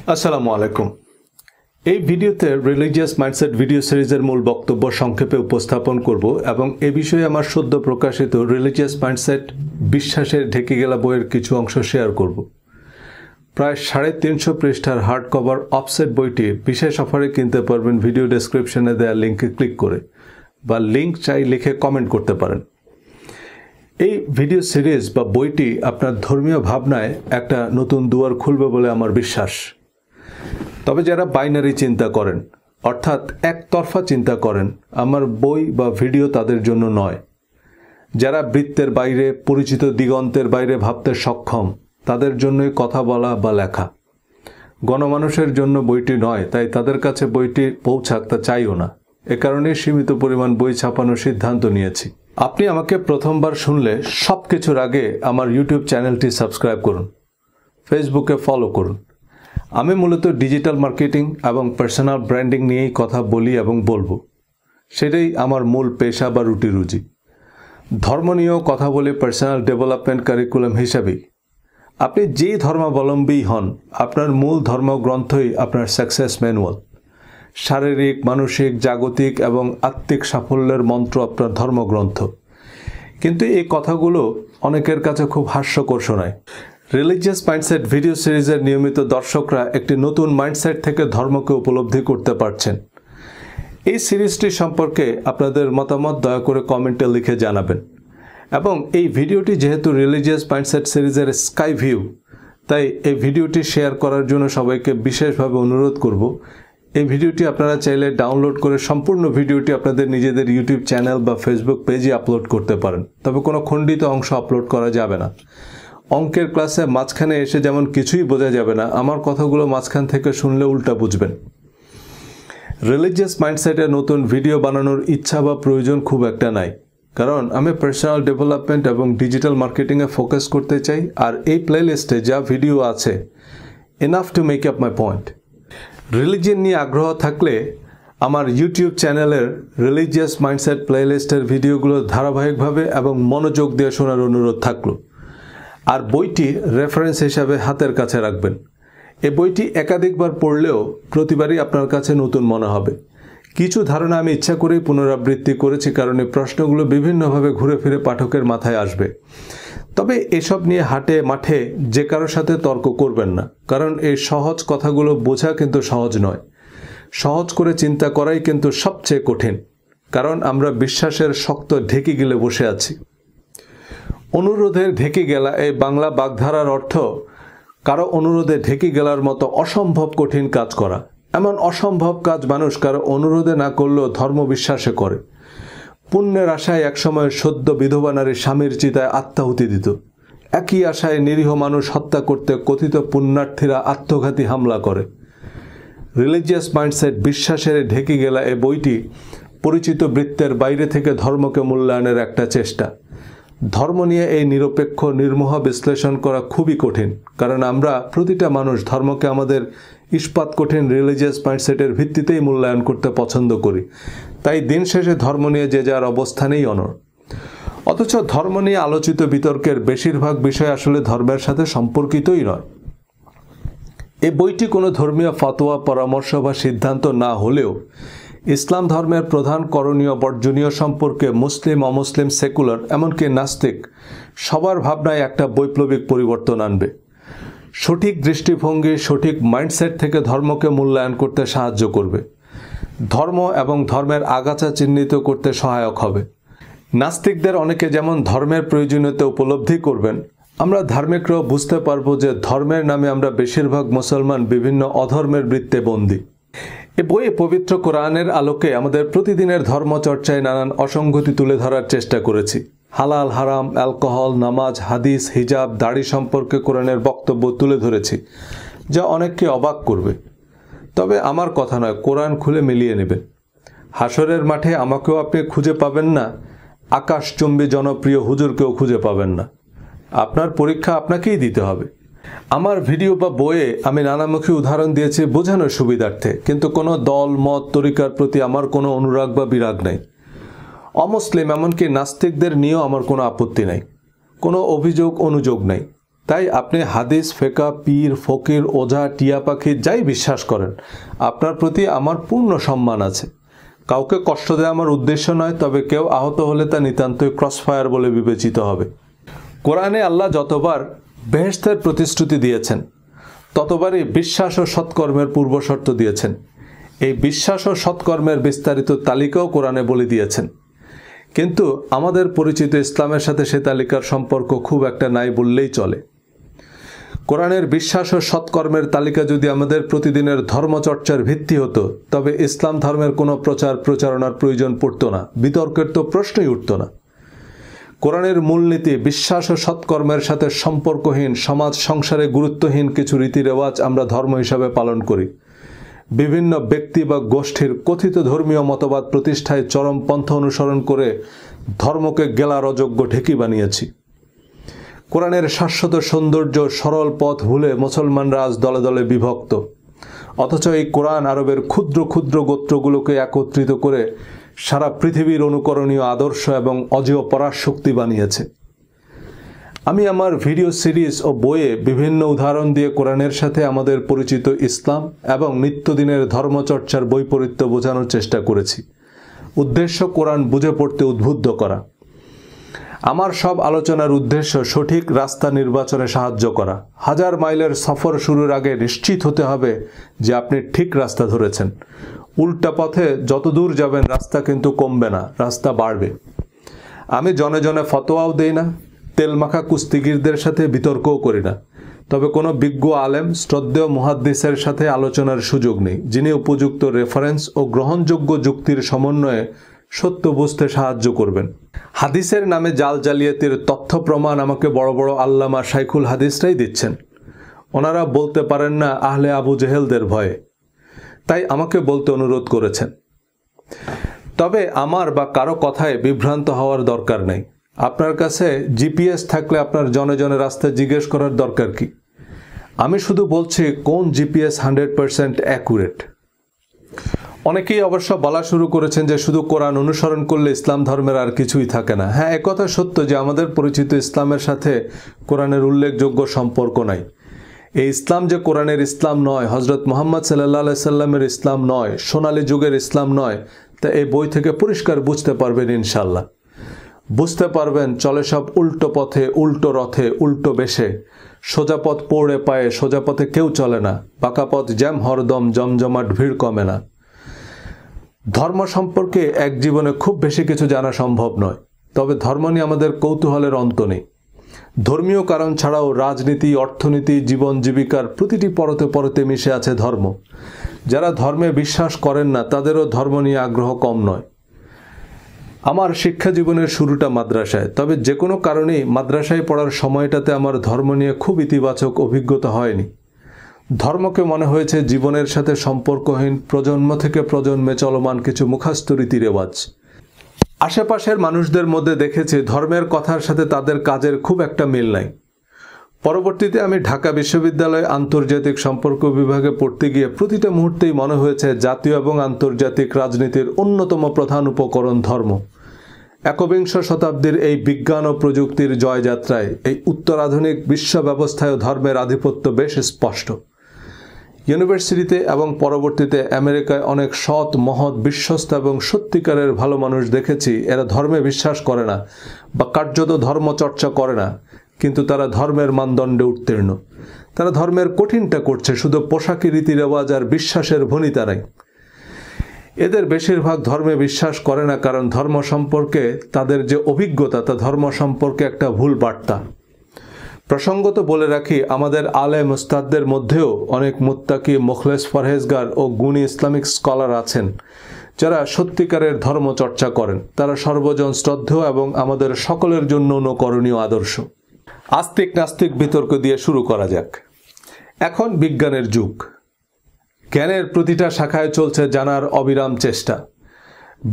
আসসালামু আলাইকুম। এই ভিডিওতে রিলিজিয়াস মাইন্ডসেট ভিডিও সিরিজের মূল বক্তব্য সংক্ষেপে উপস্থাপন করব এবং এ বিষয়ে আমার সদ্য প্রকাশিত রিলিজিয়াস মাইন্ডসেট বিশ্বাসের ঢেকে গেলা বইয়ের কিছু অংশ শেয়ার করব। প্রায় 350 পৃষ্ঠার হার্ড কভার অফসেট বইটি বিশেষ অফারে কিনতে পারবেন ভিডিও ডেসক্রিপশনে দেওয়া লিঙ্কে ক্লিক করে, বা লিঙ্ক চাই লিখে কমেন্ট করতে পারেন। এই ভিডিও সিরিজ বা বইটি আপনার ধর্মীয় ভাবনায় একটা নতুন দুয়ার খুলবে বলে আমার বিশ্বাস। তবে যারা বাইনারি চিন্তা করেন, অর্থাৎ একতরফা চিন্তা করেন, আমার বই বা ভিডিও তাদের জন্য নয়। যারা বৃত্তের বাইরে, পরিচিত দিগন্তের বাইরে ভাবতে সক্ষম, তাদের জন্যই কথা বলা বা লেখা। গণমানুষের জন্য বইটি নয়, তাই তাদের কাছে বইটি পৌঁছাক তা চাইও না। এ কারণে সীমিত পরিমাণ বই ছাপানোর সিদ্ধান্ত নিয়েছি। আপনি আমাকে প্রথমবার শুনলে সব কিছুর আগে আমার ইউটিউব চ্যানেলটি সাবস্ক্রাইব করুন, ফেসবুকে ফলো করুন। আমি মূলত ডিজিটাল মার্কেটিং এবং পার্সোনাল ব্র্যান্ডিং নিয়েই কথা বলি এবং বলবো। সেটাই আমার মূল পেশা বা রুটি রুজি। ধর্ম নিয়েও কথা বলি পার্সোনাল ডেভেলপমেন্ট কারিকুলাম হিসাবেই। আপনি যেই ধর্মাবলম্বী হন, আপনার মূল ধর্মগ্রন্থই আপনার সাকসেস ম্যানুয়াল। শারীরিক, মানসিক, জাগতিক এবং আত্মিক সাফল্যের মন্ত্র আপনার ধর্মগ্রন্থ। কিন্তু এই কথাগুলো অনেকের কাছে খুব হাস্যকর শোনায়। রিলিজিয়াস মাইন্ডসেট ভিডিও সিরিজের নিয়মিত দর্শকরা একটি নতুন মাইন্ডসেট থেকে ধর্মকে উপলব্ধি করতে পারছেন। এই সিরিজটি সম্পর্কে আপনাদের মতামত দয়া করে কমেন্টে লিখে জানাবেন। এবং এই ভিডিওটি যেহেতু রিলিজিয়াস মাইন্ডসেট সিরিজের স্কাই ভিউ, তাই এই ভিডিওটি শেয়ার করার জন্য সবাইকে বিশেষভাবে অনুরোধ করব। এই ভিডিওটি আপনারা চাইলে ডাউনলোড করে সম্পূর্ণ ভিডিওটি আপনাদের নিজেদের ইউটিউব চ্যানেল বা ফেসবুক পেজে আপলোড করতে পারেন। তবে কোনো খণ্ডিত অংশ আপলোড করা যাবে না। অঙ্কের ক্লাসে মাঝখানে এসে যেমন কিছুই বোঝা যাবে না, আমার কথাগুলো মাঝখান থেকে শুনলে উল্টা বুঝবেন। রিলিজিয়াস মাইন্ডসেটে নতুন ভিডিও বানানোর ইচ্ছা বা প্রয়োজন খুব একটা নাই, কারণ আমি পার্সোনাল ডেভেলপমেন্ট এবং ডিজিটাল মার্কেটিংয়ে ফোকাস করতে চাই। আর এই প্লেলিস্টে যা ভিডিও আছে, enough to make up my point. Religion নিয়ে আগ্রহ থাকলে আমার ইউটিউব চ্যানেলের রিলিজিয়াস মাইন্ডসেট প্লেলিস্টের ভিডিওগুলো ধারাবাহিকভাবে এবং মনোযোগ দিয়ে শোনার অনুরোধ থাকলো। আর বইটি রেফারেন্স হিসাবে হাতের কাছে রাখবেন। এই বইটি একাধিকবার পড়লেও প্রতিবারই আপনার কাছে নতুন মনে হবে। কিছু ধারণা আমি ইচ্ছা করেই পুনরাবৃত্তি করেছি, কারণ এই প্রশ্নগুলো বিভিন্নভাবে ঘুরে ফিরে পাঠকের মাথায় আসবে। তবে এসব নিয়ে হাটে মাঠে যে কারোর সাথে তর্ক করবেন না, কারণ এই সহজ কথাগুলো বোঝা কিন্তু সহজ নয়। সহজ করে চিন্তা করাই কিন্তু সবচেয়ে কঠিন, কারণ আমরা বিশ্বাসের শক্ত ঢেকে গেলে বসে আছি। অনুরোধের ঢেকে গেলা এই বাংলা বাগধারার অর্থ কারো অনুরোধে ঢেকে গেলার মতো অসম্ভব কঠিন কাজ করা। এমন অসম্ভব কাজ মানুষ কারো অনুরোধে না করলেও ধর্ম বিশ্বাসে করে। পুণ্যের আশায় একসময় সদ্য বিধবা নারী স্বামীর চিতায় আত্মাহুতি দিত। একই আশায় নিরীহ মানুষ হত্যা করতে কথিত পুণ্যার্থীরা আত্মঘাতী হামলা করে। রিলিজিয়াস মাইন্ডসেট বিশ্বাসের ঢেকে গেলা এই বইটি পরিচিত বৃত্তের বাইরে থেকে ধর্মকে মূল্যায়নের একটা চেষ্টা। ধর্ম নিয়ে এই নিরপেক্ষ নির্মোহ বিশ্লেষণ করা খুবই কঠিন, কারণ আমরা প্রতিটা মানুষ ধর্মকে আমাদের ইস্পাত কঠিন রিলিজিয়াস মাইন্ডসেটের ভিত্তিতেই মূল্যায়ন করতে পছন্দ করি। তাই দিন শেষে ধর্ম নিয়ে যে যার অবস্থানেই অনড়। অথচ ধর্ম নিয়ে আলোচিত বিতর্কের বেশিরভাগ বিষয় আসলে ধর্মের সাথে সম্পর্কিতই নয়। এই বইটি কোনো ধর্মীয় ফতোয়া, পরামর্শ বা সিদ্ধান্ত না হলেও ইসলাম ধর্মের প্রধান করণীয় বর্জনীয় সম্পর্কে মুসলিম, অমুসলিম, সেকুলার, এমনকি নাস্তিক সবার ভাবনায় একটা বৈপ্লবিক পরিবর্তন আনবে। সঠিক দৃষ্টিভঙ্গি, সঠিক মাইন্ডসেট থেকে ধর্মকে মূল্যায়ন করতে সাহায্য করবে। ধর্ম এবং ধর্মের আগাছা চিহ্নিত করতে সহায়ক হবে। নাস্তিকদের অনেকে যেমন ধর্মের প্রয়োজনীয়তা উপলব্ধি করবেন, আমরা ধার্মিকরাও বুঝতে পারবো যে ধর্মের নামে আমরা বেশিরভাগ মুসলমান বিভিন্ন অধর্মের বৃত্তে বন্দী। এ বইয়ে পবিত্র কোরআনের আলোকে আমাদের প্রতিদিনের ধর্মচর্চায় নানান অসঙ্গতি তুলে ধরার চেষ্টা করেছি। হালাল, হারাম, অ্যালকোহল, নামাজ, হাদিস, হিজাব, দাড়ি সম্পর্কে কোরআনের বক্তব্য তুলে ধরেছি, যা অনেককে অবাক করবে। তবে আমার কথা নয়, কোরআন খুলে মিলিয়ে নেবেন। হাসরের মাঠে আমাকেও আপনি খুঁজে পাবেন না, আকাশচুম্বী জনপ্রিয় হুজুরকেও খুঁজে পাবেন না। আপনার পরীক্ষা আপনাকেই দিতে হবে। আমার ভিডিও বা বইয়ে আমি নানামুখী উদাহরণ দিয়েছি বোঝানোর সুবিধার্থে, কিন্তু কোনো দল, মত, তরিকার প্রতি আমার কোনো অনুরাগ বা বিরাগ নাই। অমুসলিম, এমনকি নাস্তিকদের নিয়েও আমার কোনো আপত্তি নাই, কোনো অভিযোগ অনুযোগ নাই। তাই আপনি হাদিস, ফেকা, পীর, ফকির, ওঝা, টিয়া পাখি যাই বিশ্বাস করেন, আপনার প্রতি আমার পূর্ণ সম্মান আছে। কাউকে কষ্ট দেওয়া আমার উদ্দেশ্য নয়, তবে কেউ আহত হলে তা নিতান্তই ক্রসফায়ার বলে বিবেচিত হবে। কোরআনে আল্লাহ যতবার বেহেশতের প্রতিশ্রুতি দিয়েছেন, ততবারই বিশ্বাস ও সৎকর্মের পূর্বশর্ত দিয়েছেন। এই বিশ্বাস ও সৎকর্মের বিস্তারিত তালিকাও কোরআনে বলে দিয়েছেন। কিন্তু আমাদের পরিচিত ইসলামের সাথে সে তালিকার সম্পর্ক খুব একটা নাই বললেই চলে। কোরআনের বিশ্বাস ও সৎকর্মের তালিকা যদি আমাদের প্রতিদিনের ধর্মচর্চার ভিত্তি হতো, তবে ইসলাম ধর্মের কোনো প্রচারণার প্রয়োজন পড়ত না, বিতর্কের তো প্রশ্নই উঠত না। কোরআনের মূলনীতি বিশ্বাস ও সৎকর্মের সাথে সম্পর্কহীন, সমাজ সংসারে গুরুত্বহীন কিছু রীতিরেওয়াজ আমরা ধর্ম হিসাবে পালন করি। বিভিন্ন ব্যক্তি বা গোষ্ঠীর কথিত ধর্মীয় মতবাদ প্রতিষ্ঠায় চরম পন্থা অনুসরণ করে ধর্মকে গেলার অযোগ্য ঢেকি বানিয়েছি। কোরআনের শাশ্বত সৌন্দর্য, সরল পথ ভুলে মুসলমানরা আজ দলে দলে বিভক্ত। অথচ এই কোরআন আরবের ক্ষুদ্র ক্ষুদ্র গোত্রগুলোকে একত্রিত করে সারা পৃথিবীর অনুকরণীয় আদর্শ এবং অজেয় পরাশক্তি বানিয়েছে। আমি আমার ভিডিও সিরিজ ও বইয়ে বিভিন্ন উদাহরণ দিয়ে কোরআনের সাথে আমাদের পরিচিত ইসলাম এবং নিত্যদিনের ধর্মচর্চার বৈপরীত্য বোঝানোর চেষ্টা করেছি। উদ্দেশ্য কোরআন বুঝে পড়তে উদ্বুদ্ধ করা। আমার সব আলোচনার উদ্দেশ্য সঠিক রাস্তা নির্বাচনে সাহায্য করা। 1000 মাইলের সফর শুরুর আগে নিশ্চিত হতে হবে যে আপনি ঠিক রাস্তা ধরেছেন। উল্টা পথে যত দূর যাবেন রাস্তা কিন্তু কমবে না, রাস্তা বাড়বে। আমি জনে জনে ফতোয়াও দেই না, তেলমাখা কুস্তিগিরদের সাথে বিতর্কও করি না। তবে কোনো বিজ্ঞ আলেম, শ্রদ্ধেয় মুহাদ্দিসের সাথে আলোচনার সুযোগ নেই, যিনি উপযুক্ত রেফারেন্স ও গ্রহণযোগ্য যুক্তির সমন্বয়ে সত্য বুঝতে সাহায্য করবেন। হাদিসের নামে জাল জালিয়াতির তথ্য প্রমাণ আমাকে বড় বড় আল্লামা শাইখুল হাদিসরাই দিচ্ছেন। ওনারা বলতে পারেন না আহলে আবু জেহেলদের ভয়ে, তাই আমাকে বলতে অনুরোধ করেছেন। তবে আমার বা কারো কথায় বিভ্রান্ত হওয়ার দরকার নেই। আপনার কাছে জিপিএস থাকলে আপনার জনে জনে রাস্তা জিজ্ঞেস করার দরকার কি? আমি শুধু বলছি কোন জিপিএস 100% অ্যাকুরেট। অনেকেই অবশ্য বলা শুরু করেছেন যে শুধু কোরআন অনুসরণ করলে ইসলাম ধর্মের আর কিছুই থাকে না। হ্যাঁ, একথা সত্য যে আমাদের পরিচিত ইসলামের সাথে কোরআনের উল্লেখযোগ্য সম্পর্ক নাই। এই ইসলাম যে কোরআনের ইসলাম নয়, হজরত মুহাম্মদ সাল্লাল্লাহু আলাইহি সাল্লামের ইসলাম নয়, সোনালী যুগের ইসলাম নয়, তা এই বই থেকে পরিষ্কার বুঝতে পারবেন ইনশাল্লাহ। বুঝতে পারবেন চলে সব উল্টো পথে, উল্টো রথে, উল্টো বেশে। সোজা পথ পৌড়ে পায়ে, সোজা পথে কেউ চলে না। পাকা পথ জ্যাম হরদম, জমজমাট ভিড় কমে না। ধর্ম সম্পর্কে এক জীবনে খুব বেশি কিছু জানা সম্ভব নয়, তবে ধর্ম নিয়ে আমাদের কৌতূহলের অন্ত নেই। ধর্মীয় কারণ ছাড়াও রাজনীতি, অর্থনীতি, জীবন জীবিকার প্রতিটি পরতে পরতে মিশে আছে ধর্ম। যারা ধর্মে বিশ্বাস করেন না তাদেরও ধর্ম নিয়ে আগ্রহ কম নয়। আমার শিক্ষা জীবনের শুরুটা মাদ্রাসায়, তবে যে কোনো কারণেই মাদ্রাসায় পড়ার সময়টাতে আমার ধর্ম নিয়ে খুব ইতিবাচক অভিজ্ঞতা হয়নি। ধর্মকে মনে হয়েছে জীবনের সাথে সম্পর্কহীন, প্রজন্ম থেকে প্রজন্মে চলমান কিছু মুখস্থ রীতিরেওয়াজ। আশেপাশের মানুষদের মধ্যে দেখেছি ধর্মের কথার সাথে তাদের কাজের খুব একটা মিল নাই। পরবর্তীতে আমি ঢাকা বিশ্ববিদ্যালয়ে আন্তর্জাতিক সম্পর্ক বিভাগে পড়তে গিয়ে প্রতিটা মুহূর্তেই মনে হয়েছে জাতীয় এবং আন্তর্জাতিক রাজনীতির অন্যতম প্রধান উপকরণ ধর্ম। একবিংশ শতাব্দীর এই বিজ্ঞান ও প্রযুক্তির জয়যাত্রায় এই উত্তরাধুনিক বিশ্ব ব্যবস্থায় ধর্মের আধিপত্য বেশ স্পষ্ট। ইউনিভার্সিটিতে এবং পরবর্তীতে আমেরিকায় অনেক সৎ, মহৎ, বিশ্বস্ত এবং সত্যিকারের ভালো মানুষ দেখেছি। এরা ধর্মে বিশ্বাস করে না বা কার্যত ধর্মচর্চা করে না, কিন্তু তারা ধর্মের মানদণ্ডে উত্তীর্ণ। তারা ধর্মের কঠিনটা করছে, শুধু পোশাকি, রীতিরেওয়াজ আর বিশ্বাসের ভনিতারাই। এদের বেশিরভাগ ধর্মে বিশ্বাস করে না, কারণ ধর্ম সম্পর্কে তাদের যে অভিজ্ঞতা তা ধর্ম সম্পর্কে একটা ভুল বার্তা। প্রসঙ্গত বলে রাখি, আমাদের আলেম উস্তাদদের মধ্যেও অনেক মুত্তাকি, মুখলেস, পরহেজগার ও গুণী ইসলামিক স্কলার আছেন যারা সত্যিকারের ধর্মচর্চা করেন। তারা সর্বজন শ্রদ্ধেয় এবং আমাদের সকলের জন্য অনুকরণীয় আদর্শ। আস্তিক নাস্তিক বিতর্ক দিয়ে শুরু করা যাক। এখন বিজ্ঞানের যুগ। জ্ঞানের প্রতিটা শাখায় চলছে জানার অবিরাম চেষ্টা।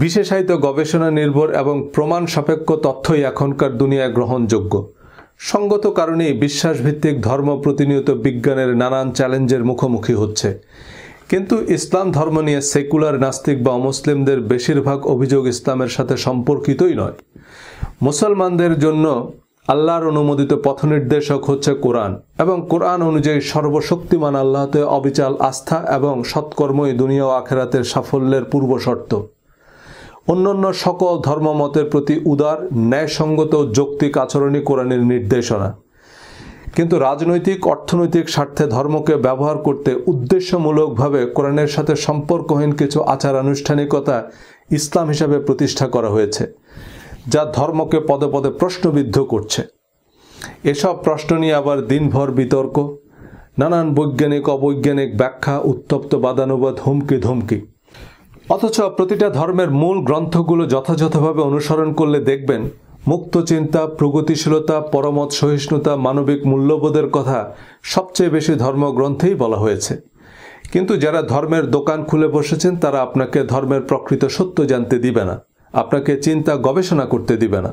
বিশেষায়িত গবেষণা নির্ভর এবং প্রমাণ সাপেক্ষ তথ্যই এখনকার দুনিয়ায় গ্রহণযোগ্য। সঙ্গত কারণেই বিশ্বাসভিত্তিক ধর্ম প্রতিনিয়ত বিজ্ঞানের নানান চ্যালেঞ্জের মুখোমুখি হচ্ছে। কিন্তু ইসলাম ধর্ম নিয়ে সেকুলার নাস্তিক বা অমুসলিমদের বেশিরভাগ অভিযোগ ইসলামের সাথে সম্পর্কিতই নয়। মুসলমানদের জন্য আল্লাহর অনুমোদিত পথনির্দেশক হচ্ছে কোরআন এবং কোরআন অনুযায়ী সর্বশক্তিমান আল্লাহতে অবিচল আস্থা এবং সৎকর্মই দুনিয়া ও আখিরাতের সাফল্যের পূর্বশর্ত। অন্যান্য সকল ধর্মমতের প্রতি উদার, ন্যায়সঙ্গত ও যৌক্তিক আচরণই কোরআনের নির্দেশনা। কিন্তু রাজনৈতিক, অর্থনৈতিক স্বার্থে ধর্মকে ব্যবহার করতে উদ্দেশ্যমূলকভাবে কোরআনের সাথে সম্পর্কহীন কিছু আচার আনুষ্ঠানিকতা ইসলাম হিসাবে প্রতিষ্ঠা করা হয়েছে, যা ধর্মকে পদে পদে প্রশ্নবিদ্ধ করছে। এসব প্রশ্ন নিয়ে আবার দিনভর বিতর্ক, নানান বৈজ্ঞানিক অবৈজ্ঞানিক ব্যাখ্যা, উত্তপ্ত বাদানুবাদ, হুমকি ধমকি। অথচ প্রতিটা ধর্মের মূল গ্রন্থগুলো যথাযথভাবে অনুসরণ করলে দেখবেন মুক্ত চিন্তা, প্রগতিশীলতা, পরমত সহিষ্ণুতা, মানবিক মূল্যবোধের কথা সবচেয়ে বেশি ধর্মগ্রন্থেই বলা হয়েছে। কিন্তু যারা ধর্মের দোকান খুলে বসেছেন তারা আপনাকে ধর্মের প্রকৃত সত্য জানতে দিবে না, আপনাকে চিন্তা গবেষণা করতে দিবে না।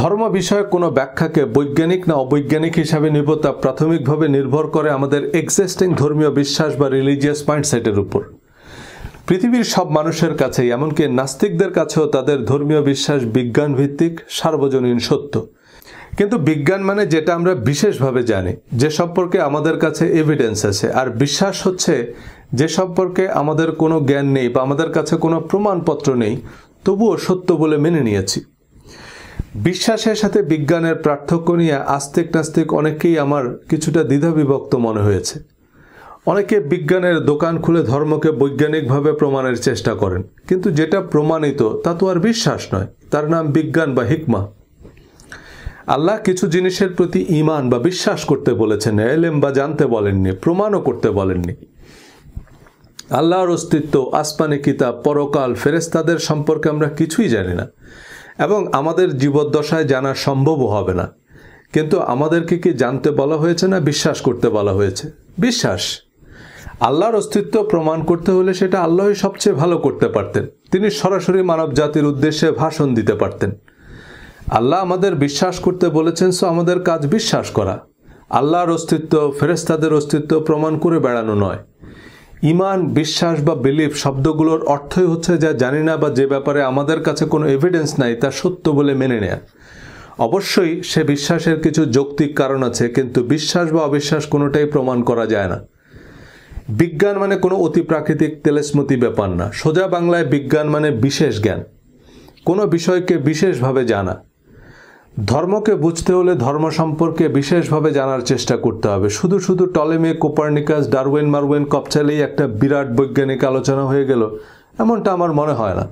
ধর্ম বিষয়ে কোনো ব্যাখ্যাকে বৈজ্ঞানিক না অবৈজ্ঞানিক হিসাবে নিব তা প্রাথমিকভাবে নির্ভর করে আমাদের এক্সিস্টিং ধর্মীয় বিশ্বাস বা রিলিজিয়াস মাইন্ডসেটের উপর। পৃথিবীর সব মানুষের কাছেই, এমনকি নাস্তিকদের কাছেও তাদের ধর্মীয় বিশ্বাস বিজ্ঞান ভিত্তিক, সার্বজনীন সত্য। কিন্তু বিজ্ঞান মানে যেটা আমরা বিশেষভাবে জানি, যে সম্পর্কে আমাদের কাছে এভিডেন্স আছে, আর বিশ্বাস হচ্ছে যে সম্পর্কে আমাদের কোনো জ্ঞান নেই বা আমাদের কাছে কোনো প্রমাণপত্র নেই, তবুও সত্য বলে মেনে নিয়েছি। বিশ্বাসের সাথে বিজ্ঞানের পার্থক্য নিয়ে আস্তিক নাস্তিক অনেকেই আমার কিছুটা দ্বিধাবিভক্ত মনে হয়েছে। অনেকে বিজ্ঞানের দোকান খুলে ধর্মকে বৈজ্ঞানিকভাবে প্রমাণের চেষ্টা করেন, কিন্তু যেটা প্রমাণিত তা তো আর বিশ্বাস নয়, তার নাম বিজ্ঞান বা হিকমা। আল্লাহ কিছু জিনিসের প্রতি ঈমান বা বিশ্বাস করতে বলেছেন, ইলম বা জানতে বলেননি, প্রমাণও করতে বলেননি। আল্লাহর অস্তিত্ব, আসমানি কিতাব, পরকাল, ফেরেশতাদের সম্পর্কে আমরা কিছুই জানি না এবং আমাদের জীবদ্দশায় জানা সম্ভবও হবে না। কিন্তু আমাদেরকে কি জানতে বলা হয়েছে না বিশ্বাস করতে বলা হয়েছে? বিশ্বাস। আল্লাহর অস্তিত্ব প্রমাণ করতে হলে সেটা আল্লাহই সবচেয়ে ভালো করতে পারতেন। তিনি সরাসরি মানব জাতির উদ্দেশ্যে ভাষণ দিতে পারতেন। আল্লাহ আমাদের বিশ্বাস করতে বলেছেন, সো আমাদের কাজ বিশ্বাস করা। আল্লাহর অস্তিত্ব, ফেরেশতাদের অস্তিত্ব প্রমাণ করে বেড়ানো নয়। ঈমান, বিশ্বাস বা বিলিফ শব্দগুলোর অর্থই হচ্ছে যা জানি না বা যে ব্যাপারে আমাদের কাছে কোনো এভিডেন্স নাই তা সত্য বলে মেনে নেয়া। অবশ্যই সে বিশ্বাসের কিছু যৌক্তিক কারণ আছে, কিন্তু বিশ্বাস বা অবিশ্বাস কোনোটাই প্রমাণ করা যায় না। বিজ্ঞান মানে কোনো অতিপ্রাকৃতিক তেলেসমতি ব্যাপার না। সোজা বাংলায় বিজ্ঞান মানে বিশেষ জ্ঞান, কোনো বিষয়কে বিশেষভাবে জানা। ধর্মকে বুঝতে হলে ধর্ম সম্পর্কে বিশেষভাবে জানার চেষ্টা করতে হবে। শুধু শুধু টলেমি, কোপার্নিকাস, ডারউইন, মারউইন কপচালেই একটা বিরাট বৈজ্ঞানিক আলোচনা হয়ে গেল, এমনটা আমার মনে হয় না।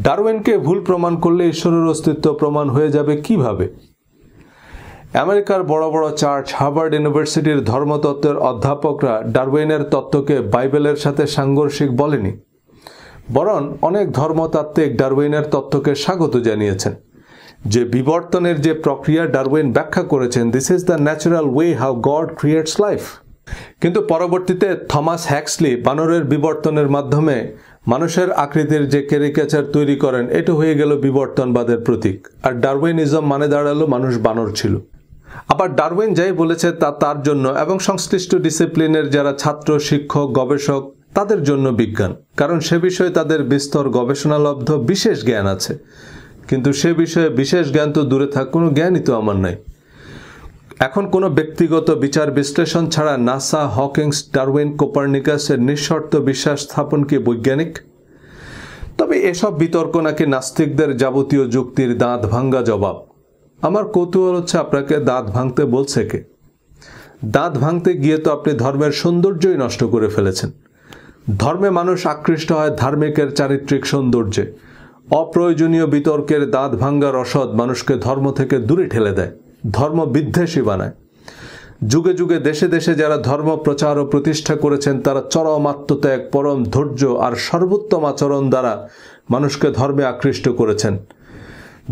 ডারউইনকে ভুল প্রমাণ করলে ঈশ্বরের অস্তিত্ব প্রমাণ হয়ে যাবে কিভাবে? আমেরিকার বড় বড় চার্চ, হার্ভার্ড ইউনিভার্সিটির ধর্মতত্ত্বের অধ্যাপকরা ডারউইনের তত্ত্বকে বাইবেলের সাথে সাংঘর্ষিক বলেনি, বরং অনেক ধর্মতাত্ত্বিক ডারউইনের তত্ত্বকে স্বাগত জানিয়েছেন। যে বিবর্তনের যে প্রক্রিয়া ডারউইন ব্যাখ্যা করেছেন, this is the natural way how god creates life. কিন্তু পরবর্তীতে থমাস হ্যাক্সলি বানরের বিবর্তনের মাধ্যমে মানুষের আকৃতির যে ক্যারিকেচার তৈরি করেন, এটা হয়ে গেল বিবর্তনবাদের প্রতীক। আর ডারউইনিজম মানে দাঁড়ালো মানুষ বানর ছিল। আবার ডারউইন যাই বলেছে তা তার জন্য এবং সংশ্লিষ্ট ডিসিপ্লিনের যারা ছাত্র, শিক্ষক, গবেষক তাদের জন্য বিজ্ঞান, কারণ সে বিষয়ে তাদের বিস্তর গবেষণালব্ধ বিশেষ জ্ঞান আছে। কিন্তু সে বিষয়ে বিশেষ জ্ঞান তো দূরে থাক, কোনো জ্ঞানই তো আমার নাই। এখন কোনো ব্যক্তিগত বিচার বিশ্লেষণ ছাড়া নাসা, হকিংস, ডারউইন, কোপার্নিকাসের নিঃশর্ত বিশ্বাস স্থাপন কি বৈজ্ঞানিক? তবে এসব বিতর্ক নাকি নাস্তিকদের যাবতীয় যুক্তির দাঁত ভাঙ্গা জবাব। আমার কৌতূহল হচ্ছে, আপনাকে দাঁত ভাঙতে বলছে কে? দাঁত ভাঙতে গিয়ে তো আপনি ধর্মের সৌন্দর্যই নষ্ট করে ফেলেছেন। ধর্মে মানুষ আকৃষ্ট হয় ধার্মিকের চারিত্রিক সৌন্দর্যে। অপ্রয়োজনীয় বিতর্কের দাঁত ভাঙ্গার রসদ মানুষকে ধর্ম থেকে দূরে ঠেলে দেয়, ধর্ম বিদ্বেষী বানায়। যুগে যুগে দেশে দেশে যারা ধর্ম প্রচার ও প্রতিষ্ঠা করেছেন তারা চরম আত্মত্যাগ, পরম ধৈর্য আর সর্বোত্তম আচরণ দ্বারা মানুষকে ধর্মে আকৃষ্ট করেছেন।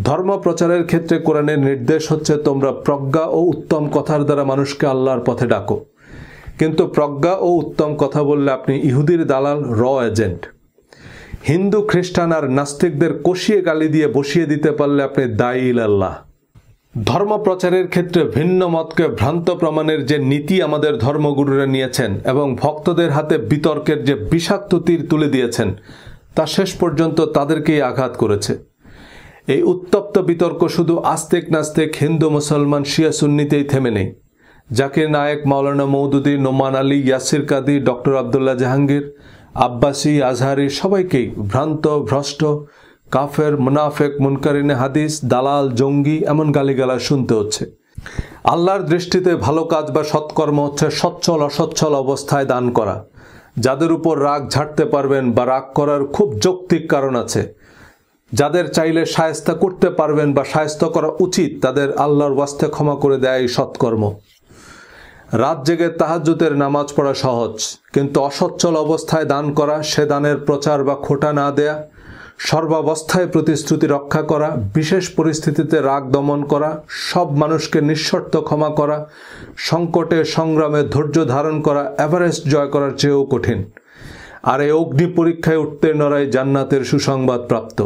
ধর্ম প্রচারের ক্ষেত্রে কোরআনের নির্দেশ হচ্ছে, তোমরা প্রজ্ঞা ও উত্তম কথার দ্বারা মানুষকে আল্লাহর পথে ডাকো। কিন্তু প্রজ্ঞা ও উত্তম কথা বললে আপনি ইহুদির দালাল, র এজেন্ট। হিন্দু, খ্রিস্টান আর নাস্তিকদের কষিয়ে গালি দিয়ে বসিয়ে দিতে পারলে আপনি দায়ী ইলাল্লাহ। ধর্ম প্রচারের ক্ষেত্রে ভিন্ন মতকে ভ্রান্ত প্রমাণের যে নীতি আমাদের ধর্মগুরুরা নিয়েছেন এবং ভক্তদের হাতে বিতর্কের যে বিষাক্ত তীর তুলে দিয়েছেন, তা শেষ পর্যন্ত তাদেরকেই আঘাত করেছে। এই উত্তপ্ত বিতর্ক শুধু আস্তিক নাস্তিক হিন্দু মুসলমান শিয়া সুন্নিতেই থেমে নেই। জাকির নায়েক, মাওলানা মওদুদী, নোমান আলী, ইয়াসির কাদি, ডক্টর আবদুল্লাহ জাহাঙ্গীর, আব্বাসী, আজহারি সবাইকেই ভ্রান্ত, ভ্রষ্ট, কাফের, মুনাফেক, মুনকারিনে হাদিস, দালাল, জঙ্গি এমন গালিগালাজ শুনতে হচ্ছে। আল্লাহর দৃষ্টিতে ভালো কাজ বা সৎকর্ম হচ্ছে সচ্ছল অসচ্ছল অবস্থায় দান করা। যাদের উপর রাগ ঝাড়তে পারবেন বা রাগ করার খুব যৌক্তিক কারণ আছে, যাদের চাইলে শায়েস্তা করতে পারবেন বা শায়েস্তা করা উচিত, তাদের আল্লাহর ওয়াস্তে ক্ষমা করে দেয় এই সৎকর্ম। রাত জেগে তাহাজ্জুদের নামাজ পড়া সহজ, কিন্তু অসচ্ছল অবস্থায় দান করা, সে দানের প্রচার বা খোটা না দেয়া, সর্বাবস্থায় প্রতিশ্রুতি রক্ষা করা, বিশেষ পরিস্থিতিতে রাগ দমন করা, সব মানুষকে নিঃশর্ত ক্ষমা করা, সংকটে সংগ্রামে ধৈর্য ধারণ করা এভারেস্ট জয় করার চেয়েও কঠিন। আর এই অগ্নি পরীক্ষায় উত্তীর্ণরাই জান্নাতের সুসংবাদ প্রাপ্ত।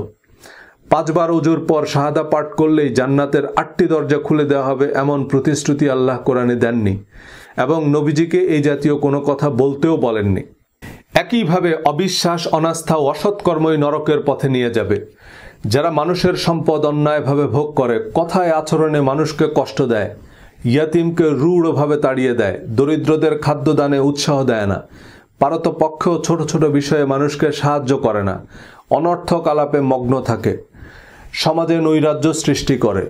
5 বার ওযুর পর শাহাদা পাঠ করলেই জান্নাতের 8টি দরজা খুলে দেওয়া হবে এমন প্রতিশ্রুতি আল্লাহ কোরআনে দেননি, এবং নবীজিকে এই জাতীয় কোনো কথা বলতেও বলেননি। একইভাবে অবিশ্বাস, অনাস্থা ও অসৎকর্মই নরকের পথে নিয়ে যাবে। যারা মানুষের সম্পদ অন্যায়ভাবে ভোগ করে, কথায় আচরণে মানুষকে কষ্ট দেয়, ইয়াতিমকে রূঢ়ভাবে তাড়িয়ে দেয়, দরিদ্রদের খাদ্যদানে উৎসাহ দেয় না, পারতপক্ষেও ছোট ছোট বিষয়ে মানুষকে সাহায্য করে না, অনর্থক আলাপে মগ্ন থাকে, সমাজে নৈরাজ্য সৃষ্টি করে,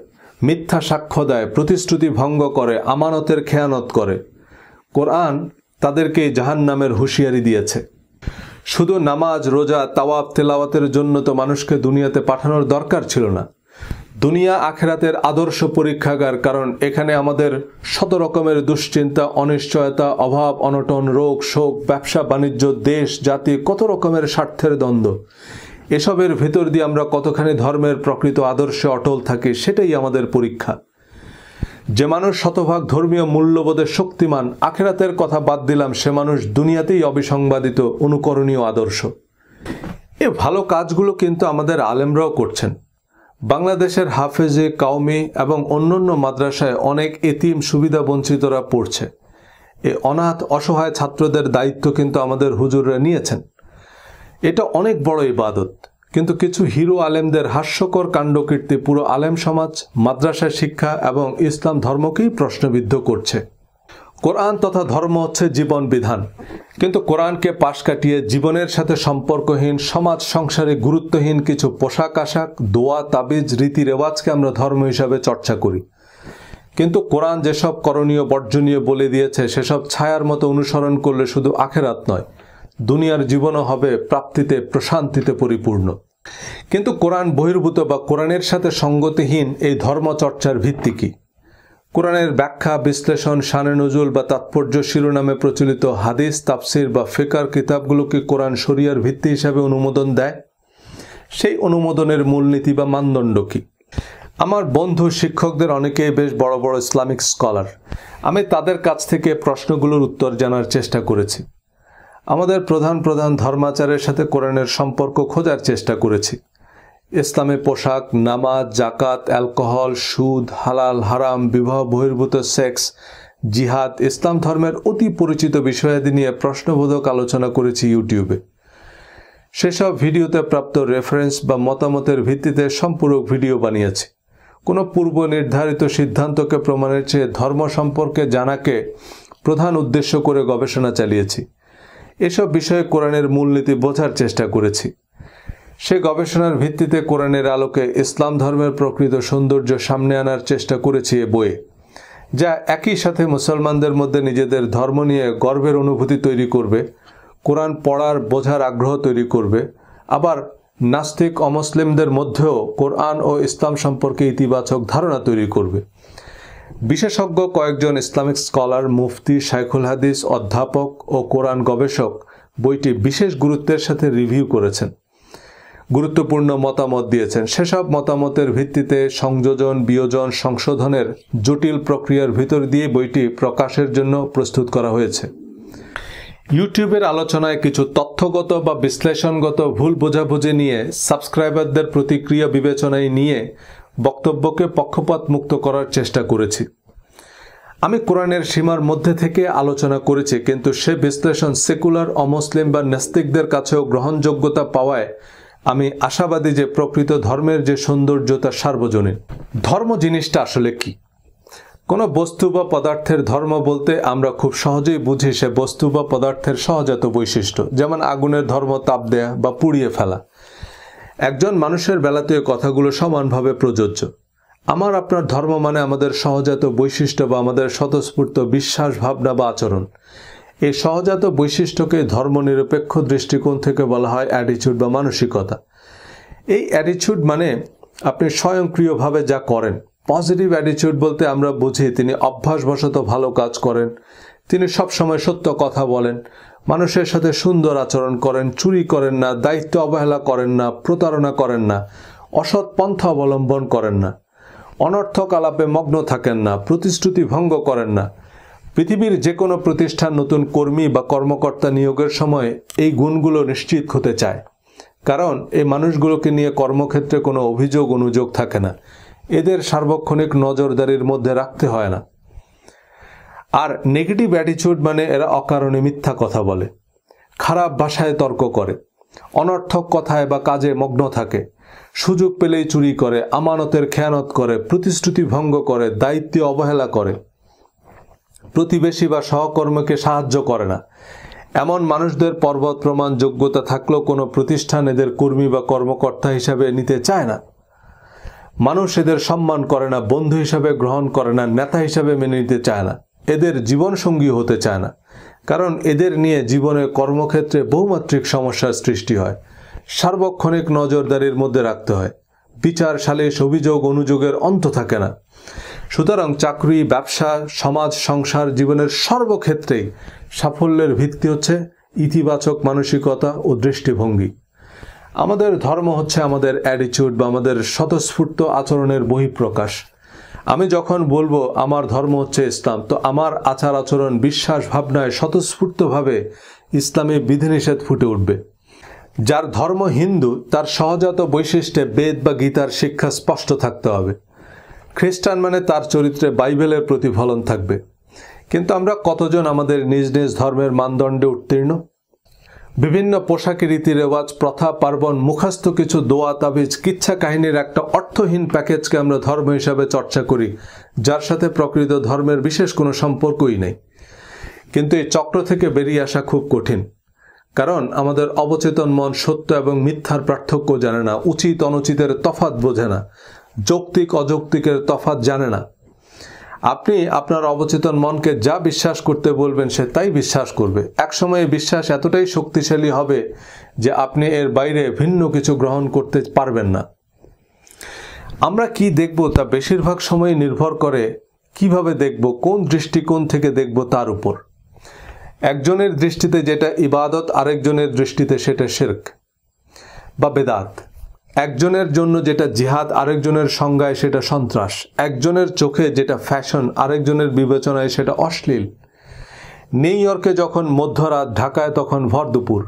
মিথ্যা সাক্ষ্য দেয়, প্রতিশ্রুতি ভঙ্গ করে, আমানতের খেয়ানত করে, কোরআন তাদেরকে জাহান্নামের হুঁশিয়ারি দিয়েছে। শুধু নামাজ, রোজা, তাওয়াব, তেলাওয়াতের জন্য তো মানুষকে দুনিয়াতে পাঠানোর দরকার ছিল না। দুনিয়া আখেরাতের আদর্শ পরীক্ষাগার, কারণ এখানে আমাদের শত রকমের দুশ্চিন্তা, অনিশ্চয়তা, অভাব, অনটন, রোগ, শোক, ব্যবসা বাণিজ্য, দেশ, জাতি, কত রকমের স্বার্থের দ্বন্দ্ব। এসবের ভেতর দিয়ে আমরা কতখানি ধর্মের প্রকৃত আদর্শে অটল থাকি, সেটাই আমাদের পরীক্ষা। যে মানুষ শতভাগ ধর্মীয় মূল্যবোধে শক্তিমান, আখেরাতের কথা বাদ দিলাম, সে মানুষ দুনিয়াতেই অবিসংবাদিত, অনুকরণীয় আদর্শ। এ ভালো কাজগুলো কিন্তু আমাদের আলেমরাও করছেন। বাংলাদেশের হাফেজে কাউমি এবং অন্যান্য মাদ্রাসায় অনেক এতিম সুবিধা বঞ্চিতরা পড়ছে। এ অনাথ অসহায় ছাত্রদের দায়িত্ব কিন্তু আমাদের হুজুররা নিয়েছেন। এটা অনেক বড় ইবাদত, কিন্তু কিছু হিরো আলেমদের হাস্যকর কাণ্ডকীর্তি পুরো আলেম সমাজ, মাদ্রাসা শিক্ষা এবং ইসলাম ধর্মকেই প্রশ্নবিদ্ধ করছে। কোরআন তথা ধর্ম হচ্ছে জীবন বিধান, কিন্তু কোরআনকে পাশ কাটিয়ে জীবনের সাথে সম্পর্কহীন, সমাজ সংসারে গুরুত্বহীন কিছু পোশাক আশাক, দোয়া, তাবিজ, রীতি রেওয়াজকে আমরা ধর্ম হিসাবে চর্চা করি। কিন্তু কোরআন যেসব করণীয় বর্জনীয় বলে দিয়েছে, সেসব ছায়ার মতো অনুসরণ করলে শুধু আখেরাত নয়, দুনিয়ার জীবনও হবে প্রাপ্তিতে, প্রশান্তিতে পরিপূর্ণ। কিন্তু কোরআন বহির্ভূত বা কোরআনের সাথে সঙ্গতিহীন এই ধর্মচর্চার ভিত্তি কি? কোরআনের ব্যাখ্যা, বিশ্লেষণ, শানে নজুল বা তাৎপর্য শিরোনামে প্রচলিত হাদিস, তাফসির বা ফিকার কিতাবগুলোকে কোরআন শরিয়ার ভিত্তি হিসাবে অনুমোদন দেয়? সেই অনুমোদনের মূলনীতি বা মানদণ্ড কি? আমার বন্ধু শিক্ষকদের অনেকেই বেশ বড় বড় ইসলামিক স্কলার। আমি তাদের কাছ থেকে প্রশ্নগুলোর উত্তর জানার চেষ্টা করেছি। আমাদের প্রধান প্রধান ধর্মাচারের সাথে কোরআনের সম্পর্ক খোঁজার চেষ্টা করেছি। ইসলামে পোশাক, নামাজ, জাকাত, অ্যালকোহল, সুদ, হালাল হারাম, বিবাহ বহির্ভূত সেক্স, জিহাদ, ইসলাম ধর্মের অতি পরিচিত বিষয়াদি নিয়ে প্রশ্নবোধক আলোচনা করেছি ইউটিউবে। সেসব ভিডিওতে প্রাপ্ত রেফারেন্স বা মতামতের ভিত্তিতে সম্পূরক ভিডিও বানিয়েছি। কোনো পূর্ব নির্ধারিত সিদ্ধান্তকে প্রমাণের চেয়ে ধর্ম সম্পর্কে জানাকে প্রধান উদ্দেশ্য করে গবেষণা চালিয়েছি। এসব বিষয়ে কোরআনের মূলনীতি বোঝার চেষ্টা করেছি। সে গবেষণার ভিত্তিতে কোরআনের আলোকে ইসলাম ধর্মের প্রকৃত সৌন্দর্য সামনে আনার চেষ্টা করেছি এ বইয়ে, যা একই সাথে মুসলমানদের মধ্যে নিজেদের ধর্ম নিয়ে গর্বের অনুভূতি তৈরি করবে, কোরআন পড়ার বোঝার আগ্রহ তৈরি করবে, আবার নাস্তিক অমুসলিমদের মধ্যেও কোরআন ও ইসলাম সম্পর্কে ইতিবাচক ধারণা তৈরি করবে। বিশেষজ্ঞ কয়েকজন ইসলামিক স্কলার, মুফতি, শাইখুল হাদিস, অধ্যাপক ও কোরআন গবেষক বইটি বিশেষ গুরুত্বের সাথে রিভিউ করেছেন, গুরুত্বপূর্ণ মতামত দিয়েছেন। সেসব মতামতের ভিত্তিতে সংযোজন, বিয়োজন, সংশোধনের জটিল প্রক্রিয়ার ভিতর দিয়ে বইটি প্রকাশের জন্য প্রস্তুত করা হয়েছে। ইউটিউবের আলোচনায় কিছু তথ্যগত বা বিশ্লেষণগত ভুল বোঝাবুঝি নিয়ে, সাবস্ক্রাইবারদের প্রতিক্রিয়া বিবেচনায় নিয়ে বক্তব্যকে পক্ষপাত মুক্ত করার চেষ্টা করেছি। আমি কোরআনের সীমার মধ্যে থেকে আলোচনা করেছি, কিন্তু সে বিশ্লেষণ সেকুলার, অমুসলিম বা নাস্তিকদের কাছেও গ্রহণযোগ্যতা পাওয়ায় আমি আশাবাদী যে প্রকৃত ধর্মের যে সৌন্দর্যতা সার্বজনীন। ধর্ম জিনিসটা আসলে কি? কোনো বস্তু বা পদার্থের ধর্ম বলতে আমরা খুব সহজেই বুঝি সে বস্তু বা পদার্থের সহজাত বৈশিষ্ট্য, যেমন আগুনের ধর্ম তাপ দেয়া বা পুড়িয়ে ফেলা। একজন মানুষের বেলাতে কথাগুলো সমানভাবে প্রযোজ্য। আমার আপনার ধর্ম মানে আমাদের সহজাত বৈশিষ্ট্য বা আমাদের স্বতঃস্ফূর্ত বিশ্বাস, ভাবনা বা আচরণ। এই সহজাত বৈশিষ্ট্যকে ধর্মনিরপেক্ষ দৃষ্টিকোণ থেকে বলা হয় অ্যাটিটিউড বা মানসিকতা। এই অ্যাটিটিউড মানে আপনি স্বয়ংক্রিয়ভাবে যা করেন। পজিটিভ অ্যাটিটিউড বলতে আমরা বুঝি তিনি অভ্যাসবশত ভালো কাজ করেন, তিনি সবসময় সত্য কথা বলেন, মানুষের সাথে সুন্দর আচরণ করেন, চুরি করেন না, দায়িত্ব অবহেলা করেন না, প্রতারণা করেন না, অসৎ পন্থা অবলম্বন করেন না, অনর্থক আলাপে মগ্ন থাকেন না, প্রতিশ্রুতি ভঙ্গ করেন না। পৃথিবীর যে কোনো প্রতিষ্ঠান নতুন কর্মী বা কর্মকর্তা নিয়োগের সময় এই গুণগুলো নিশ্চিত হতে চায়, কারণ এই মানুষগুলোকে নিয়ে কর্মক্ষেত্রে কোনো অভিযোগ অনুযোগ থাকে না, এদের সার্বক্ষণিক নজরদারির মধ্যে রাখতে হয় না। আর নেগেটিভ অ্যাটিটিউড মানে এরা অকারণে মিথ্যা কথা বলে, খারাপ ভাষায় তর্ক করে, অনর্থক কথায় বা কাজে মগ্ন থাকে, সুযোগ পেলেই চুরি করে, আমানতের খেয়ানত করে, প্রতিশ্রুতি ভঙ্গ করে, দায়িত্ব অবহেলা করে, প্রতিবেশী বা সহকর্মীকে সাহায্য করে না। এমন মানুষদের পর্বত প্রমাণ যোগ্যতা থাকলেও কোনো প্রতিষ্ঠান এদের কর্মী বা কর্মকর্তা হিসাবে নিতে চায় না। মানুষ এদের সম্মান করে না, বন্ধু হিসাবে গ্রহণ করে না, নেতা হিসাবে মেনে নিতে চায় না, এদের জীবনসঙ্গী হতে চায় না, কারণ এদের নিয়ে জীবনের কর্মক্ষেত্রে বহুমাত্রিক সমস্যার সৃষ্টি হয়, সার্বক্ষণিক নজরদারির মধ্যে রাখতে হয়, বিচার, সালিশ, অভিযোগ অনুযোগের অন্ত থাকে না। সুতরাং চাকরি, ব্যবসা, সমাজ, সংসার, জীবনের সর্বক্ষেত্রেই সাফল্যের ভিত্তি হচ্ছে ইতিবাচক মানসিকতা ও দৃষ্টিভঙ্গি। আমাদের ধর্ম হচ্ছে আমাদের অ্যাটিটিউড বা আমাদের স্বতঃস্ফূর্ত আচরণের বহিঃপ্রকাশ। আমি যখন বলবো আমার ধর্ম হচ্ছে ইসলাম, তো আমার আচার আচরণ, বিশ্বাস, ভাবনায় স্বতঃস্ফূর্তভাবে ইসলামী বিধিনিষেধ ফুটে উঠবে। যার ধর্ম হিন্দু তার সহজাত বৈশিষ্ট্যে বেদ বা গীতার শিক্ষা স্পষ্ট থাকতে হবে। খ্রিস্টান মানে তার চরিত্রে বাইবেলের প্রতিফলন থাকবে। কিন্তু আমরা কতজন আমাদের নিজ নিজ ধর্মের মানদণ্ডে উত্তীর্ণ? বিভিন্ন পোশাকি, রীতি রেওয়াজ, প্রথা, পার্বণ, মুখস্থ কিছু দোয়া, তাবিজ, কিচ্ছা কাহিনীর একটা অর্থহীন প্যাকেজকে আমরা ধর্ম হিসাবে চর্চা করি, যার সাথে প্রকৃত ধর্মের বিশেষ কোনো সম্পর্কই নেই। কিন্তু এই চক্র থেকে বেরিয়ে আসা খুব কঠিন, কারণ আমাদের অবচেতন মন সত্য এবং মিথ্যার পার্থক্য জানে না, উচিত অনুচিতের তফাৎ বোঝে না, যৌক্তিক অযৌক্তিকের তফাৎ জানে না। আপনি আপনার অবচেতন মনকে যা বিশ্বাস করতে বলবেন সে তাই বিশ্বাস করবে। একসময় বিশ্বাস এতটাই শক্তিশালী হবে যে আপনি এর বাইরে ভিন্ন কিছু গ্রহণ করতে পারবেন না। আমরা কি দেখব তা বেশিরভাগ সময় নির্ভর করে কিভাবে দেখব, কোন দৃষ্টিকোণ থেকে দেখব তার উপর। একজনের দৃষ্টিতে যেটা ইবাদত, আরেকজনের দৃষ্টিতে সেটা শিরক বা বেদাত। একজনের জন্য যেটা জিহাদ, আরেকজনের সংজ্ঞায় সেটা সন্ত্রাস। একজনের চোখে যেটা ফ্যাশন, আরেকজনের বিবেচনায় সেটা অশ্লীল। নিউ ইয়র্কে যখন মধ্যরাত, ঢাকায় তখন ভর দুপুর।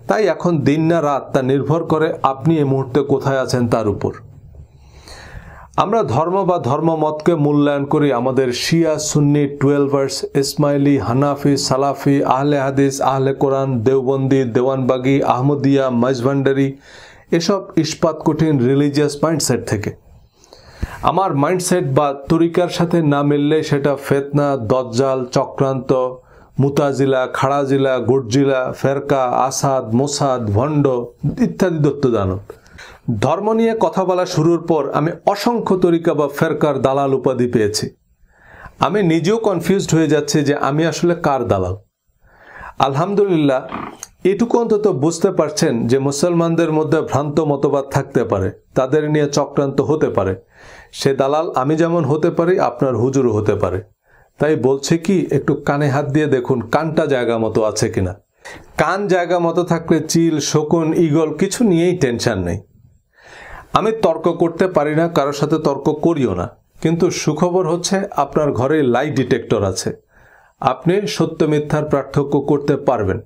তাই এখন দিন না রাত তা নির্ভর করে আপনি এই মুহূর্তে কোথায় আছেন তার উপর। আমরা ধর্ম বা ধর্মমতকে মূল্যায়ন করি আমাদের শিয়া, সুন্নি, টুয়েলভার্স, ইসমাইলি, হানাফি, সালাফি, আহলে হাদিস, আহলে কোরআন, দেওবন্দি, দেওয়ানবাগি, আহমদিয়া, মাইজভান্ডারি, এসব ইস্পাত কঠিন রিলিজিয়াস মাইন্ডসেট থেকে। আমার মাইন্ডসেট বা তরিকার সাথে না মিললে সেটা ফেতনা, দজ্জাল, চক্রান্ত, মুতাজিলা, খাড়াজিলা, গর্জিলা, ফেরকা, আসাদ, মোসাদ, ভণ্ড ইত্যাদি দত্তদানব। ধর্ম নিয়ে কথা বলা শুরুর পর আমি অসংখ্য তরিকা বা ফেরকার দালাল উপাধি পেয়েছি। আমি নিজেও কনফিউজড হয়ে যাচ্ছি যে আমি আসলে কার দালাল। আলহামদুলিল্লাহ, এটুকু অন্তত বুঝতে পারছেন যে মুসলমানদের মধ্যে ভ্রান্ত মতবাদ থাকতে পারে, তাদের নিয়ে চক্রান্ত হতে পারে। সে দালাল আমি যেমন হতে পারি, আপনার হুজুরও হতে পারে। তাই বলছে কি, একটু কানে হাত দিয়ে দেখুন কানটা জায়গা মতো আছে কিনা। কান জায়গা মতো থাকলে চিল, শকুন, ঈগল কিছু নিয়েই টেনশন নেই। আমি তর্ক করতে পারি না, কারোর সাথে তর্ক করিও না, কিন্তু সুখবর হচ্ছে আপনার ঘরে লাই ডিটেক্টর আছে। আপনি সত্য মিথ্যার পার্থক্য করতে পারবেন।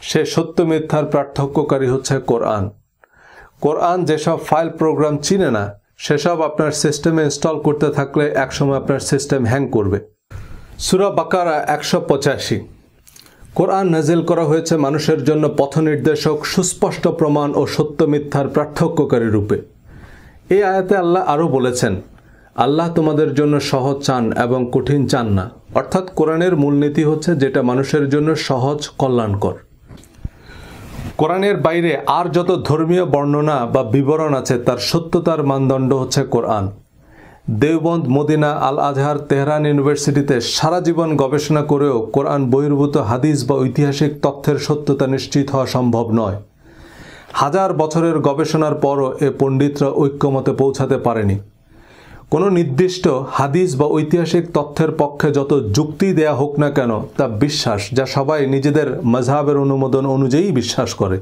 সে সত্য মিথ্যার পার্থক্যকারী হচ্ছে কোরআন। কোরআন যেসব ফাইল প্রোগ্রাম চিনে না সেসব আপনার সিস্টেমে ইনস্টল করতে থাকলে একসময় আপনার সিস্টেম হ্যাং করবে। সূরা বাকারা 185। কোরআন নাজিল করা হয়েছে মানুষের জন্য পথনির্দেশক, সুস্পষ্ট প্রমাণ ও সত্য মিথ্যার পার্থক্যকারী রূপে। এই আয়াতে আল্লাহ আরও বলেছেন, আল্লাহ তোমাদের জন্য সহজ চান এবং কঠিন চান না। অর্থাৎ কোরআনের মূলনীতি হচ্ছে যেটা মানুষের জন্য সহজ, কল্যাণকর। কোরআনের বাইরে আর যত ধর্মীয় বর্ণনা বা বিবরণ আছে তার সত্যতার মানদণ্ড হচ্ছে কোরআন। দেওবন্দ, মদিনা, আল আজহার, তেহরান ইউনিভার্সিটিতে সারা জীবন গবেষণা করেও কোরআন বহির্ভূত হাদিস বা ঐতিহাসিক তথ্যের সত্যতা নিশ্চিত হওয়া সম্ভব নয়। হাজার বছরের গবেষণার পরও এ পণ্ডিতরা ঐক্যমতে পৌঁছাতে পারেনি। কোনো নির্দিষ্ট হাদিস বা ঐতিহাসিক তথ্যের পক্ষে যত যুক্তি দেয়া হোক না কেন তা বিশ্বাস, যা সবাই নিজেদের মাযহাবের অনুমোদন অনুযায়ী বিশ্বাস করে।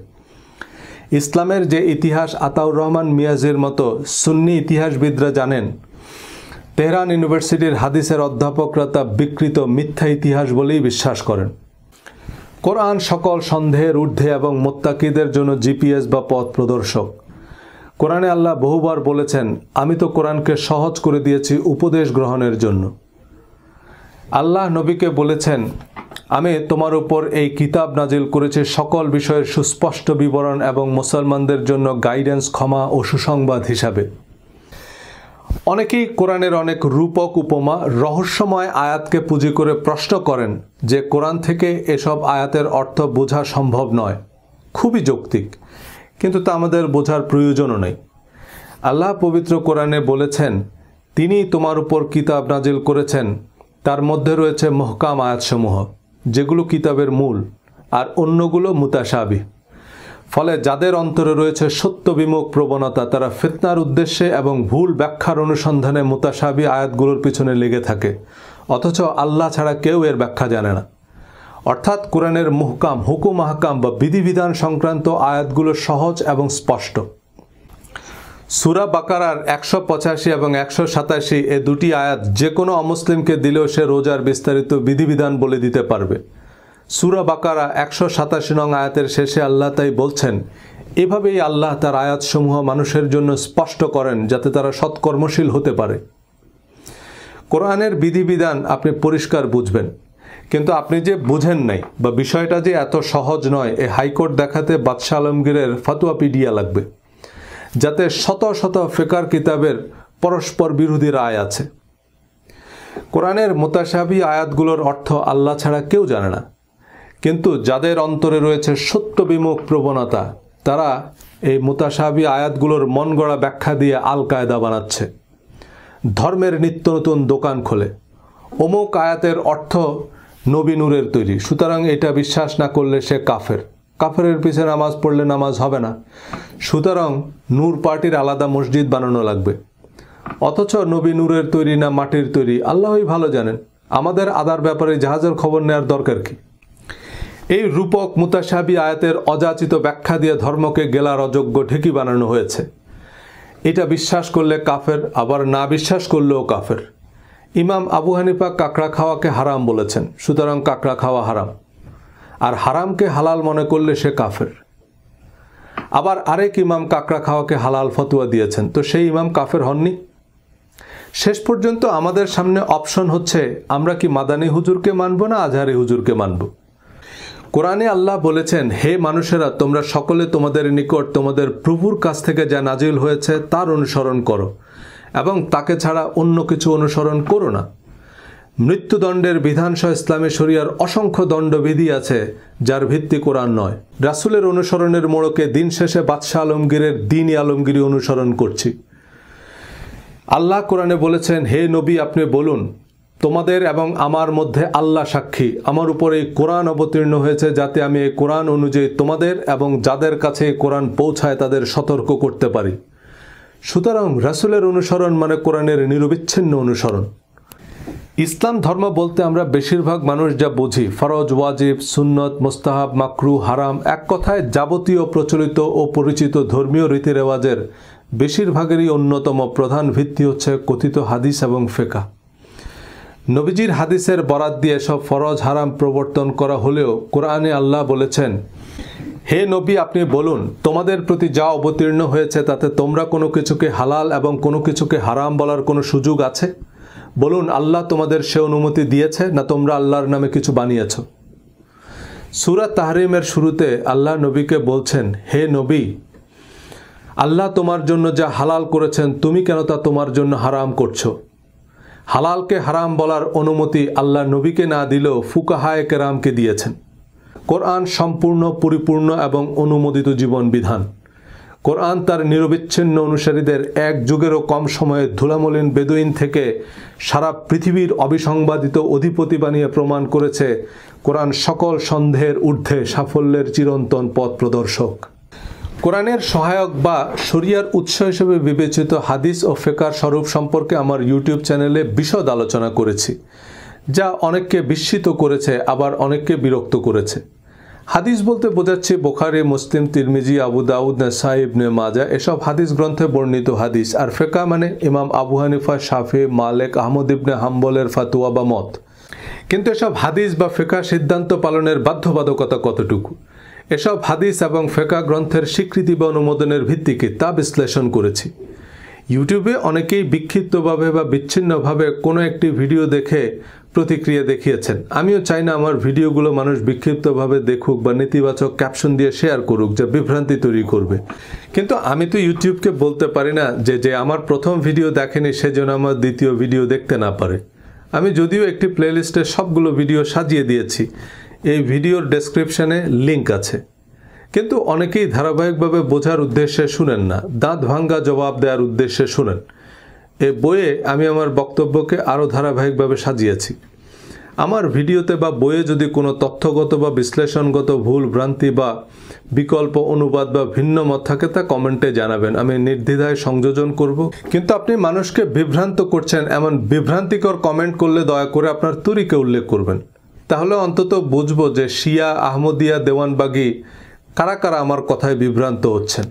ইসলামের যে ইতিহাস আতাউর রহমান মিয়াজির মতো সুন্নি ইতিহাসবিদরা জানেন, তেহরান ইউনিভার্সিটির হাদিসের অধ্যাপকরা তা বিকৃত মিথ্যা ইতিহাস বলেই বিশ্বাস করেন। কোরআন সকল সন্দেহের ঊর্ধ্বে এবং মুত্তাকিদের জন্য জিপিএস বা পথ প্রদর্শক। কোরআনে আল্লাহ বহুবার বলেছেন, আমি তো কোরআনকে সহজ করে দিয়েছি উপদেশ গ্রহণের জন্য। আল্লাহ নবীকে বলেছেন, আমি তোমার উপর এই কিতাব নাজিল করেছি সকল বিষয়ের সুস্পষ্ট বিবরণ এবং মুসলমানদের জন্য গাইডেন্স, ক্ষমা ও সুসংবাদ হিসাবে। অনেকেই কোরআনের অনেক রূপক, উপমা, রহস্যময় আয়াতকে পুঁজি করে প্রশ্ন করেন যে কোরআন থেকে এসব আয়াতের অর্থ বোঝা সম্ভব নয়। খুবই যৌক্তিক, কিন্তু তা আমাদের বোঝার প্রয়োজনও নেই। আল্লাহ পবিত্র কোরআনে বলেছেন, তিনি তোমার উপর কিতাব নাজিল করেছেন, তার মধ্যে রয়েছে মুহকাম আয়াতসমূহ, যেগুলো কিতাবের মূল, আর অন্যগুলো মুতাশাবিহ। ফলে যাদের অন্তরে রয়েছে সত্য বিমুখ প্রবণতা, তারা ফিতনার উদ্দেশ্যে এবং ভুল ব্যাখ্যার অনুসন্ধানে মুতাশাবিহ আয়াতগুলোর পিছনে লেগে থাকে, অথচ আল্লাহ ছাড়া কেউ এর ব্যাখ্যা জানে না। অর্থাৎ কোরআনের মুহকাম, হুকুম, আহকাম বা বিধিবিধান সংক্রান্ত আয়াতগুলো সহজ এবং স্পষ্ট। সূরা বাকারার ১৮৫ এবং ১৮৭ এ দুটি আয়াত যে কোনো অমুসলিমকে দিলেও সে রোজার বিস্তারিত বিধিবিধান বলে দিতে পারবে। সূরা বাকারা ১৮৭ নং আয়াতের শেষে আল্লাহ তাই বলছেন, এভাবেই আল্লাহ তার আয়াতসমূহ মানুষের জন্য স্পষ্ট করেন যাতে তারা সৎকর্মশীল হতে পারে। কোরআনের বিধিবিধান আপনি পরিষ্কার বুঝবেন, কিন্তু আপনি যে বুঝেন নাই বা বিষয়টা যে এত সহজ নয়, এ হাইকোর্ট দেখাতে বাদশাহ আলমগীরের ফতোয়াপিডিয়া লাগবে, যাতে শত শত ফিকহ কিতাবের পরস্পর বিরোধী রায় আছে। কোরআনের মুতাশাবিহ আয়াতগুলোর অর্থ আল্লাহ ছাড়া কেউ জানে না, কিন্তু যাদের অন্তরে রয়েছে সত্য বিমুখ প্রবণতা, তারা এই মুতাশাবিহ আয়াতগুলোর মন গড়া ব্যাখ্যা দিয়ে আল কায়দা বানাচ্ছে, ধর্মের নিত্য নতুন দোকান খোলে। অমুক আয়াতের অর্থ নবী নূরের তৈরি, সুতরাং এটা বিশ্বাস না করলে সে কাফের। কাফেরের পিছনে নামাজ পড়লে নামাজ হবে না, সুতরাং নূর পার্টির আলাদা মসজিদ বানানো লাগবে। অথচ নবী নূরের তৈরি না মাটির তৈরি আল্লাহই ভালো জানেন, আমাদের আদার ব্যাপারে জাহাজের খবর নেওয়ার দরকার কি? এই রূপক মুতাশাবিহ আয়াতের অযাচিত ব্যাখ্যা দিয়ে ধর্মকে গেলার অযোগ্য ঢেকি বানানো হয়েছে। এটা বিশ্বাস করলে কাফের, আবার না বিশ্বাস করলেও কাফের। ইমাম আবু হানিফা কাঁকড়া খাওয়াকে হারাম বলেছেন, সুতরাং কাঁকড়া খাওয়া হারাম, আর হারামকে হালাল মনে করলে সে কাফের। আবার আরেক ইমাম কাঁকড়া খাওয়াকে হালাল ফতোয়া দিয়েছেন, তো সেই ইমাম কাফের হননি? শেষ পর্যন্ত আমাদের সামনে অপশন হচ্ছে, আমরা কি মাদানী হুজুরকে মানব না আজহারি হুজুরকে মানব। কোরআনে আল্লাহ বলেছেন, হে মানুষেরা, তোমরা সকলে তোমাদের নিকট তোমাদের প্রভুর কাছ থেকে যা নাজিল হয়েছে তার অনুসরণ করো এবং তাকে ছাড়া অন্য কিছু অনুসরণ করো না। মৃত্যুদণ্ডের বিধানসহ ইসলামী শরিয়ার অসংখ্য দণ্ডবিধি আছে যার ভিত্তি কোরআন নয়। রাসূলের অনুসরণের মোড়কে দিন শেষে বাদশাহ আলমগীরের দ্বীন-ই আলমগীরি অনুসরণ করছি। আল্লাহ কোরআনে বলেছেন, হে নবী, আপনি বলুন, তোমাদের এবং আমার মধ্যে আল্লাহ সাক্ষী, আমার উপর এই কোরআন অবতীর্ণ হয়েছে যাতে আমি এই কোরআন অনুযায়ী তোমাদের এবং যাদের কাছে এই কোরআন পৌঁছায় তাদের সতর্ক করতে পারি। সুতরাং রাসূলের অনুসরণ মানে কোরআনের নিরবিচ্ছিন্ন অনুসরণ। ইসলাম ধর্ম বলতে আমরা বেশিরভাগ মানুষ যা বুঝি, ফরজ, ওয়াজিব, সুন্নত, মুস্তাহাব, মাকরু, হারাম, এক কথায় যাবতীয় প্রচলিত ও পরিচিত ধর্মীয় রীতিরেওয়াজের বেশিরভাগেরই অন্যতম প্রধান ভিত্তি হচ্ছে কথিত হাদিস এবং ফিকহ। নবীজির হাদিসের বরাত দিয়ে সব ফরজ হারাম প্রবর্তন করা হলেও কোরআনে আল্লাহ বলেছেন, হে নবী, আপনি বলুন, তোমাদের প্রতি যা অবতীর্ণ হয়েছে তাতে তোমরা কোনো কিছুকে হালাল এবং কোনো কিছুকে হারাম বলার কোনো সুযোগ আছে? বলুন, আল্লাহ তোমাদের সে অনুমতি দিয়েছে না তোমরা আল্লাহর নামে কিছু বানিয়েছ? সূরা তাহরিমের শুরুতে আল্লাহ নবীকে বলছেন, হে নবী, আল্লাহ তোমার জন্য যা হালাল করেছেন তুমি কেন তা তোমার জন্য হারাম করছো? হালালকে হারাম বলার অনুমতি আল্লাহ নবীকে না দিলেও ফুকাহায়ে কেরামকে দিয়েছেন। কোরআন সম্পূর্ণ, পরিপূর্ণ এবং অনুমোদিত জীবন বিধান। কোরআন তার নিরবিচ্ছিন্ন অনুসারীদের এক যুগেরও কম সময়ে ধুলামলিন বেদুইন থেকে সারা পৃথিবীর অবিসংবাদিত অধিপতি বানিয়ে প্রমাণ করেছে কোরআন সকল সন্দেহের ঊর্ধ্বে সাফল্যের চিরন্তন পথ প্রদর্শক। কোরআনের সহায়ক বা শরিয়ার উৎস হিসেবে বিবেচিত হাদিস ও ফিকহ স্বরূপ সম্পর্কে আমার ইউটিউব চ্যানেলে বিশদ আলোচনা করেছি, যা অনেককে বিস্মিত করেছে, আবার অনেককে বিরক্ত করেছে। হাদিস বলতে বোঝাচ্ছে বুখারী, মুসলিম, তিরমিজি, আবু দাউদ, নাসাই, ইবনে মাজাহ এসব হাদিস গ্রন্থে বর্ণিত হাদিস। আর ফিকহ মানে ইমাম আবু হানিফা, শাফি, মালিক, আহমদ ইবনে হাম্বলের ফাতোয়া বা মত। কিন্তু এসব হাদিস বা ফিকহ সিদ্ধান্ত পালনের বাধ্যবাধকতা কতটুকু? এসব হাদিস এবং ফিকহ গ্রন্থের স্বীকৃতি বা অনুমোদনের ভিত্তি কি তা বিশ্লেষণ করেছি। ইউটিউবে অনেকেই বিক্ষিপ্তভাবে বা বিচ্ছিন্নভাবে কোনো একটি ভিডিও দেখে প্রতিক্রিয়া দেখিয়েছেন। আমিও চাই না আমার ভিডিওগুলো মানুষ বিক্ষিপ্তভাবে দেখুক বা নেতিবাচক ক্যাপশন দিয়ে শেয়ার করুক, যা বিভ্রান্তি তৈরি করবে। কিন্তু আমি তো ইউটিউবকে বলতে পারি না যে আমার প্রথম ভিডিও দেখেনি সেজন্য আমার দ্বিতীয় ভিডিও দেখতে না পারে। আমি যদিও একটি প্লেলিস্টে সবগুলো ভিডিও সাজিয়ে দিয়েছি, এই ভিডিওর ডেসক্রিপশনে লিঙ্ক আছে, কিন্তু অনেকেই ধারাবাহিকভাবে বোঝার উদ্দেশ্যে শুনেন না, দাঁত ভাঙ্গা জবাব দেওয়ার উদ্দেশ্যে শুনেন। এ বইয়ে আমি আমার বক্তব্যকে আরও ধারাবাহিকভাবে সাজিয়েছি। আমার ভিডিওতে বা বইয়ে যদি কোনো তথ্যগত বা বিশ্লেষণগত ভুল ভ্রান্তি বা বিকল্প অনুবাদ বা ভিন্ন মত থাকে তা কমেন্টে জানাবেন, আমি নির্দ্বিধায় সংযোজন করব। কিন্তু আপনি মানুষকে বিভ্রান্ত করছেন এমন বিভ্রান্তিকর কমেন্ট করলে দয়া করে আপনার তরিকা উল্লেখ করবেন, তাহলে অন্তত বুঝবো যে শিয়া, আহমদিয়া, দেওয়ানবাগি কারা কারা আমার কথায় বিভ্রান্ত হচ্ছেন।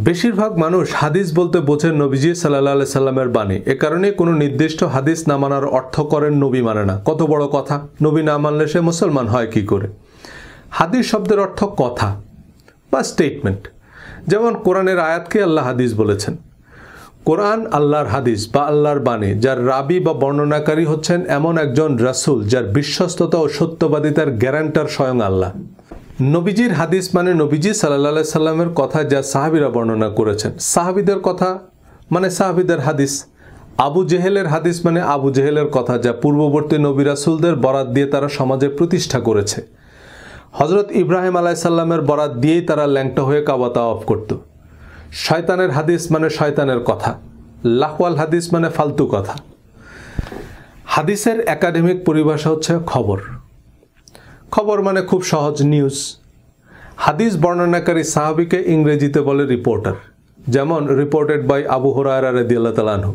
বেশিরভাগ মানুষ হাদিস বলতে বোঝেন নবীজি সাল্লাল্লাহু আলাইহি সাল্লামের বাণী। এ কারণে কোনো নির্দিষ্ট হাদিস না মানার অর্থ করেন নবী মানে না। কত বড় কথা! নবী না মানলে সে মুসলমান হয় কি করে? হাদিস শব্দের অর্থ কথা বা স্টেটমেন্ট। যেমন কোরআনের আয়াতকে আল্লাহ হাদিস বলেছেন। কোরআন আল্লাহর হাদিস বা আল্লাহর বাণী, যার রাবি বা বর্ণনাকারী হচ্ছেন এমন একজন রাসূল যার বিশ্বস্ততা ও সত্যবাদিতার গ্যারান্টার স্বয়ং আল্লাহ। নবীজির হাদিস মানে নবীজি সাল্লাল্লাহু আলাইহি সাল্লামের কথা যা সাহাবীরা বর্ণনা করেছেন। সাহাবীদের কথা মানে সাহাবীদের হাদিস। আবু জেহেলের হাদিস মানে আবু জেহেলের কথা যা পূর্ববর্তী নবী রাসূলদের বরাত দিয়ে তারা সমাজে প্রতিষ্ঠা করেছে। হযরত ইব্রাহিম আলাইহিস সালামের বরাত দিয়েই তারা ল্যাংটা হয়ে কাবা তাওয়াফ করত। শয়তানের হাদিস মানে শয়তানের কথা। লাহওয়াল হাদিস মানে ফালতু কথা। হাদিসের একাডেমিক পরিভাষা হচ্ছে খবর। খবর মানে খুব সহজ, নিউজ। হাদিস বর্ণনাকারী সাহাবীকে ইংরেজিতে বলে রিপোর্টার, যেমন রিপোর্টেড বাই আবু হুরায়রা রাদিয়াল্লাহু তাআলা আনহু।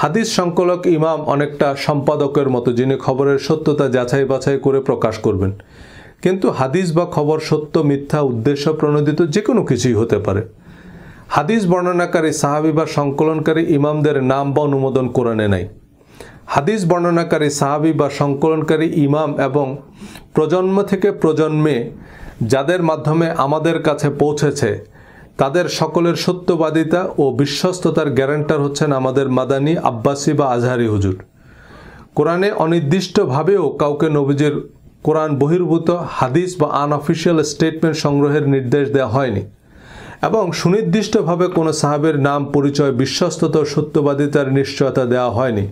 হাদিস সংকলক ইমাম অনেকটা সম্পাদকের মতো, যিনি খবরের সত্যতা যাচাই বাছাই করে প্রকাশ করবেন। কিন্তু হাদিস বা খবর সত্য, মিথ্যা, উদ্দেশ্য প্রণোদিত যে কোনো কিছুই হতে পারে। হাদিস বর্ণনাকারী সাহাবী বা সংকলনকারী ইমামদের নাম বা অনুমোদন কোরআনে নাই। হাদিস বর্ণনাকারী সাহাবী বা সংকলনকারী ইমাম এবং প্রজন্ম থেকে প্রজন্মে যাদের মাধ্যমে আমাদের কাছে পৌঁছেছে তাদের সকলের সত্যবাদিতা ও বিশ্বস্ততার গ্যারান্টার হচ্ছেন আমাদের মাদানী, আব্বাসী বা আজহারি হুজুর। কোরআনে অনির্দিষ্টভাবেও কাউকে নবীজির কোরআন বহির্ভূত হাদিস বা আনঅফিসিয়াল স্টেটমেন্ট সংগ্রহের নির্দেশ দেওয়া হয়নি, এবং সুনির্দিষ্টভাবে কোনো সাহাবের নাম, পরিচয়, বিশ্বস্ততা ও সত্যবাদিতার নিশ্চয়তা দেওয়া হয়নি।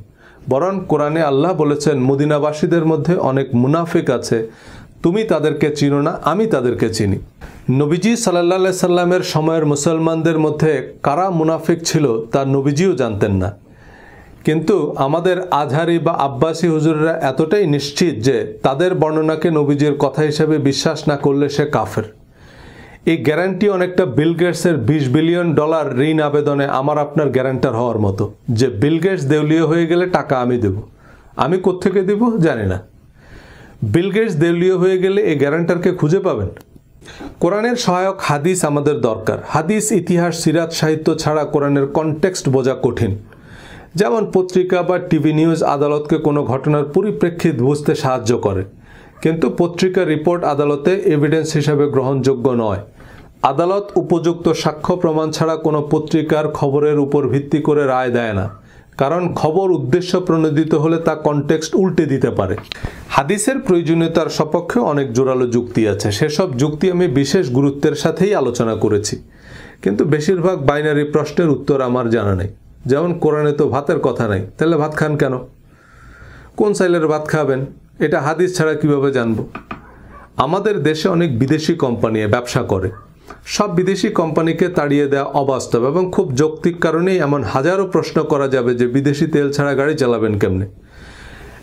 বরং কোরআনে আল্লাহ বলেছেন, মদিনাবাসীদের মধ্যে অনেক মুনাফিক আছে, তুমি তাদেরকে চিনো না, আমি তাদেরকে চিনি। নবীজি সাল্লাল্লাহু আলাইহি সাল্লামের সময়ের মুসলমানদের মধ্যে কারা মুনাফিক ছিল তা নবীজিও জানতেন না। কিন্তু আমাদের আজহারি বা আব্বাসী হুজুররা এতটাই নিশ্চিত যে তাদের বর্ণনাকে নবীজির কথা হিসেবে বিশ্বাস না করলে সে কাফের। এই গ্যারান্টি অনেকটা বিল গেটসের $20 বিলিয়ন ঋণ আবেদনে আমার আপনার গ্যারান্টার হওয়ার মতো, যে বিল গেটস দেউলিয়া হয়ে গেলে টাকা আমি দেব। আমি কোত্থেকে দেব জানি না। বিল গেটস দেউলিয়া হয়ে গেলে এই গ্যারান্টারকে খুঁজে পাবেন? কোরআনের সহায়ক হাদিস আমাদের দরকার। হাদিস, ইতিহাস, সিরাত, সাহিত্য ছাড়া কোরআনের কনটেক্সট বোঝা কঠিন। যেমন পত্রিকা বা টিভি নিউজ আদালতকে কোনো ঘটনার পরিপ্রেক্ষিত বুঝতে সাহায্য করে, কিন্তু পত্রিকা রিপোর্ট আদালতে এভিডেন্স হিসাবে গ্রহণযোগ্য নয়। আদালত উপযুক্ত সাক্ষ্য প্রমাণ ছাড়া কোনো পত্রিকার খবরের উপর ভিত্তি করে রায় দেয় না। কারণ খবর উদ্দেশ্য প্রণোদিত হলে তা কনটেক্সট উল্টে দিতে পারে। হাদিসের প্রয়োজনীয়তার সপক্ষে অনেক জোরালো যুক্তি আছে, সেসব যুক্তি আমি বিশেষ গুরুত্বের সাথেই আলোচনা করেছি, কিন্তু বেশিরভাগ বাইনারি প্রশ্নের উত্তর আমার জানা নেই। যেমন কোরআনে তো ভাতের কথা নাই, তাহলে ভাত খান কেন? কোন চাইলের ভাত খাবেন এটা হাদিস ছাড়া কিভাবে জানবো? আমাদের দেশে অনেক বিদেশি কোম্পানি ব্যবসা করে, সব বিদেশি কোম্পানিকে তাড়িয়ে দেওয়া অবাস্তব এবং খুব যৌক্তিক কারণেই এমন হাজারো প্রশ্ন করা যাবে যে বিদেশি তেল ছাড়া গাড়ি চালাবেন কেমনে,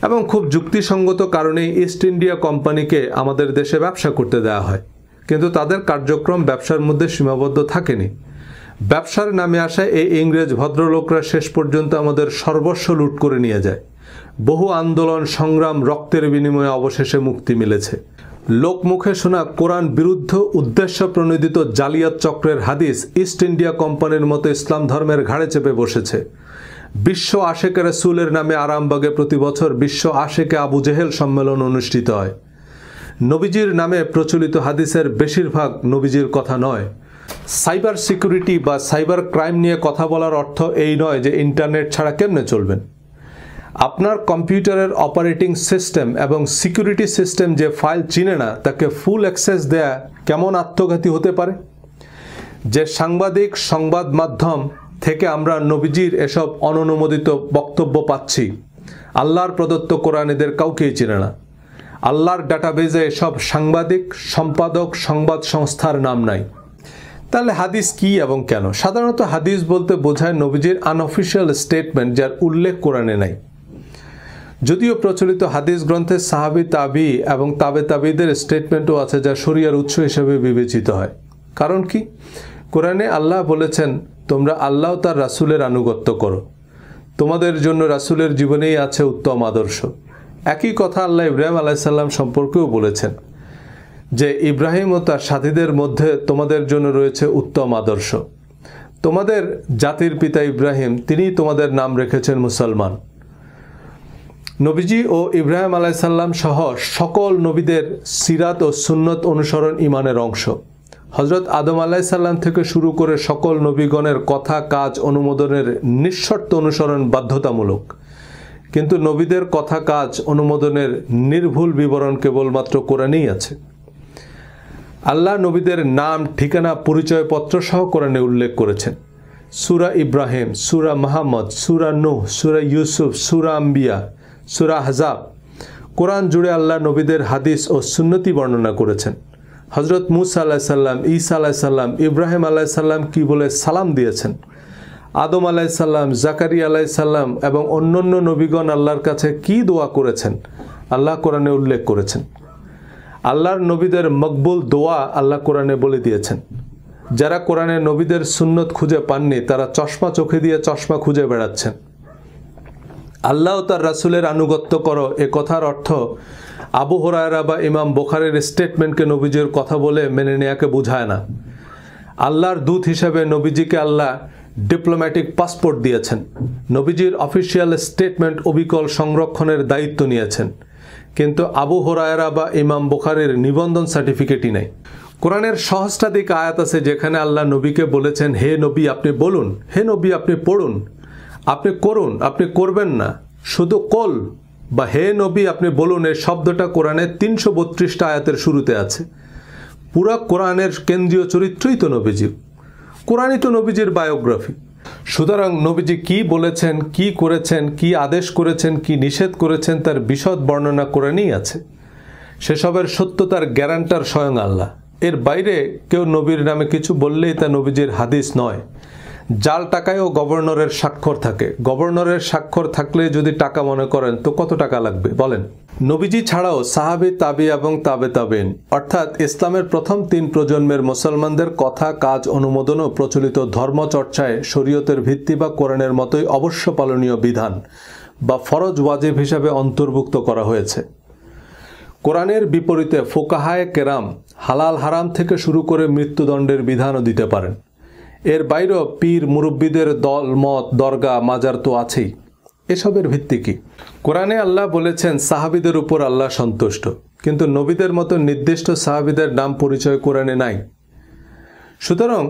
এবং খুব যুক্তিসঙ্গত কারণেই ইস্ট ইন্ডিয়া কোম্পানিকে আমাদের দেশে ব্যবসা করতে দেওয়া হয়, কিন্তু তাদের কার্যক্রম ব্যবসার মধ্যে সীমাবদ্ধ থাকেনি। ব্যবসার নামে আসায় এই ইংরেজ ভদ্রলোকরা শেষ পর্যন্ত আমাদের সর্বস্ব লুট করে নিয়ে যায়। বহু আন্দোলন সংগ্রাম রক্তের বিনিময়ে অবশেষে মুক্তি মিলেছে। লোকমুখে শোনা কোরআন বিরুদ্ধ উদ্দেশ্য প্রণোদিত জালিয়াত চক্রের হাদিস ইস্ট ইন্ডিয়া কোম্পানির মতো ইসলাম ধর্মের ঘাড়ে চেপে বসেছে। বিশ্ব আশেকে রাসূলের নামে আরামবাগে প্রতি বছর বিশ্ব আশেকে আবু জেহেল সম্মেলন অনুষ্ঠিত হয়। নবীজির নামে প্রচলিত হাদিসের বেশিরভাগ নবীজির কথা নয়। সাইবার সিকিউরিটি বা সাইবার ক্রাইম নিয়ে কথা বলার অর্থ এই নয় যে ইন্টারনেট ছাড়া কেমনে চলবেন। আপনার কম্পিউটারের অপারেটিং সিস্টেম এবং সিকিউরিটি সিস্টেম যে ফাইল চিনে না তাকে ফুল অ্যাক্সেস দেয়া কেমন আত্মঘাতী হতে পারে? যে সাংবাদিক সংবাদ মাধ্যম থেকে আমরা নবীজির এসব অননুমোদিত বক্তব্য পাচ্ছি, আল্লাহর প্রদত্ত কোরআন এদের কাউকেই চিনে না। আল্লাহর ডাটাবেজে এসব সাংবাদিক সম্পাদক সংবাদ সংস্থার নাম নাই। তাহলে হাদিস কি এবং কেন? সাধারণত হাদিস বলতে বোঝায় নবীজির আনঅফিশিয়াল স্টেটমেন্ট যার উল্লেখ কোরআনে নাই। যদিও প্রচলিত হাদিস গ্রন্থে সাহাবী তাবি এবং তাবে তাবিদের স্টেটমেন্টও আছে যা শরিয়ার উৎস হিসেবে বিবেচিত হয়। কারণ কি? কোরআনে আল্লাহ বলেছেন, তোমরা আল্লাহ তার রাসূলের আনুগত্য করো, তোমাদের জন্য রাসূলের জীবনেই আছে উত্তম আদর্শ। একই কথা আল্লাহ ইব্রাহিম আলাইহিস সালাম সম্পর্কেও বলেছেন যে ইব্রাহিম ও তার সাথীদের মধ্যে তোমাদের জন্য রয়েছে উত্তম আদর্শ। তোমাদের জাতির পিতা ইব্রাহিম, তিনিই তোমাদের নাম রেখেছেন মুসলমান। নবীজি ও ইব্রাহিম আলাইহিস সালাম সহ সকল নবীদের সিরাত ও সুন্নত অনুসরণ ঈমানের অংশ। হযরত আদম আলাইহিস সালাম থেকে শুরু করে সকল নবীগণের কথা কাজ অনুমোদনের নিঃশর্ত অনুসরণ বাধ্যতামূলক, কিন্তু নবীদের কথা কাজ অনুমোদনের নির্ভুল বিবরণ কেবলমাত্র কোরআনেই আছে। আল্লাহ নবীদের নাম ঠিকানা পরিচয়পত্র সহ কোরআনে উল্লেখ করেছেন। সূরা ইব্রাহিম, সূরা মুহাম্মদ, সূরা নূহ, সূরা ইউসুফ, সূরা আম্বিয়া, সূরা আহজাব। কোরআন জুড়ে আল্লাহ নবীদের হাদিস ও সুন্নতি বর্ণনা করেছেন। হযরত মূসা আলাইহিস সালাম, ঈসা আলাইহিস সালাম, ইব্রাহিম আলাইহিস সালাম কি বলে সালাম দিয়েছেন, আদম আলাইহিস সালাম, জাকারিয়া আলাইহিস সালাম এবং অন্যান্য নবীগণ আল্লাহর কাছে কি দোয়া করেছেন আল্লাহ কোরআনে উল্লেখ করেছেন। আল্লাহর নবীদের মকবুল দোয়া আল্লাহ কোরআনে বলে দিয়েছেন। যারা কোরআনে নবীদের সুন্নত খুঁজে পাননি তারা চশমা চোখে দিয়ে চশমা খুঁজে বেড়াচ্ছেন। আল্লাহ তার রাসূলের আনুগত্য করো এ কথার অর্থ আবু হুরায়রা বা ইমাম বুখারীর স্টেটমেন্টকে নবীজির কথা বলে মেনে নেয়াকে বোঝায় না। আল্লাহর দূত হিসেবে নবীজিকে আল্লাহ ডিপ্লোম্যাটিক পাসপোর্ট দিয়েছেন। নবীজির অফিসিয়াল স্টেটমেন্ট অবিকল সংরক্ষণের দায়িত্ব নিয়েছেন, কিন্তু আবু হুরায়রা বা ইমাম বুখারীর নিবন্ধন সার্টিফিকেটই নেই। কোরআনের সহস্রাধিক আয়াত আছে যেখানে আল্লাহ নবীকে বলেছেন, হে নবী আপনি বলুন, হে নবী আপনি পড়ুন, আপনি করুন, আপনি করবেন না। শুধু কল বা হে নবী আপনি বলুন এই শব্দটা কোরআনে 332টা আয়াতের শুরুতে আছে। পুরা কোরআনের কেন্দ্রীয় চরিত্রই তো নবীজি, কোরআনই তো নবীজির বায়োগ্রাফি। সুতরাং নবীজি কি বলেছেন, কি করেছেন, কি আদেশ করেছেন, কি নিষেধ করেছেন তার বিশদ বর্ণনা কোরআনেই আছে। সেসবের সত্যতার গ্যারান্টার স্বয়ং আল্লাহ। এর বাইরে কেউ নবীর নামে কিছু বললেই তা নবীজির হাদিস নয়। জাল টাকায়ও গভর্নরের স্বাক্ষর থাকে। গভর্নরের স্বাক্ষর থাকলে যদি টাকা মনে করেন তো কত টাকা লাগবে বলেন? নবীজি ছাড়াও সাহাবী, তাবি এবং তাবে তাবেইন অর্থাৎ ইসলামের প্রথম 3 প্রজন্মের মুসলমানদের কথা কাজ অনুমোদন ও প্রচলিত ধর্মচর্চায় শরীয়তের ভিত্তি বা কোরআনের মতোই অবশ্য পালনীয় বিধান বা ফরজ ওয়াজিব হিসাবে অন্তর্ভুক্ত করা হয়েছে। কোরআনের বিপরীতে ফুকাহায়ে কেরাম হালাল হারাম থেকে শুরু করে মৃত্যুদণ্ডের বিধানও দিতে পারেন। এর বাইরেও পীর মুরব্বীদের দল মত দরগা মাজার তো আছেই। এসবের ভিত্তি কি? কোরআনে আল্লাহ বলেছেন সাহাবীদের উপর আল্লাহ সন্তুষ্ট, কিন্তু নবীদের মতো নির্দিষ্ট সাহাবীদের নাম পরিচয় কোরআনে নাই। সুতরাং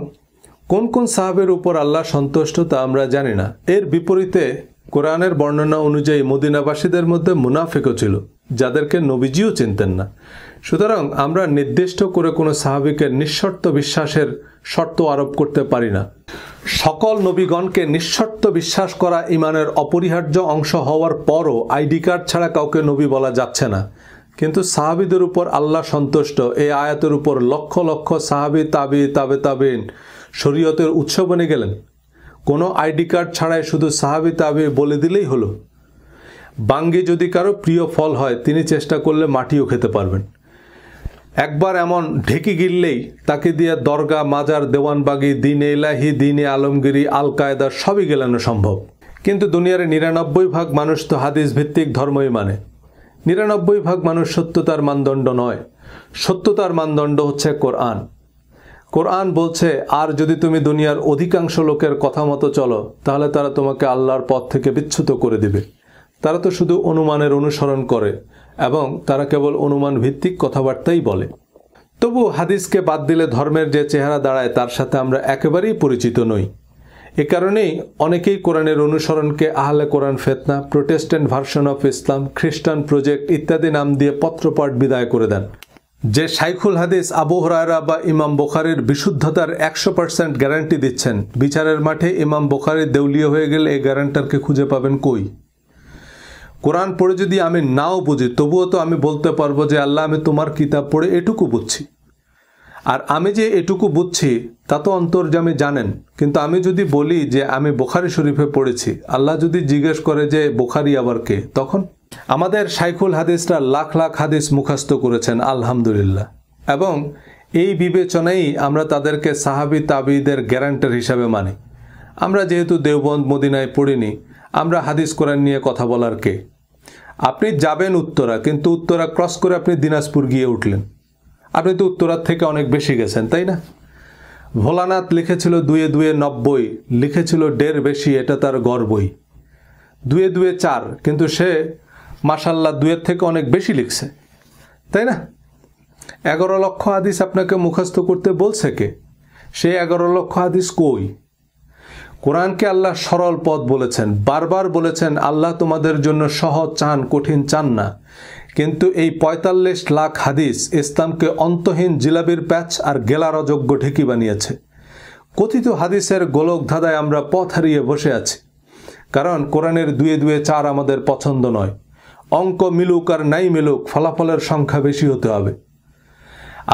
কোন কোন সাহাবের উপর আল্লাহ সন্তুষ্ট তা আমরা জানি না। এর বিপরীতে কোরআনের বর্ণনা অনুযায়ী মদিনাবাসীদের মধ্যে মুনাফিকও ছিল, যাদেরকে নবীজিও চিনতেন না। সুতরাং আমরা নির্দিষ্ট করে কোনো সাহাবীকে নিঃশর্ত বিশ্বাসের শর্ত আরোপ করতে পারি না। সকল নবীগণকে নিঃশর্ত বিশ্বাস করা ঈমানের অপরিহার্য অংশ হওয়ার পরও আইডি কার্ড ছাড়া কাউকে নবী বলা যাচ্ছে না। কিন্তু সাহাবীদের উপর আল্লাহ সন্তুষ্ট এই আয়াতের উপর লক্ষ লক্ষ সাহাবী, তাবেঈন শরীয়তের উৎস বনে গেলেন। কোনো আইডি কার্ড ছাড়াই শুধু সাহাবী তাবেঈ বলে দিলেই হলো। বাঙ্গি যদি কারো প্রিয় ফল হয়, তিনি চেষ্টা করলে মাটিও খেতে পারবেন। একবার এমন ঢেকি গিললেই তাকে দিয়ে দরগা, মাজার, দেওয়ানবাগি, দিনে ইলাহি, দিনে আলমগিরি, আল কায়দা সবই গেলানো সম্ভব। কিন্তু দুনিয়ার ৯৯% মানুষ তো হাদিস ভিত্তিক ধর্মই মানে। ৯৯% মানুষ সত্যতার মানদণ্ড নয়। সত্যতার মানদণ্ড হচ্ছে কোরআন। কোরআন বলছে, আর যদি তুমি দুনিয়ার অধিকাংশ লোকের কথা মতো চলো, তাহলে তারা তোমাকে আল্লাহর পথ থেকে বিচ্যুত করে দিবে। তারা তো শুধু অনুমানের অনুসরণ করে এবং তারা কেবল অনুমান ভিত্তিক কথাবার্তাই বলে। তবু হাদিসকে বাদ দিলে ধর্মের যে চেহারা দাঁড়ায় তার সাথে আমরা একেবারেই পরিচিত নই। এ কারণেই অনেকেই কোরআনের অনুসরণকে আহলে কোরআন ফেতনা, প্রোটেস্ট্যান্ট ভার্সন অফ ইসলাম, খ্রিস্টান প্রজেক্ট ইত্যাদি নাম দিয়ে পত্রপাঠ বিদায় করে দেন। যে শাইখুল হাদিস আবু হুরায়রা বা ইমাম বুখারীর বিশুদ্ধতার ১০০% গ্যারান্টি দিচ্ছেন, বিচারের মাঠে ইমাম বুখারী দেউলিয়া হয়ে গেলে এই গ্যারান্টারকে খুঁজে পাবেন কই? কোরআন পড়ে যদি আমি নাও বুঝি, তবুও তো আমি বলতে পারবো যে আল্লাহ, আমি তোমার কিতাব পড়ে এটুকু বুঝছি। আর আমি যে এটুকু বুঝছি তা তো অন্তর্যামী জানেন। কিন্তু আমি যদি বলি যে আমি বুখারী শরীফে পড়েছি, আল্লাহ যদি জিজ্ঞেস করে যে বুখারী আবার কে, তখন? আমাদের শাইখুল হাদিসরা লাখ লাখ হাদিস মুখস্থ করেছেন, আলহামদুলিল্লাহ। এবং এই বিবেচনাই আমরা তাদেরকে সাহাবী তাবেঈদের গ্যারান্টার হিসাবে মানি। আমরা যেহেতু দেওবন্দ মদিনায় পড়িনি, আমরা হাদিস কোরআন নিয়ে কথা বলার কে? আপনি যাবেন উত্তরা, কিন্তু উত্তরা ক্রস করে আপনি দিনাজপুর গিয়ে উঠলেন। আপনি তো উত্তরার থেকে অনেক বেশি গেছেন, তাই না? ভোলানাথ লিখেছিল ২ এ ২ ৯০, লিখেছিল ১.৫ বেশি, এটা তার গর্বই। ২ এ ২ ৪, কিন্তু সে মাশাল্লাহ ২ থেকে অনেক বেশি লিখছে, তাই না? ১১ লক্ষ হাদিস আপনাকে মুখস্থ করতে বলছে কে? সে ১১ লক্ষ হাদিস কই? কোরআনকে আল্লাহ সরল পথ বলেছেন, বারবার বলেছেন আল্লাহ তোমাদের জন্য সহজ চান, কঠিন চান না। কিন্তু এই ৪৫ লাখ হাদিস ইসলামকে অন্তহীন জিলাপির প্যাচ আর গেলার অযোগ্য ঢেকি বানিয়েছে। কথিত হাদিসের গোলক ধাঁধায় আমরা পথ হারিয়ে বসে আছি। কারণ কোরআনের ২ এ ২ ৪ আমাদের পছন্দ নয়। অঙ্ক মিলুক আর নাই মিলুক, ফলাফলের সংখ্যা বেশি হতে হবে।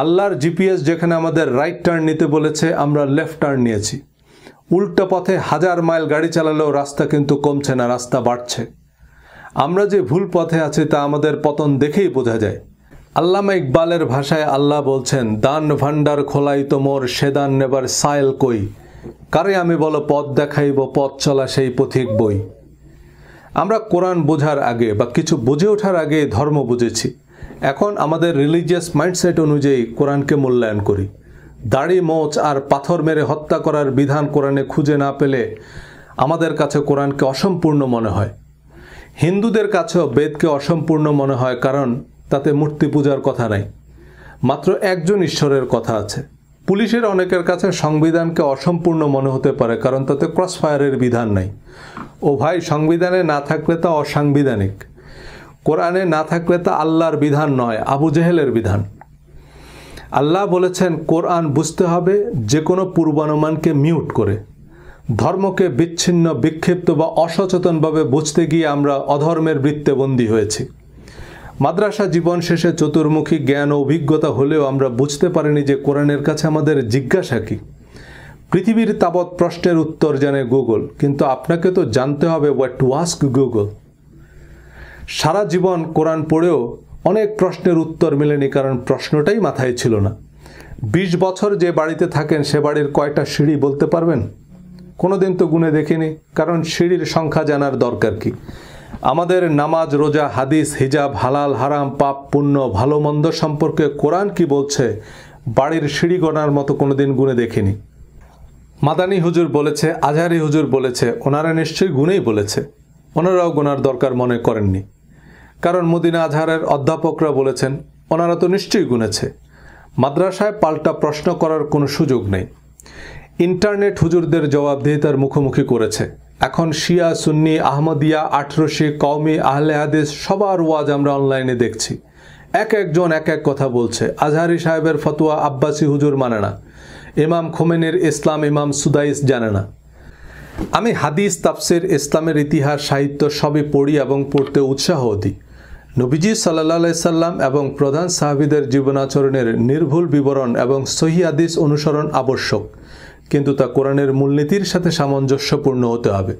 আল্লাহর জিপিএস যেখানে আমাদের রাইট টার্ন নিতে বলেছে, আমরা লেফট টার্ন নিয়েছি। উল্টা পথে ১০০০ মাইল গাড়ি চালালেও রাস্তা কিন্তু কমছে না, রাস্তা বাড়ছে। আমরা যে ভুল পথে আছি তা আমাদের পতন দেখেই বোঝা যায়। আল্লামা ইকবালের ভাষায় আল্লাহ বলছেন, দান ভান্ডার খোলাই তোমর, সে দান নেবার সাইল কই, কারে আমি বলো পথ দেখাইব, পথ চলা সেই পথিক বই। আমরা কোরআন বোঝার আগে বা কিছু বুঝে ওঠার আগে ধর্ম বুঝেছি। এখন আমাদের রিলিজিয়াস মাইন্ডসেট অনুযায়ী কোরআনকে মূল্যায়ন করি। দাড়ি, মোচ আর পাথর মেরে হত্যা করার বিধান কোরআনে খুঁজে না পেলে আমাদের কাছে কোরআনকে অসম্পূর্ণ মনে হয়। হিন্দুদের কাছেও বেদকে অসম্পূর্ণ মনে হয়, কারণ তাতে মূর্তি পূজার কথা নাই, মাত্র একজন ঈশ্বরের কথা আছে। পুলিশের অনেকের কাছে সংবিধানকে অসম্পূর্ণ মনে হতে পারে, কারণ তাতে ক্রসফায়ারের বিধান নাই। ও ভাই, সংবিধানে না থাকলে তা অসাংবিধানিক, কোরআনে না থাকলে তা আল্লাহর বিধান নয়, আবু জেহেলের বিধান। আল্লাহ বলেছেন কোরআন বুঝতে হবে যে কোনো পূর্বানুমানকে মিউট করে। ধর্মকে বিচ্ছিন্ন, বিক্ষিপ্ত বা অসচেতনভাবে বুঝতে গিয়ে আমরা অধর্মের বৃত্তে বন্দী হয়েছি। মাদ্রাসা জীবন শেষে চতুর্মুখী জ্ঞান ও অভিজ্ঞতা হলেও আমরা বুঝতে পারিনি যে কোরআনের কাছে আমাদের জিজ্ঞাসা কি। পৃথিবীর তাবৎ প্রশ্নের উত্তর জানে গুগল, কিন্তু আপনাকে তো জানতে হবে হোয়াট টু আস্ক গুগল। সারা জীবন কোরআন পড়েও অনেক প্রশ্নের উত্তর মেলেনি, কারণ প্রশ্নটাই মাথায় ছিল না। ২০ বছর যে বাড়িতে থাকেন সে বাড়ির কয়টা সিঁড়ি বলতে পারবেন? কোনোদিন তো গুনে দেখিনি, কারণ সিঁড়ির সংখ্যা জানার দরকার কি? আমাদের নামাজ, রোজা, হাদিস, হিজাব, হালাল হারাম, পাপ পুণ্য, ভালো মন্দ সম্পর্কে কোরআন কি বলছে বাড়ির সিঁড়ি গণার মতো কোনোদিন গুনে দেখিনি। মাদানী হুজুর বলেছে, আজহারি হুজুর বলেছে, ওনারা নিশ্চয়ই গুনেই বলেছে। ওনারাও গোনার দরকার মনে করেননি, কারণ মদিনা আজহারের অধ্যাপকরা বলেছেন, ওনারা তো নিশ্চয়ই গুনেছে। মাদ্রাসায় পাল্টা প্রশ্ন করার কোনো সুযোগ নেই। ইন্টারনেট হুজুরদের জবাবদিহিতার মুখোমুখি করেছে। এখন শিয়া, সুন্নি, আহমদিয়া, আটরশি, কওমি, আহলে হাদিস সবার ওয়াজ আমরা অনলাইনে দেখছি। একজন এক কথা বলছে। আজহারি সাহেবের ফতোয়া আব্বাসি হুজুর মানে না, ইমাম খোমেনির ইসলাম ইমাম সুদাইস জানে না। আমি হাদিস, তাফসির, ইসলামের ইতিহাস, সাহিত্য সবই পড়ি এবং পড়তে উৎসাহ দিই। নবীজি সাল্লাল্লাহু আলাইহি সাল্লাম এবং প্রধান সাহাবীদের জীবনাচরণের নির্ভুল বিবরণ এবং সহিহ হাদিস অনুসরণ আবশ্যক, কিন্তু তা কোরআনের মূলনীতির সাথে সামঞ্জস্যপূর্ণ হতে হবে।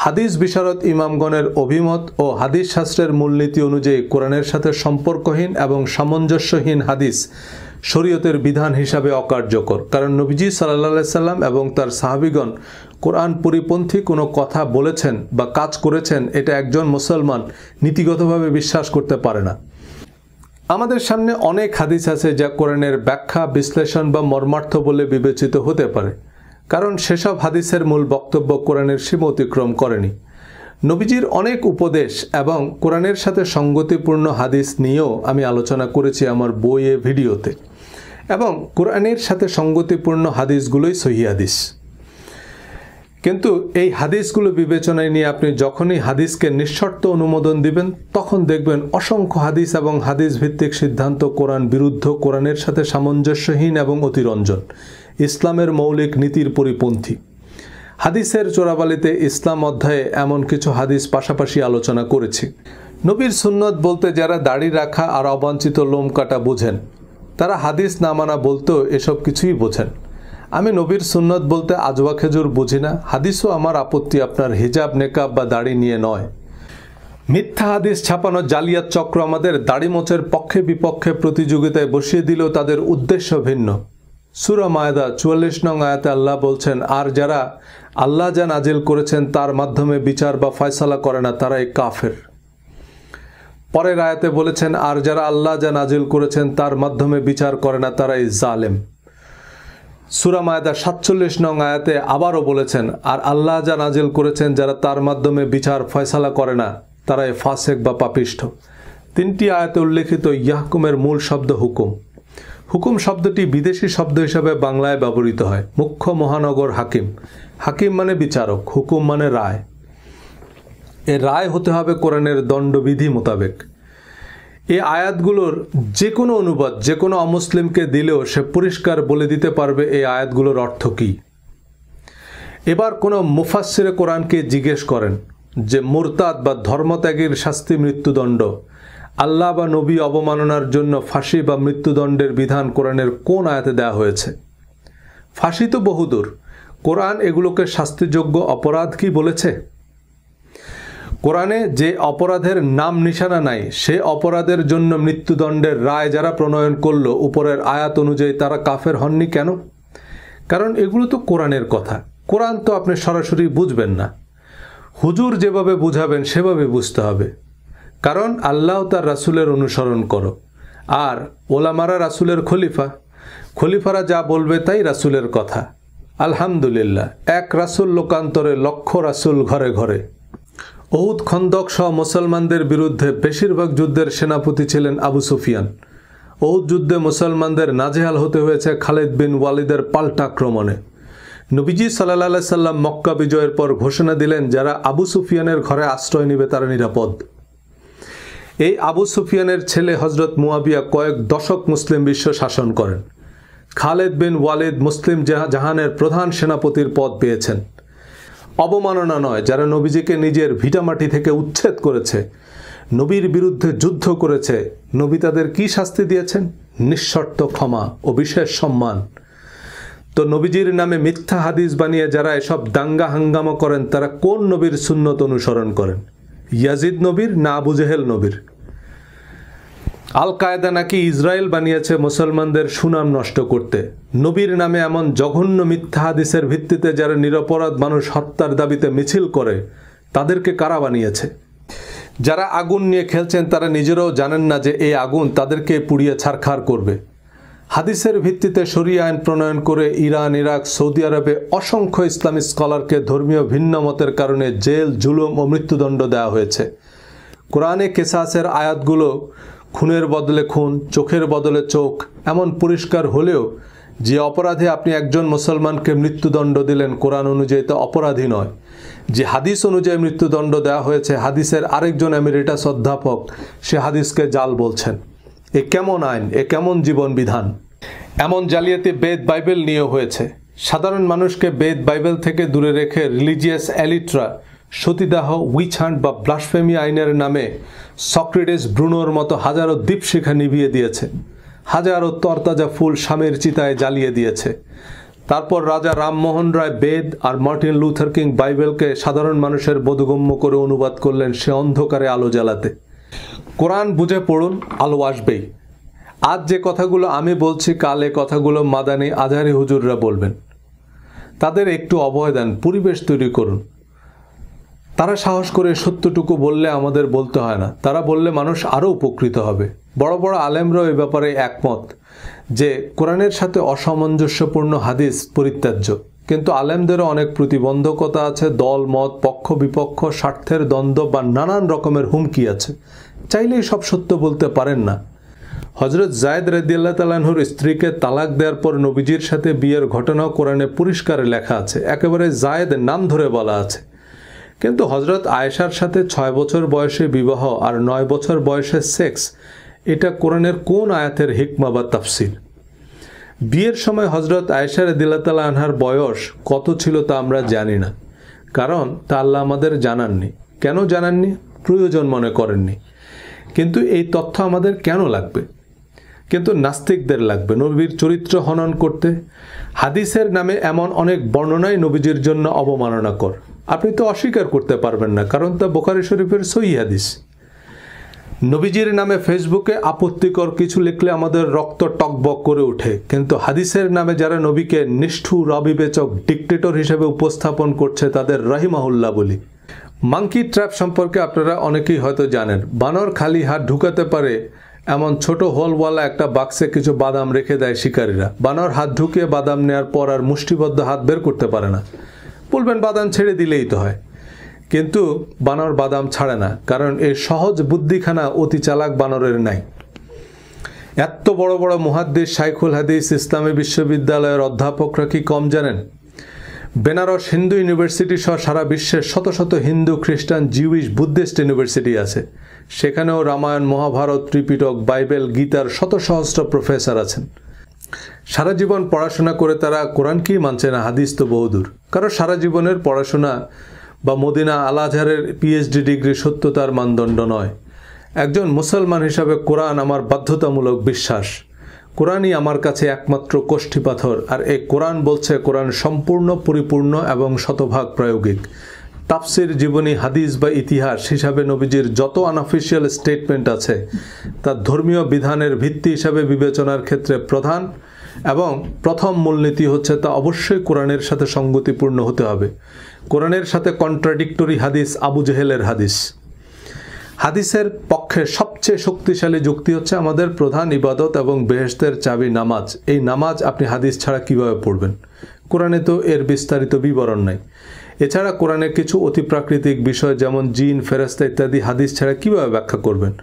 হাদিস বিশারদ ইমামগণের অভিমত ও হাদিস শাস্ত্রের মূলনীতি অনুযায়ী কোরআনের সাথে সম্পর্কহীন এবং সামঞ্জস্যহীন হাদিস শরীয়তের বিধান হিসাবে অকার্যকর, কারণ নবীজি সাল্লাল্লাহু আলাইহি সাল্লাম এবং তার সাহাবীগণ কোরআন পরিপন্থী কোনো কথা বলেছেন বা কাজ করেছেন এটা একজন মুসলমান নীতিগতভাবে বিশ্বাস করতে পারে না। আমাদের সামনে অনেক হাদিস আছে যা কোরআনের ব্যাখ্যা, বিশ্লেষণ বা মর্মার্থ বলে বিবেচিত হতে পারে, কারণ সেসব হাদিসের মূল বক্তব্য কোরআনের সীমা অতিক্রম করেনি। নবীজির অনেক উপদেশ এবং কোরআনের সাথে সঙ্গতিপূর্ণ হাদিস নিয়েও আমি আলোচনা করেছি আমার বইয়ে, ভিডিওতে, এবং কোরআনের সাথে সঙ্গতিপূর্ণ হাদিসগুলোই সহিহ হাদিস। কিন্তু এই হাদিসগুলো বিবেচনায় নিয়ে আপনি যখনই হাদিসকে নিঃশর্ত অনুমোদন দিবেন, তখন দেখবেন অসংখ্য হাদিস এবং হাদিস ভিত্তিক সিদ্ধান্ত কোরআন বিরুদ্ধ, কোরআনের সাথে সামঞ্জস্যহীন এবং অতিরঞ্জন, ইসলামের মৌলিক নীতির পরিপন্থী। হাদিসের চোরাবালিতে ইসলাম অধ্যায়ে এমন কিছু হাদিস পাশাপাশি আলোচনা করেছি। নবীর সুন্নত বলতে যারা দাড়ি রাখা আর অবাঞ্ছিত লোম কাটা বোঝেন, তারা হাদিস না মানা বলতেও এসব কিছুই বোঝেন। আমি নবীর সুন্নত বলতে আজওয়া খেজুর বুঝি না। হাদিসও আমার আপত্তি আপনার হিজাব, নেকাব বা দাড়ি নিয়ে নয়। মিথ্যা হাদিস ছাপানো জালিয়াত চক্র আমাদের দাড়ি মোচের পক্ষে বিপক্ষে প্রতিযোগিতায় বসিয়ে দিলেও তাদের উদ্দেশ্য ভিন্ন। সূরা মায়দা 44 নং আয়াতে আল্লাহ বলছেন, আর যারা আল্লাহ যা নাজিল করেছেন তার মাধ্যমে বিচার বা ফয়সালা করে না তারাই কাফের। পরের আয়াতে বলেছেন, আর যারা আল্লাহ যা নাজিল করেছেন তার মাধ্যমে বিচার করে না তারাই জালেম। সূরা মায়দা 47 নং আয়াতে আবারও বলেছেন, আর আল্লাহ যা নাজিল করেছেন যারা তার মাধ্যমে বিচার ফয়সালা করে না তারাই ফাসেক বা পাপিষ্ঠ। তিনটি আয়াতে উল্লেখিত ইয়াহকুমের মূল শব্দ হুকুম। হুকুম শব্দটি বিদেশি শব্দ হিসাবে বাংলায় ব্যবহৃত হয়। মুখ্য মহানগর হাকিম, হাকিম মানে বিচারক, হুকুম মানে রায়। এ রায় হতে হবে কোরআনের দণ্ডবিধি মোতাবেক। এই আয়াতগুলোর যে কোনো অনুবাদ যে কোনো অমুসলিমকে দিলেও সে পরিষ্কার বলে দিতে পারবে এই আয়াতগুলোর অর্থ কী। এবার কোনো মুফাসসিরে কোরআনকে জিজ্ঞেস করেন যে মুরতাদ বা ধর্মত্যাগীর শাস্তি মৃত্যুদণ্ড, আল্লাহ বা নবী অবমাননার জন্য ফাঁসি বা মৃত্যুদণ্ডের বিধান কোরআনের কোন আয়াতে দেওয়া হয়েছে? ফাঁসি তো বহুদূর, কোরআন এগুলোকে শাস্তিযোগ্য অপরাধ কি বলেছে? কোরআনে যে অপরাধের নাম নিশানা নাই সে অপরাধের জন্য মৃত্যুদণ্ডের রায় যারা প্রণয়ন করলো উপরের আয়াত অনুযায়ী তারা কাফের হননি কেন? কারণ এগুলো তো কোরআনের কথা। কোরআন তো আপনি সরাসরি বুঝবেন না, হুজুর যেভাবে বুঝাবেন সেভাবে বুঝতে হবে। কারণ আল্লাহ তার রাসূলের অনুসরণ করো, আর ওলামারা রাসূলের খলিফা, খলিফারা যা বলবে তাই রাসূলের কথা। আলহামদুলিল্লাহ, এক রাসূল লোকান্তরে লক্ষ রাসূল ঘরে ঘরে। উহুদ, খন্দক সহ মুসলমানদের বিরুদ্ধে বেশিরভাগ যুদ্ধের সেনাপতি ছিলেন আবু সুফিয়ান। উহুদ যুদ্ধে মুসলমানদের নাজেহাল হতে হয়েছে খালিদ বিন ওয়ালিদের পাল্টা আক্রমণে। নবীজি সাল্লাল্লাহু আলাইহি সাল্লাম মক্কা বিজয়ের পর ঘোষণা দিলেন, যারা আবু সুফিয়ানের ঘরে আশ্রয় নেবে তারা নিরাপদ। এই আবু সুফিয়ানের ছেলে হযরত মুয়াবিয়া কয়েক দশক মুসলিম বিশ্ব শাসন করেন। খালিদ বিন ওয়ালিদ মুসলিম জাহানের প্রধান সেনাপতির পদ পেয়েছেন। অবমাননা নয়, যারা নবীজিকে নিজের ভিটামাটি থেকে উচ্ছেদ করেছে, নবীর বিরুদ্ধে যুদ্ধ করেছে, নবী তাদের কি শাস্তি দিয়েছেন? নিঃশর্ত ক্ষমা ও বিশেষ সম্মান। তো নবীজির নামে মিথ্যা হাদিস বানিয়ে যারা এসব দাঙ্গা হাঙ্গামা করেন তারা কোন নবীর সুন্নত অনুসরণ করেন? ইয়াজিদ নবীর না আবু জেহেল নবীর? আল কায়দা নাকি ইসরায়েল বানিয়েছে মুসলমানদের সুনাম নষ্ট করতে। নবীর নামে এমন জঘন্য মিথ্যা হাদিসের ভিত্তিতে যারা নিরপরাধ মানুষ হত্যার দাবিতে মিছিল করে তাদেরকে কারা বানিয়েছে? যারা আগুন নিয়ে খেলছেন তারা নিজেরাও জানেন না যে এই আগুন তাদেরকে পুড়িয়ে ছারখার করবে। হাদিসের ভিত্তিতে শরিয়া আইন প্রণয়ন করে ইরান, ইরাক, সৌদি আরবে অসংখ্য ইসলামী স্কলারকে ধর্মীয় ভিন্ন মতের কারণে জেল, জুলুম ও মৃত্যুদণ্ড দেওয়া হয়েছে। কোরআনে কেসাসের আয়াতগুলো খুনের বদলে খুন, চোখের বদলে চোখ এমন পরিষ্কার হলেও যে অপরাধে আপনি একজন মুসলমানকে মৃত্যুদণ্ড দিলেন কোরআন অনুযায়ী তা অপরাধী নয়। যে হাদিস অনুযায়ী মৃত্যুদণ্ড দেওয়া হয়েছে, হাদিসের আরেকজন এমিরেটাস অধ্যাপক সে হাদিসকে জাল বলছেন। এ কেমন আইন, এ কেমন জীবন বিধান? এমন জালিয়াতি বেদ বাইবেল নিয়ে হয়েছে। সাধারণ মানুষকে বেদ বাইবেল থেকে দূরে রেখে রিলিজিয়াস এলিটরা সতীদাহ, উইচ হান্ট বা ব্লাসফেমি আইনের নামে সক্রেটিস, ব্রুনোর মতো হাজারো দীপশিখা নিভিয়ে দিয়েছে, হাজারো তরতাজা ফুল স্বামীর চিতায় জ্বালিয়ে দিয়েছে। তারপর রাজা রামমোহন রায় বেদ আর মার্টিন লুথার কিং বাইবেলকে সাধারণ মানুষের বোধগম্য করে অনুবাদ করলেন সে অন্ধকারে আলো জ্বালাতে। কোরআন বুঝে পড়ুন, আলো আসবেই। আজ যে কথাগুলো আমি বলছি, কাল এ কথাগুলো মাদানী আজহারি হুজুররা বলবেন। তাদের একটু অভয় দেন, পরিবেশ তৈরি করুন। তারা সাহস করে সত্যটুকু বললে আমাদের বলতে হয় না, তারা বললে মানুষ আরও উপকৃত হবে। বড় বড় আলেমরাও এ ব্যাপারে একমত যে কোরআনের সাথে অসামঞ্জস্যপূর্ণ হাদিস পরিত্যাজ্য, কিন্তু আলেমদেরও অনেক প্রতিবন্ধকতা আছে, দল মত, পক্ষ বিপক্ষ, স্বার্থের দ্বন্দ্ব বা নানান রকমের হুমকি আছে। চাইলেই সব সত্য বলতে পারেন না। হজরত জায়েদ রাদিয়াল্লাহু তাআলা আনহুর স্ত্রীকে তালাক দেওয়ার পর নবীজির সাথে বিয়ের ঘটনাও কোরআনে পরিষ্কার লেখা আছে, একেবারে জায়েদ নাম ধরে বলা আছে। কিন্তু হজরত আয়েশার সাথে 6 বছর বয়সে বিবাহ আর 9 বছর বয়সে সেক্স, এটা কোরআনের কোন আয়াতের হিকমা বা তাফসির? বিয়ের সময় হজরত আয়েশা রাদিয়াল্লাহু তাআলা আনহার বয়স কত ছিল তা আমরা জানি না, কারণ তা আল্লাহ আমাদের জানাননি। কেন জানাননি? প্রয়োজন মনে করেননি। কিন্তু এই তথ্য আমাদের কেন লাগবে? কিন্তু নাস্তিকদের লাগবে নবীর চরিত্র হনন করতে। হাদিসের নামে এমন অনেক বর্ণনাই নবীজির জন্য অবমাননাকর। আপনি তো অস্বীকার করতে পারবেন না, কারণ তা বুখারী শরীফের সহিহ হাদিস। নবীজির নামে ফেসবুকে আপত্তিকর কিছু লিখলে আমাদের রক্ত টকবক করে ওঠে, কিন্তু হাদিসের নামে যারা নবীকে নিষ্ঠুর, অবিবেচক, ডিক্টেটর হিসেবে উপস্থাপন করছে তাদের রাহিমাহুল্লাহ বলি। মাঙ্কি ট্র্যাপ সম্পর্কে আপনারা অনেকেই হয়তো জানেন। বানর খালি হাত ঢুকাতে পারে এমন ছোট হোলওয়ালা একটা বাক্সে কিছু বাদাম রেখে দেয় শিকারীরা। বানর হাত ঢুকিয়ে বাদাম নেওয়ার পর আর মুষ্টিবদ্ধ হাত বের করতে পারে না। বলবেন বাদাম ছেড়ে দিলেই তো হয়, কিন্তু বানর বাদাম ছাড়ে না, কারণ এই সহজ বুদ্ধিখানা অতি চালাক বানরের নাই। এত বড় বড় মুহাদ্দিস, শাইখুল হাদিস, ইসলামী বিশ্ববিদ্যালয়ের অধ্যাপকরা কি কম জানেন? বেনারস হিন্দু ইউনিভার্সিটি সহ সারা বিশ্বের শত শত হিন্দু, খ্রিস্টান, জিউইশ, বুদ্ধিস্ট ইউনিভার্সিটি আছে। সেখানেও রামায়ণ, মহাভারত, ত্রিপিটক, বাইবেল, গীতার শত সহস্র প্রফেসর আছেন। সারা জীবন পড়াশোনা করে তারা কোরআনকেই মানছে না, হাদিস তো বহুদূর। কারণ সারা জীবনের পড়াশোনা বা মদিনা আল আজহারের পিএইচডি ডিগ্রি সত্যতার মানদণ্ড নয়। একজন মুসলমান হিসাবে কোরআন আমার বাধ্যতামূলক বিশ্বাস। কোরআনই আমার কাছে একমাত্র কোষ্ঠী পাথর, আর এই কোরআন বলছে কোরআন সম্পূর্ণ, পরিপূর্ণ এবং শতভাগ প্রায়োগিক। তাফসির, জীবনী, হাদিস বা ইতিহাস হিসাবে নবীজির যত আনঅফিশিয়াল স্টেটমেন্ট আছে তা ধর্মীয় বিধানের ভিত্তি হিসাবে বিবেচনার ক্ষেত্রে প্রধান এবং প্রথম মূলনীতি হচ্ছে তা অবশ্যই কোরআনের সাথে সঙ্গতিপূর্ণ হতে হবে। কোরআনের সাথে কন্ট্রাডিক্টরি হাদিস আবু জেহেলের হাদিস। হাদিসের পক্ষে সবচেয়ে শক্তিশালী যুক্তি হচ্ছে আমাদের প্রধান ইবাদত এবং বেহেশতের চাবি নামাজ। এই নামাজ আপনি হাদিস ছাড়া কিভাবে পড়বেন? কোরআনে তো এর বিস্তারিত বিবরণ নাই। এছাড়া কোরআনের কিছু অতিপ্রাকৃতিক বিষয় যেমন জিন, ফেরেশতা ইত্যাদি হাদিস ছাড়া কিভাবে ব্যাখ্যা করবেন?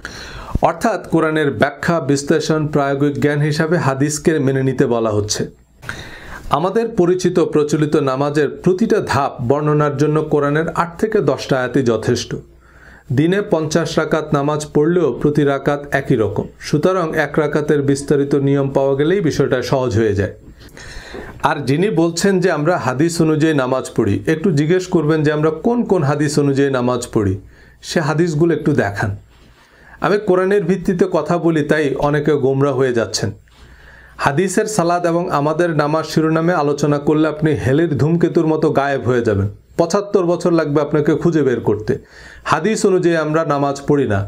অর্থাৎ কোরআনের ব্যাখ্যা, বিশ্লেষণ, প্রায়োগিক জ্ঞান হিসাবে হাদিসকে মেনে নিতে বলা হচ্ছে। আমাদের পরিচিত প্রচলিত নামাজের প্রতিটা ধাপ বর্ণনার জন্য কোরআনের 8 থেকে 10টা আয়াতই যথেষ্ট। দিনে 50 রাকাত নামাজ পড়লেও প্রতি রাকাত একই রকম, সুতরাং 1 রাকাতের বিস্তারিত নিয়ম পাওয়া গেলেই বিষয়টা সহজ হয়ে যায়। আর যিনি বলছেন যে আমরা হাদিস অনুযায়ী নামাজ পড়ি, একটু জিজ্ঞেস করবেন যে আমরা কোন কোন হাদিস অনুযায়ী নামাজ পড়ি, সে হাদিসগুলো একটু দেখান। আমি কোরআনের ভিত্তিতে কথা বলি তাই অনেকে গোমরা হয়ে যাচ্ছেন। হাদিসের সালাত এবং আমাদের নামাজ শিরোনামে আলোচনা করলে আপনি হেলির ধূমকেতুর মতো গায়েব হয়ে যাবেন। 75 বছর লাগবে আপনাকে খুঁজে বের করতে। হাদিস অনুযায়ী আমরা নামাজ পড়ি না।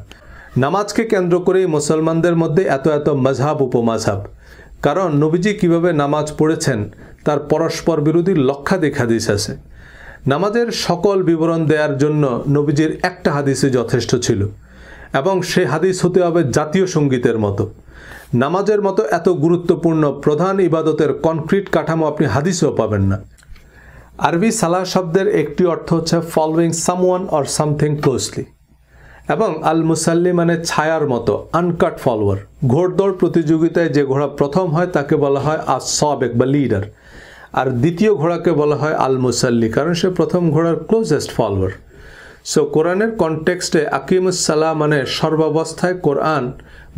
নামাজকে কেন্দ্র করেই মুসলমানদের মধ্যে এত এত মাযহাব, উপমাযহাব। কারণ নবীজি কিভাবে নামাজ পড়েছেন তার পরস্পর বিরোধী লক্ষাধিক হাদিস আছে। নামাজের সকল বিবরণ দেওয়ার জন্য নবীজির একটা হাদিসই যথেষ্ট ছিল, এবং সে হাদিস হতে হবে জাতীয় সঙ্গীতের মতো। নামাজের মতো এত গুরুত্বপূর্ণ প্রধান ইবাদতের কনক্রিট কাঠামো আপনি হাদিসেও পাবেন না। আরবি সালাহ শব্দের একটি অর্থ হচ্ছে following someone or something closely, এবং আল মুসাল্লি মানে ছায়ার মতো, আনকাট ফলোয়ার। ঘোড়দৌড় প্রতিযোগিতায় যে ঘোড়া প্রথম হয় তাকে বলা হয় আস-সাবিক বা লিডার, আর দ্বিতীয় ঘোড়াকে বলা হয় আল মুসাল্লি, কারণ সে প্রথম ঘোড়ার ক্লোজেস্ট ফলোয়ার। সো কোরআনের কনটেক্সটে আকিমুস সালাহ মানে সর্বাবস্থায় কোরআন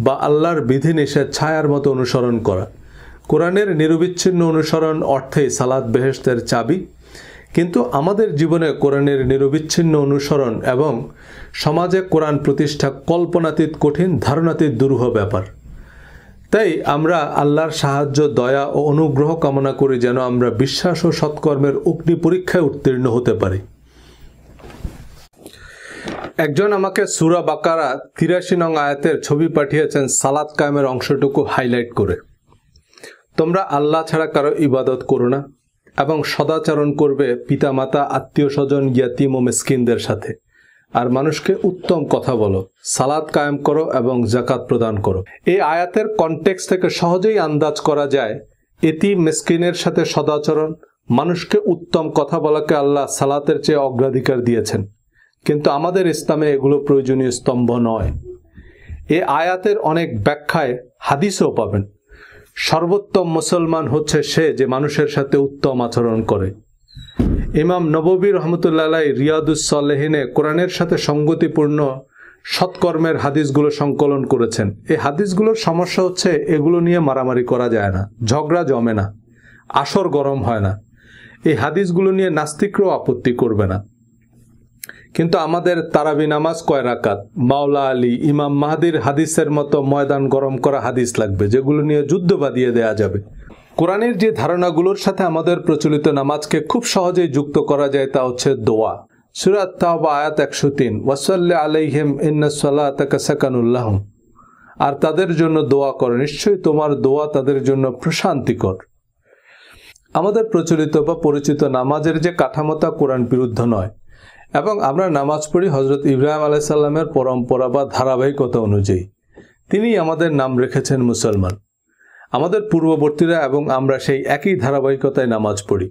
বা আল্লাহর বিধিনিষেধ ছায়ার মতো অনুসরণ করা। কোরআনের নিরবিচ্ছিন্ন অনুসরণ অর্থেই সালাত বেহেশতের চাবি। কিন্তু আমাদের জীবনে কোরআনের নিরবিচ্ছিন্ন অনুসরণ এবং সমাজে কোরআন প্রতিষ্ঠা কল্পনাতীত কঠিন, ধারণাতীত দুরূহ ব্যাপার। তাই আমরা আল্লাহর সাহায্য, দয়া ও অনুগ্রহ কামনা করি যেন আমরা বিশ্বাস ও সৎকর্মের অগ্নি পরীক্ষায় উত্তীর্ণ হতে পারি। একজন আমাকে সূরা বাকারা ৮৩ নং আয়াতের ছবি পাঠিয়েছেন সালাত কায়েমের অংশটুকু হাইলাইট করে। তোমরা আল্লাহ ছাড়া কারো ইবাদত করো না এবং সদাচরণ করবে পিতামাতা, আত্মীয় স্বজন, ইয়াতীম ও মিসকিনদের সাথে, আর মানুষকে উত্তম কথা বলো, সালাত কায়েম করো এবং যাকাত প্রদান করো। এই আয়াতের কনটেক্সট থেকে সহজেই আন্দাজ করা যায় এতিম মিসকিনের সাথে সদাচরণ, মানুষকে উত্তম কথা বলাকে আল্লাহ সালাতের চেয়ে অগ্রাধিকার দিয়েছেন। কিন্তু আমাদের ইসলামে এগুলো প্রয়োজনীয় স্তম্ভ নয়। এই আয়াতের অনেক ব্যাখ্যায় হাদিসও পাবেন। সর্বোত্তম মুসলমান হচ্ছে সে যে মানুষের সাথে উত্তম আচরণ করে। ইমাম নববী রহমতুল্লাহ আলাইহি রিয়াদুস সালেহিনে কোরআনের সাথে সঙ্গতিপূর্ণ সৎকর্মের হাদিসগুলো সংকলন করেছেন। এই হাদিসগুলোর সমস্যা হচ্ছে এগুলো নিয়ে মারামারি করা যায় না, ঝগড়া জমে না, আসর গরম হয় না। এই হাদিসগুলো নিয়ে নাস্তিকরাও আপত্তি করবে না। কিন্তু আমাদের তারাবি নামাজ কয় রাকাত, মাওলা আলী, ইমাম মাহদির হাদিসের মতো ময়দান গরম করা হাদিস লাগবে, যেগুলো নিয়ে যুদ্ধ বাঁধিয়ে দেয়া যাবে। কোরআনের যে ধারণাগুলোর সাথে আমাদের প্রচলিত নামাজকে খুব সহজেই যুক্ত করা যায় তা হচ্ছে দোয়া। সূরা তাওবা আয়াত ১০৩, ওয়াসাল্লি আলাইহিম ইন্নাস সালাতাকা সাকানুল লাহুম, আর তাদের জন্য দোয়া করো, নিশ্চয়ই তোমার দোয়া তাদের জন্য প্রশান্তিকর। আমাদের প্রচলিত বা পরিচিত নামাজের যে কাঠামোতা কোরআন বিরুদ্ধ নয়, এবং আমরা নামাজ পড়ি হযরত ইব্রাহিম আলাইহিস সালামের পরম্পরা বা ধারাবাহিকতা অনুযায়ী। তিনি আমাদের নাম রেখেছেন মুসলমান। আমাদের পূর্ববর্তীরা এবং আমরা সেই একই ধারাবাহিকতায় নামাজ পড়ি।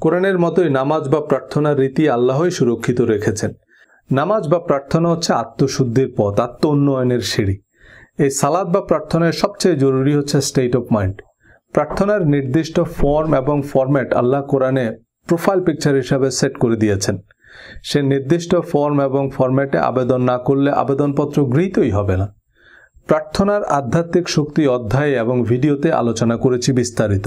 কোরআনের মতোই নামাজ বা প্রার্থনার রীতি আল্লাহই সুরক্ষিত রেখেছেন। নামাজ বা প্রার্থনা হচ্ছে আত্মশুদ্ধির পথ, আত্ম উন্নয়নের সিঁড়ি। এই সালাত বা প্রার্থনায় সবচেয়ে জরুরি হচ্ছে স্টেট অফ মাইন্ড। প্রার্থনার নির্দিষ্ট ফর্ম এবং ফরম্যাট আল্লাহ কোরআনে প্রোফাইল পিকচার হিসাবে সেট করে দিয়েছেন। সে নির্দিষ্ট ফর্ম এবং ফরম্যাটে আবেদন না করলে আবেদনপত্র গৃহীতই হবে না। প্রার্থনার আধ্যাত্মিক শক্তি অধ্যায়ে এবং ভিডিওতে আলোচনা করেছি বিস্তারিত।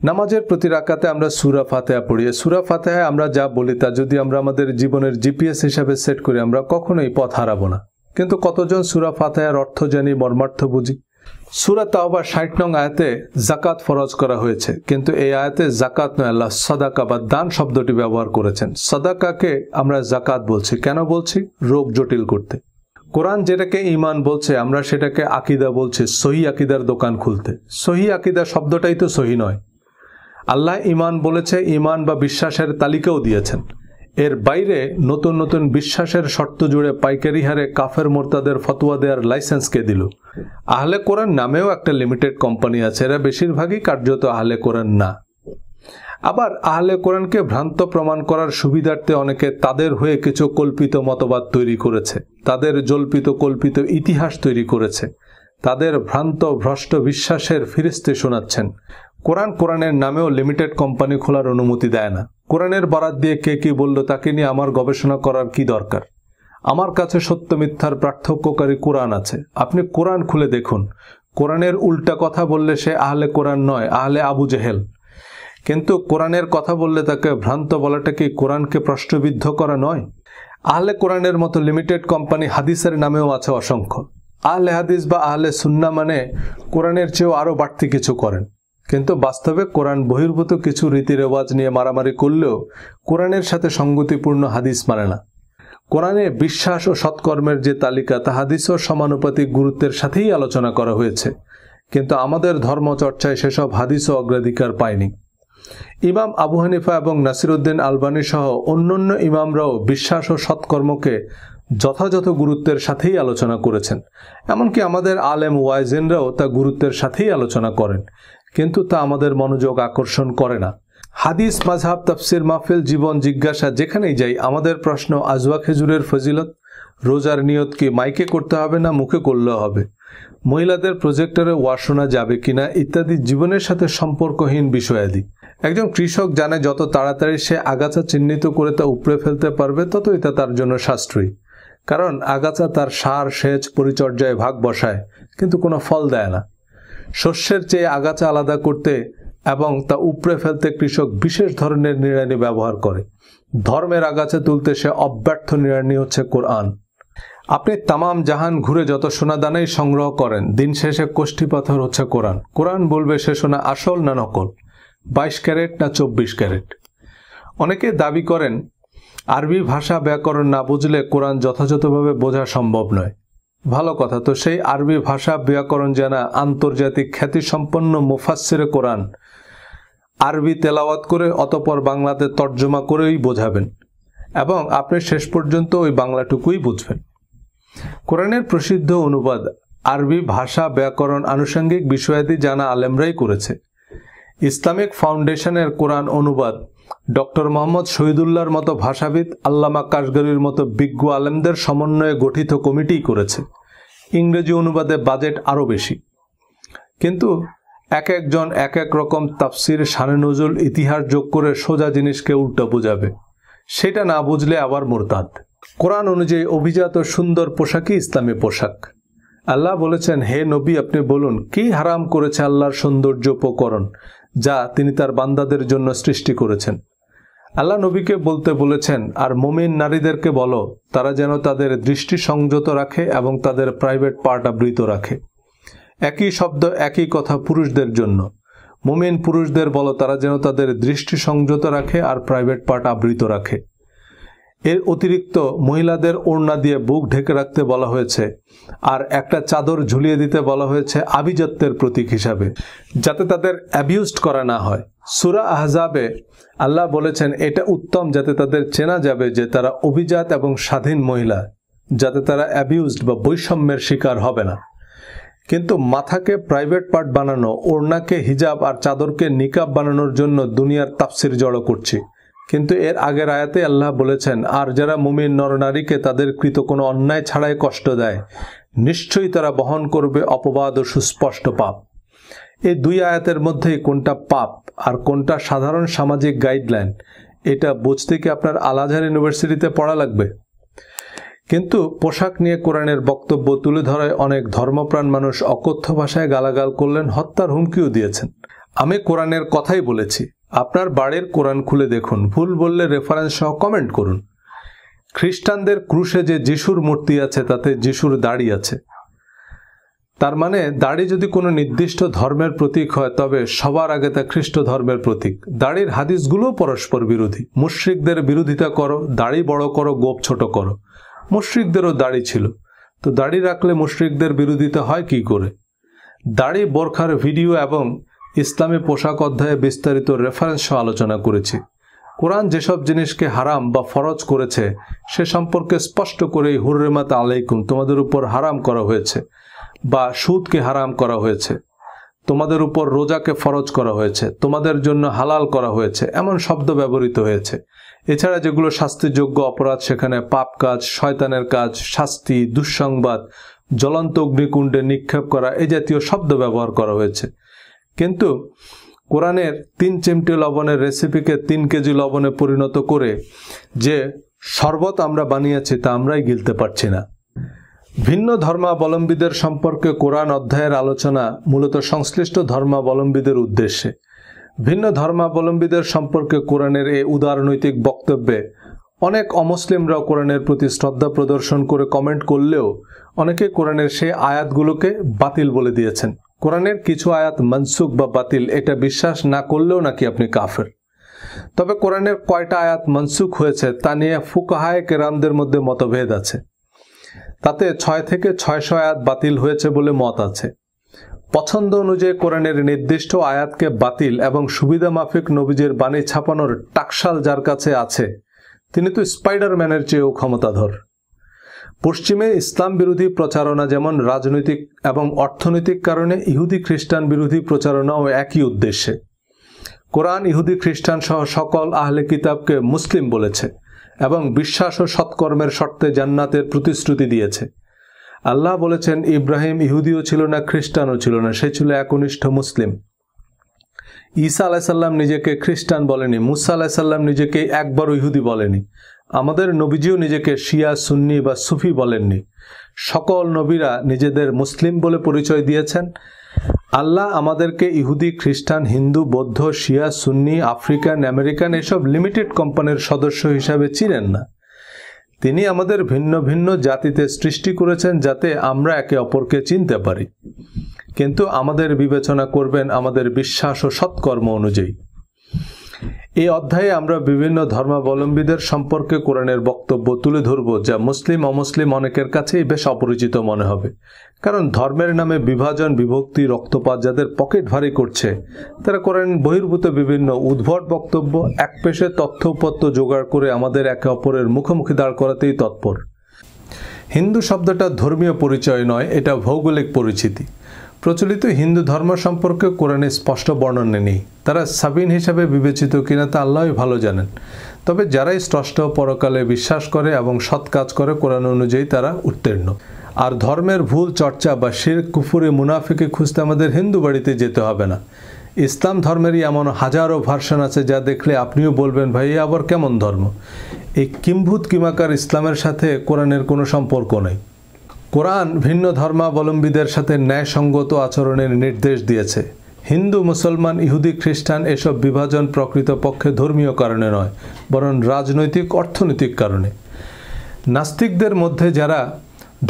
নামাজের প্রতি রাকাতে আমরা সূরা ফাতিহা পড়ি। সূরা ফাতিহায় আমরা যা বলি তা যদি আমরা আমাদের জীবনের জিপিএস হিসাবে সেট করি, আমরা কখনোই পথ হারাবো না। কিন্তু কতজন সূরা ফাতিহার অর্থ জানি, মর্মার্থ বুঝি? সূরা তাওবা ৬০ নং আয়াতে যাকাত ফরজ করা হয়েছে, কিন্তু এই আয়াতে যাকাত নয়, আল্লাহ সাদাকা বা দান শব্দটি ব্যবহার করেছেন। সাদাকাকে আমরা যাকাত বলছি। কেন বলছি? রোগ জটিল করতে। কোরআন যেটাকে ঈমান বলছে, আমরা সেটাকে আকীদা বলছি। সহিহ আকীদার দোকান খুলতে। সহিহ আকীদা শব্দটাই তো সহিহ নয়। আল্লাহ ঈমান বলেছে, ঈমান বা বিশ্বাসের তালিকাও দিয়েছেন। এর বাইরে নতুন নতুন বিশ্বাসের শর্ত জুড়ে পাইকারি হারে কাফের মোরতাদের ফতোয়া দেওয়ার লাইসেন্স কে দিল? আহলে কোরআন নামেও একটা লিমিটেড কোম্পানি আছে, এরা বেশিরভাগই কার্যত আহলে কোরআন না। আবার আহলে কোরআনকে ভ্রান্ত প্রমাণ করার সুবিধার্থে অনেকে তাদের হয়ে কিছু কল্পিত মতবাদ তৈরি করেছে, তাদের জল্পিত কল্পিত ইতিহাস তৈরি করেছে, তাদের ভ্রান্ত ভ্রষ্ট বিশ্বাসের ফিরিস্তি শোনাচ্ছেন। কোরআনের নামেও লিমিটেড কোম্পানি খোলার অনুমতি দেয় না। কোরআনের বরাত দিয়ে কে কি বলল তাকে নিয়ে আমার গবেষণা করার কি দরকার? আমার কাছে সত্য মিথ্যার পার্থক্যকারী কোরআন আছে। আপনি কোরআন খুলে দেখুন। কোরআনের উল্টা কথা বললে সে আহলে কোরআন নয়, আহলে আবু জেহেল। কিন্তু কোরআনের কথা বললে তাকে ভ্রান্ত বলাটা কি কোরআনকে প্রশ্নবিদ্ধ করা নয়? আহলে কোরআনের মতো লিমিটেড কোম্পানি হাদিসের নামেও আছে অসংখ্য। আহলে হাদিস বা আহলে সুন্নাহ মানে কোরআনের চেয়েও আরও বাড়তি কিছু করেন, কিন্তু বাস্তবে কোরআন বহির্ভূত কিছু রীতি রেওয়াজ নিয়ে মারামারি করলেও কোরআনের সাথে সঙ্গতিপূর্ণ হাদিস মানে না। কোরআনে বিশ্বাস ও সৎকর্মের যে তালিকা তা হাদিসও সমানুপাতিক গুরুত্বের সাথেই আলোচনা করা হয়েছে, কিন্তু আমাদের ধর্মচর্চায় সেসব হাদিসও অগ্রাধিকার পায়নি। ইমাম আবু হানিফা এবং নাসিরউদ্দিন আলবানী সহ অন্যান্য ইমামরাও বিশ্বাস ও সৎকর্মকে যথাযথ গুরুত্বের সাথেই আলোচনা করেছেন। এমনকি আমাদের আলেম ওয়াইজেনরাও তা গুরুত্বের সাথেই আলোচনা করেন, কিন্তু তা আমাদের মনোযোগ আকর্ষণ করে না। হাদিস, মাযহাব, তাফসির, মাহফিল, জীবন জিজ্ঞাসা যেখানেই যাই আমাদের প্রশ্ন আজওয়া খেজুরের ফজিলত, রোজার নিয়ত কি মাইকে করতে হবে না মুখে করলেও হবে, মহিলাদের প্রজেক্টরে ওয়াজ শোনা যাবে কিনা ইত্যাদি জীবনের সাথে সম্পর্কহীন বিষয়াদি। একজন কৃষক জানে যত তাড়াতাড়ি সে আগাছা চিহ্নিত করে তা উপড়ে ফেলতে পারবে ততই তা তার জন্য সাশ্রয়ী। কারণ আগাছা তার সার, সেচ, পরিচর্যায় ভাগ বসায় কিন্তু কোনো ফল দেয় না। শস্যের চেয়ে আগাছা আলাদা করতে এবং তা উপড়ে ফেলতে কৃষক বিশেষ ধরনের নিড়ানি ব্যবহার করে। ধর্মের আগাছা তুলতে সে অব্যর্থ নিড়ানি হচ্ছে কোরআন। আপনি তামাম জাহান ঘুরে যত সোনাদানাই সংগ্রহ করেন, দিন শেষে কোষ্ঠী পাথর হচ্ছে কোরআন। কোরআন বলবে সে সোনা আসল না নকল, 22 ক্যারেট না 24 ক্যারেট। অনেকে দাবি করেন আরবি ভাষা ব্যাকরণ না বুঝলে কোরআন যথাযথভাবে বোঝা সম্ভব নয়। ভালো কথা, তো সেই আরবি ভাষা ব্যাকরণ জানা আন্তর্জাতিক খ্যাতিসম্পন্ন মুফাসসিরে কোরআন আরবি তেলাওয়াত করে অতঃপর বাংলাতে তর্জমা করেই বোঝাবেন এবং আপনি শেষ পর্যন্ত ওই বাংলাটুকুই বুঝবেন। কোরআনের প্রসিদ্ধ অনুবাদ আরবি ভাষা ব্যাকরণ আনুষঙ্গিক বিষয়াদি জানা আলেমরাই করেছে। ইসলামিক ফাউন্ডেশনের কোরআন অনুবাদ ডক্টর মোহাম্মদ শহীদুল্লাহর মতো ভাষাবিদ, আল্লামা কাশগরির মতো বিজ্ঞ আলেমদের সমন্বয়ে গঠিত কমিটিই করেছে। ইংরেজি অনুবাদে বাজেট আরও বেশি, কিন্তু এক একজন এক এক রকম তাফসির, শানে নজুল, ইতিহাস যোগ করে সোজা জিনিসকে উল্টো বোঝাবে। সেটা না বুঝলে আবার মুরতাদ। কোরআন অনুযায়ী অভিজাত সুন্দর পোশাকই ইসলামী পোশাক। আল্লাহ বলেছেন, হে নবী আপনি বলুন, কি হারাম করেছে আল্লাহর সৌন্দর্য উপকরণ যা তিনি তার বান্দাদের জন্য সৃষ্টি করেছেন। আল্লাহ নবীকে বলতে বলেছেন, আর মুমিন নারীদেরকে বলো তারা যেন তাদের দৃষ্টি সংযত রাখে এবং তাদের প্রাইভেট পার্ট আবৃত রাখে। একই শব্দ একই কথা পুরুষদের জন্য। মুমিন পুরুষদের বলো তারা যেন তাদের দৃষ্টি সংযত রাখে আর প্রাইভেট পার্ট আবৃত রাখে। এর অতিরিক্ত মহিলাদের ওড়না দিয়ে বুক ঢেকে রাখতে বলা হয়েছে আর একটা চাদর ঝুলিয়ে দিতে বলা হয়েছে আভিজাত্যের প্রতীক হিসাবে, যাতে তাদের অ্যাবিউজড করা না হয়। সূরা আহজাবে আল্লাহ বলেছেন এটা উত্তম যাতে তাদের চেনা যাবে যে তারা অভিজাত এবং স্বাধীন মহিলা, যাতে তারা অ্যাবিউজড বা বৈষম্যের শিকার হবে না। কিন্তু মাথাকে প্রাইভেট পার্ট বানানো, ওড়নাকে হিজাব আর চাদরকে নিকাব বানানোর জন্য দুনিয়ার তাফসির জড়ো করছি। কিন্তু এর আগের আয়াতে আল্লাহ বলেছেন, আর যারা মুমিন নরনারীকে তাদের কৃত কোনো অন্যায় ছাড়াই কষ্ট দেয়, নিশ্চয়ই তারা বহন করবে অপবাদ ও সুস্পষ্ট পাপ। এই দুই আয়াতের মধ্যেই কোনটা পাপ আর কোনটা সাধারণ সামাজিক গাইডলাইন, এটা বুঝতে কি আপনার আল আজহার ইউনিভার্সিটিতে পড়া লাগবে? কিন্তু পোশাক নিয়ে কোরআনের বক্তব্য তুলে ধরায় অনেক ধর্মপ্রাণ মানুষ অকথ্য ভাষায় গালাগাল করলেন, হত্যার হুমকিও দিয়েছেন। আমি কোরআনের কথাই বলেছি, আপনার বাড়ির কোরআন খুলে দেখুন, ভুল বললে রেফারেন্স সহ কমেন্ট করুন। খ্রিস্টানদের ক্রুশে যে যিশুর মূর্তি আছে তাতে যিশুর দাড়ি আছে। তার মানে দাড়ি যদি কোনো নির্দিষ্ট ধর্মের প্রতীক হয় তবে সবার আগে তা খ্রিস্ট ধর্মের প্রতীক। দাড়ির হাদিসগুলো পরস্পর বিরোধী। মুশরিকদের বিরোধিতা করো, দাড়ি বড় করো, গোপ ছোট করো। মুশরিকদেরও দাড়ি ছিল, তো দাড়ি রাখলে মুশরিকদের বিরোধিতা হয় কি করে? দাড়ি, বোরখার ভিডিও এবং ইসলামী পোশাক অধ্যায়ে বিস্তারিত রেফারেন্স সহ আলোচনা করেছি। কোরআন যেসব জিনিসকে হারাম বা ফরজ করেছে সে সম্পর্কে স্পষ্ট করেই হুররিমাত আলাইকুম, তোমাদের উপর হারাম করা হয়েছে, বা সুদকে হারাম করা হয়েছে, তোমাদের উপর রোজাকে ফরজ করা হয়েছে, তোমাদের জন্য হালাল করা হয়েছে, এমন শব্দ ব্যবহৃত হয়েছে। এছাড়া যেগুলো শাস্তিযোগ্য অপরাধ সেখানে পাপ কাজ, শয়তানের কাজ, শাস্তি, দুঃসংবাদ, জ্বলন্ত অগ্নিকুণ্ডে নিক্ষেপ করা এই জাতীয় শব্দ ব্যবহার করা হয়েছে। কিন্তু কোরআনের 3 চিমটি লবণের রেসিপিকে 3 কেজি লবণে পরিণত করে যে শরবত আমরা বানিয়েছি তা আমরাই গিলতে পারছি না। ভিন্ন ধর্মাবলম্বীদের সম্পর্কে কোরআন অধ্যায়ের আলোচনা মূলত সংশ্লিষ্ট ধর্মাবলম্বীদের উদ্দেশ্যে। ভিন্ন ধর্মাবলম্বীদের সম্পর্কে কোরআনের এই উদারনৈতিক বক্তব্যে অনেক অমুসলিমরাও কোরআনের প্রতি শ্রদ্ধা প্রদর্শন করে কমেন্ট করলেও অনেকে কোরআনের সেই আয়াতগুলোকে বাতিল বলে দিয়েছেন। কোরআনের কিছু আয়াত মনসুখ বা বাতিল এটা বিশ্বাস না করলেও নাকি আপনি কাফের। তবে কোরআনের কয়টা আয়াত মনসুখ হয়েছে তা নিয়ে ফুকাহায়ে কেরামদের মধ্যে মতভেদ আছে। তাতে 6 থেকে 600 আয়াত বাতিল হয়েছে বলে মত আছে। পছন্দ অনুযায়ী কোরআনের নির্দিষ্ট আয়াতকে বাতিল এবং সুবিধা মাফিক নবীজির বাণী ছাপানোর টাকশাল যার কাছে আছে তিনি তো স্পাইডারম্যানের চেয়েও ক্ষমতাধর। পশ্চিমে ইসলাম বিরোধী প্রচারণা যেমন রাজনৈতিক এবং অর্থনৈতিক কারণে ইহুদি খ্রিস্টান বিরোধী প্রচারণাও একই উদ্দেশ্যে। কোরআন ইহুদি খ্রিস্টান সহ সকল আহলে কিতাবকে মুসলিম বলেছে এবং বিশ্বাস ও সৎকর্মের শর্তে জান্নাতের প্রতিশ্রুতি দিয়েছে। আল্লাহ বলেছেন, ইব্রাহিম ইহুদিও ছিল না, খ্রিস্টানও ছিল না, সে ছিল একনিষ্ঠ মুসলিম। ঈসা আলাইসাল্লাম নিজেকে খ্রিস্টান বলেনি, মুসা আলাইসাল্লাম নিজেকে একবারও ইহুদি বলেনি, আমাদের নবীজিও নিজেকে শিয়া, সুন্নি বা সুফি বলেননি। সকল নবীরা নিজেদের মুসলিম বলে পরিচয় দিয়েছেন। আল্লাহ আমাদেরকে ইহুদি, খ্রিস্টান, হিন্দু, বৌদ্ধ, শিয়া, সুন্নি, আফ্রিকান, আমেরিকান এসব লিমিটেড কোম্পানির সদস্য হিসাবে চিনেন না। তিনি আমাদের ভিন্ন ভিন্ন জাতিতে সৃষ্টি করেছেন যাতে আমরা একে অপরকে চিনতে পারি, কিন্তু আমাদের বিবেচনা করবেন আমাদের বিশ্বাস ও সৎকর্ম অনুযায়ী। এই অধ্যায়ে আমরা বিভিন্ন ধর্মাবলম্বীদের সম্পর্কে কোরআনের বক্তব্য তুলে ধরব, যা মুসলিম অমুসলিম অনেকের কাছেই বেশ অপরিচিত মনে হবে। কারণ ধর্মের নামে বিভাজন, বিভক্তি, রক্তপাত যাদের পকেট ভারী করছে, তারা কোরআন বহির্ভূত বিভিন্ন উদ্ভট বক্তব্য একপেশে তথ্য উপত্য জোগাড় করে আমাদের একে অপরের মুখোমুখি দাঁড় করাতেই তৎপর। হিন্দু শব্দটা ধর্মীয় পরিচয় নয়, এটা ভৌগোলিক পরিচিতি। প্রচলিত হিন্দু ধর্ম সম্পর্কে কোরআনে স্পষ্ট বর্ণনা নেই। তারা সাবিন হিসাবে বিবেচিত কিনা তা আল্লাহই ভালো জানেন। তবে যারাই স্রষ্টা পরকালে বিশ্বাস করে এবং সৎ কাজ করে, কোরআন অনুযায়ী তারা উত্তীর্ণ। আর ধর্মের ভুল চর্চা বা শিরক, কুফরি, মুনাফিকে খুঁজতে আমাদের হিন্দু বাড়িতে যেতে হবে না। ইসলাম ধর্মেরই এমন হাজারো ভার্সন আছে যা দেখলে আপনিও বলবেন, ভাই আবার কেমন ধর্ম। এই কিম্ভূত কিমাকার ইসলামের সাথে কোরআনের কোনো সম্পর্ক নেই। কোরআন ভিন্ন ধর্মাবলম্বীদের সাথে ন্যায়সঙ্গত আচরণের নির্দেশ দিয়েছে। হিন্দু, মুসলমান, ইহুদি, খ্রিস্টান এসব বিভাজন প্রকৃতপক্ষে ধর্মীয় কারণে নয়, বরং রাজনৈতিক, অর্থনৈতিক কারণে। নাস্তিকদের মধ্যে যারা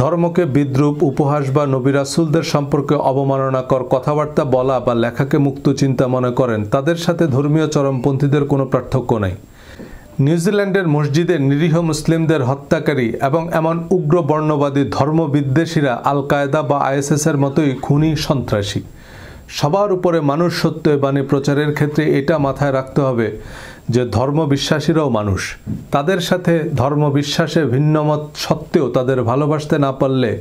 ধর্মকে বিদ্রূপ, উপহাস বা নবী রাসূলদের সম্পর্কে অবমাননাকর কথাবার্তা বলা বা লেখাকে মুক্ত চিন্তা মনে করেন, তাদের সাথে ধর্মীয় চরমপন্থীদের কোনো পার্থক্য নেই। নিউজিল্যান্ডের মসজিদে নিরীহ মুসলিমদের হত্যাকারী এবং এমন উগ্র বর্ণবাদী ধর্মবিদ্বেষীরা আল কায়দা বা আইএসএসের মতোই খুনি, সন্ত্রাসী। সবার উপরে মানুষ সত্য বাণী প্রচারের ক্ষেত্রে এটা মাথায় রাখতে হবে যে ধর্মবিশ্বাসীরাও মানুষ। তাদের সাথে ধর্মবিশ্বাসে ভিন্নমত সত্ত্বেও তাদের ভালোবাসতে না পারলে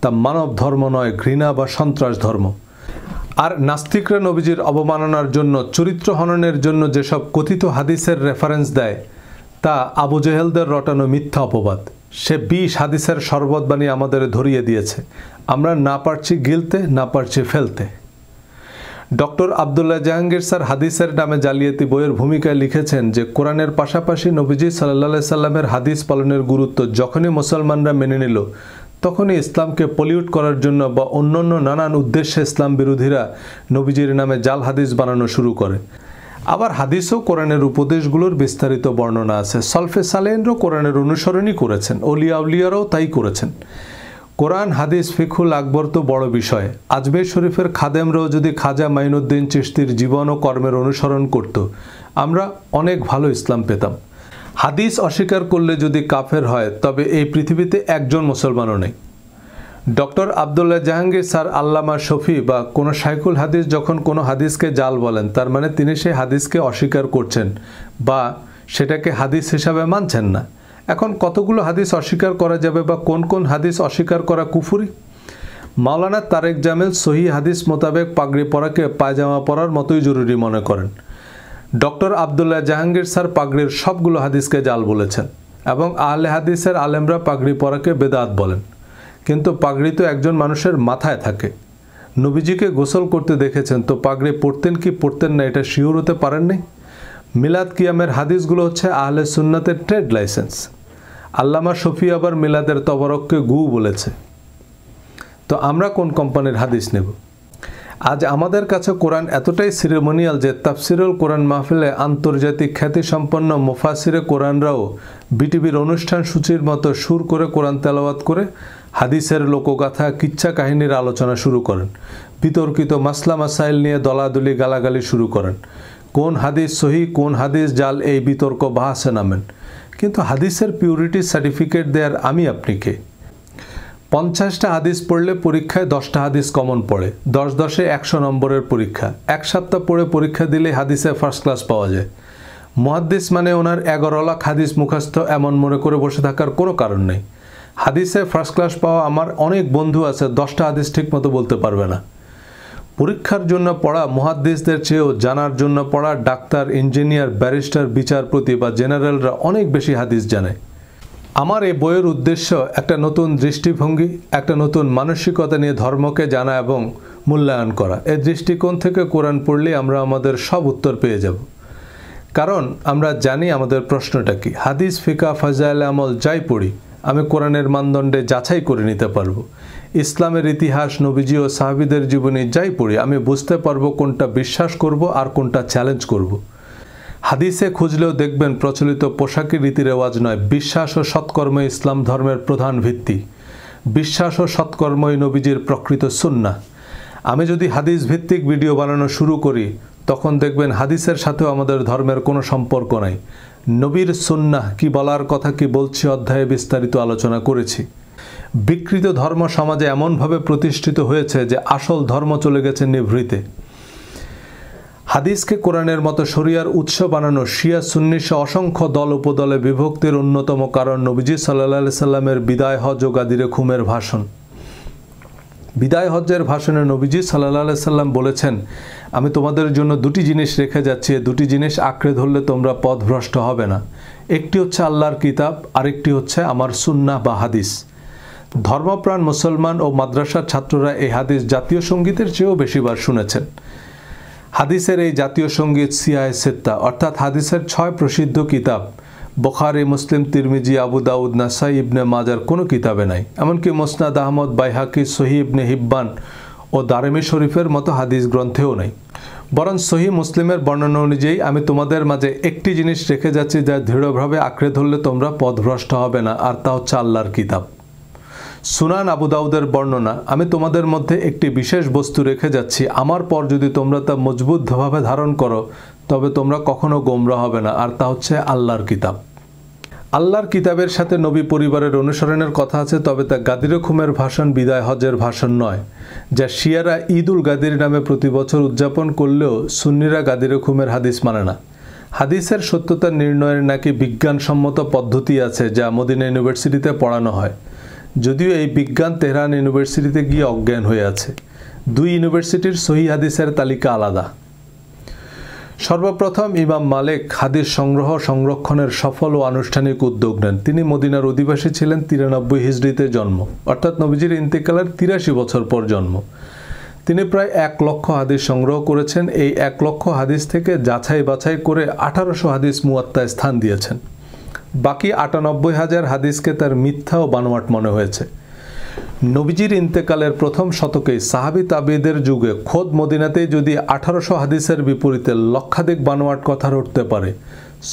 তা মানব ধর্ম নয়, ঘৃণা বা সন্ত্রাস ধর্ম। আর নাস্তিকরা নবীজির অবমাননার জন্য, চরিত্র হননের জন্য যেসব কথিত হাদিসের রেফারেন্স দেয়, তা আবু জেহেলদের রটানো মিথ্যা অপবাদ। সে 20 হাদিসের শরবত বানিয়ে আমাদের ধরিয়ে দিয়েছে। আমরা না পারছি গিলতে, না পারছি ফেলতে। ডক্টর আবদুল্লাহ জাহাঙ্গীর স্যার হাদিসের নামে জালিয়াতি বইয়ের ভূমিকায় লিখেছেন যে কোরআনের পাশাপাশি নবীজি সাল্লাল্লাহু আলাইহি সাল্লামের হাদিস পালনের গুরুত্ব যখনই মুসলমানরা মেনে নিল, তখনই ইসলামকে পলিউট করার জন্য বা অন্যান্য নানান উদ্দেশ্যে ইসলাম বিরোধীরা নবীজির নামে জাল হাদিস বানানো শুরু করে। আবার হাদিসও কোরআনের উপদেশগুলোর বিস্তারিত বর্ণনা আছে। সলফে সালেহিনরাও কোরআনের অনুসরণই করেছেন, অলিয়া উলিয়ারাও তাই করেছেন। কোরআন, হাদিস, ফিকহুল আকবর তো বড় বিষয়। আজমের শরীফের খাদেমরাও যদি খাজা মাইনুদ্দিন চিশতির জীবন ও কর্মের অনুসরণ করত, আমরা অনেক ভালো ইসলাম পেতাম। হাদিস অস্বীকার করলে যদি কাফের হয়, তবে এই পৃথিবীতে একজন মুসলমানও নেই। ডক্টর আবদুল্লাহ জাহাঙ্গীর স্যার, আল্লামা শফি বা কোনো শাইখুল হাদিস যখন কোনো হাদিসকে জাল বলেন, তার মানে তিনি সেই হাদিসকে অস্বীকার করছেন বা সেটাকে হাদিস হিসাবে মানছেন না। এখন কতগুলো হাদিস অস্বীকার করা যাবে বা কোন কোন হাদিস অস্বীকার করা কুফরি? মাওলানা তারেক জামিল সহি হাদিস মোতাবেক পাগড়ি পরাকে পায়জামা পরার মতোই জরুরি মনে করেন। ডক্টর আবদুল্লাহ জাহাঙ্গীর স্যার পাগড়ির সবগুলো হাদিসকে জাল বলেছেন এবং আহলে হাদিসের আলেমরা পাগড়ি পরাকে বেদাত বলেন। কিন্তু পাগড়ি তো একজন মানুষের মাথায় থাকে। নবীজিকে গোসল করতে দেখেছেন, তো পাগড়ি পরতেন কি পরতেন না এটা শিওর হতে পারেননি? মিলাদ কিয়ামের হাদিসগুলো হচ্ছে আহলে সুন্নাতের ট্রেড লাইসেন্স। আল্লামা শফি আবার মিলাদের তবরককে গু বলেছে। তো আমরা কোন কোম্পানির হাদিস নেব? আজ আমাদের কাছে কোরআন এতটাই সিরেমোনিয়াল যে তাফসিরুল কোরআন মাহফিলে আন্তর্জাতিক খ্যাতিসম্পন্ন মুফাসিরে কোরআনরাও বিটিভির অনুষ্ঠান সূচির মতো সুর করে কোরআন তেলাওয়াত করে হাদিসের লোকগাথা, কিচ্ছা কাহিনীর আলোচনা শুরু করেন। বিতর্কিত মাসলা মাসাইল নিয়ে দলাদলি, গালাগালি শুরু করেন। কোন হাদিস সহি, কোন হাদিস জাল, এই বিতর্ক বাহাসে নামেন। কিন্তু হাদিসের পিউরিটি সার্টিফিকেট দেওয়ার আমি আপনি কে? 50টা হাদিস পড়লে পরীক্ষায় 10টা হাদিস কমন পড়ে। 10-10-এ 100 নম্বরের পরীক্ষা। এক সপ্তাহ পড়ে পরীক্ষা দিলে হাদিসে ফার্স্ট ক্লাস পাওয়া যায়। মুহাদ্দিস মানে ওনার 11 লাখ হাদিস মুখস্থ এমন মনে করে বসে থাকার কোনো কারণ নেই। হাদিসে ফার্স্ট ক্লাস পাওয়া আমার অনেক বন্ধু আছে, 10টা হাদিস ঠিক মতো বলতে পারবে না। পরীক্ষার জন্য পড়া মুহাদ্দিসদের চেয়েও জানার জন্য পড়া ডাক্তার, ইঞ্জিনিয়ার, ব্যারিস্টার, বিচারপতি বা জেনারেলরা অনেক বেশি হাদিস জানে। আমার এই বইয়ের উদ্দেশ্য একটা নতুন দৃষ্টিভঙ্গি, একটা নতুন মানসিকতা নিয়ে ধর্মকে জানা এবং মূল্যায়ন করা। এই দৃষ্টিকোণ থেকে কোরআন পড়লে আমরা আমাদের সব উত্তর পেয়ে যাব। কারণ আমরা জানি আমাদের প্রশ্নটা কি। হাদিস, ফিকা, ফাজাইল আমল যাই পড়ি আমি কোরআনের মানদণ্ডে যাচাই করে নিতে পারবো। ইসলামের ইতিহাস, নবীজি ও সাহাবীদের জীবনী যাই পড়ি আমি বুঝতে পারবো কোনটা বিশ্বাস করব আর কোনটা চ্যালেঞ্জ করব। হাদিসে খুঁজলেও দেখবেন প্রচলিত পোশাকি রীতি রেওয়াজ নয়, বিশ্বাস ও সৎকর্ম ইসলাম ধর্মের প্রধান ভিত্তি। বিশ্বাস ও সৎকর্মই নবীজির প্রকৃত সুন্নাহ। আমি যদি হাদিস ভিত্তিক ভিডিও বানানো শুরু করি তখন দেখবেন হাদিসের সাথেও আমাদের ধর্মের কোনো সম্পর্ক নাই। নবীর সুন্নাহ কি বলার কথা কি বলছি অধ্যায়ে বিস্তারিত আলোচনা করেছি। বিকৃত ধর্ম সমাজে এমনভাবে প্রতিষ্ঠিত হয়েছে যে আসল ধর্ম চলে গেছে নিভৃতে। হাদিসকে কোরআনের মতো শরিয়ার উৎস বানানো শিয়া সুন্নি সহ অসংখ্য দল উপদলে বিভক্তির অন্যতম কারণ নবীজি সাল্লাল্লাহু আলাইহি সাল্লামের বিদায় হজ ও গাদিরে খুমের ভাষণ। বিদায় হজ্জের ভাষণে নবীজি সাল্লাল্লাহু আলাইহি সাল্লাম বলেছেন, আমি তোমাদের জন্য দুটি জিনিস রেখে যাচ্ছি, দুটি জিনিস আঁকড়ে ধরলে তোমরা পথভ্রষ্ট হবে না। একটি হচ্ছে আল্লাহর কিতাব, আরেকটি হচ্ছে আমার সুন্নাহ বা হাদিস। ধর্মপ্রাণ মুসলমান ও মাদ্রাসার ছাত্ররা এই হাদিস জাতীয় সঙ্গীতের চেয়েও বেশিবার শুনেছেন। হাদিসের এই জাতীয় সঙ্গীত সিয়াহে সিত্তা অর্থাৎ হাদিসের 6 প্রসিদ্ধ কিতাব বুখারী, মুসলিম, তিরমিজি, আবু দাউদ, নাসাই, ইবনে মাজার কোনো কিতাবে নাই। এমনকি মুসনাদ আহমদ, বাইহাকি, সহিহ ইবনে হিব্বান ও দারিমি শরীফের মতো হাদিস গ্রন্থেও নেই। বরং সহিহ মুসলিমের বর্ণনা অনুযায়ী আমি তোমাদের মাঝে একটি জিনিস রেখে যাচ্ছি যা দৃঢ়ভাবে আঁকড়ে ধরলে তোমরা পথভ্রষ্ট হবে না, আর তা হচ্ছে আল্লাহর কিতাব। সুনান আবু দাউদের বর্ণনা, আমি তোমাদের মধ্যে একটি বিশেষ বস্তু রেখে যাচ্ছি, আমার পর যদি তোমরা তা মজবুতভাবে ধারণ করো তবে তোমরা কখনো গোমরা হবে না, আর তা হচ্ছে আল্লাহর কিতাব। আল্লাহর কিতাবের সাথে নবী পরিবারের অনুসরণের কথা আছে, তবে তা গাদিরে খুমের ভাষণ, বিদায় হজের ভাষণ নয়, যা শিয়ারা ঈদ উল গাদির নামে প্রতি বছর উদযাপন করলেও সুন্নিরা গাদিরে খুমের হাদিস মানে না। হাদিসের সত্যতা নির্ণয়ের নাকি বিজ্ঞানসম্মত পদ্ধতি আছে যা মদিনা ইউনিভার্সিটিতে পড়ানো হয়, যদিও এই বিজ্ঞান তেহরান ইউনিভার্সিটিতে গিয়ে অজ্ঞান হয়ে আছে। দুই ইউনিভার্সিটির সহিহ হাদিসের তালিকা আলাদা। সর্বপ্রথম ইমাম মালিক হাদিস সংগ্রহ সংরক্ষণের সফল ও আনুষ্ঠানিক উদ্যোগ নেন। তিনি মদিনার অধিবাসী ছিলেন, 93 হিজরিতে জন্ম, অর্থাৎ নবীজির ইন্তেকালের 83 বছর পর জন্ম। তিনি প্রায় 1 লক্ষ হাদিস সংগ্রহ করেছেন। এই 1 লক্ষ হাদিস থেকে যাচাই বাছাই করে 1800 হাদিস মুয়াত্তায় স্থান দিয়েছেন। বাকি 98,000 হাদিসকে তার মিথ্যা ও বানোয়াট মনে হয়েছে। নবীজির ইন্তেকালের প্রথম শতকেই সাহাবী তাবেঈদের যুগে খোদ মদিনাতেই যদি 1800 হাদিসের বিপরীতে লক্ষাধিক বানোয়াট কথা রটতে পারে,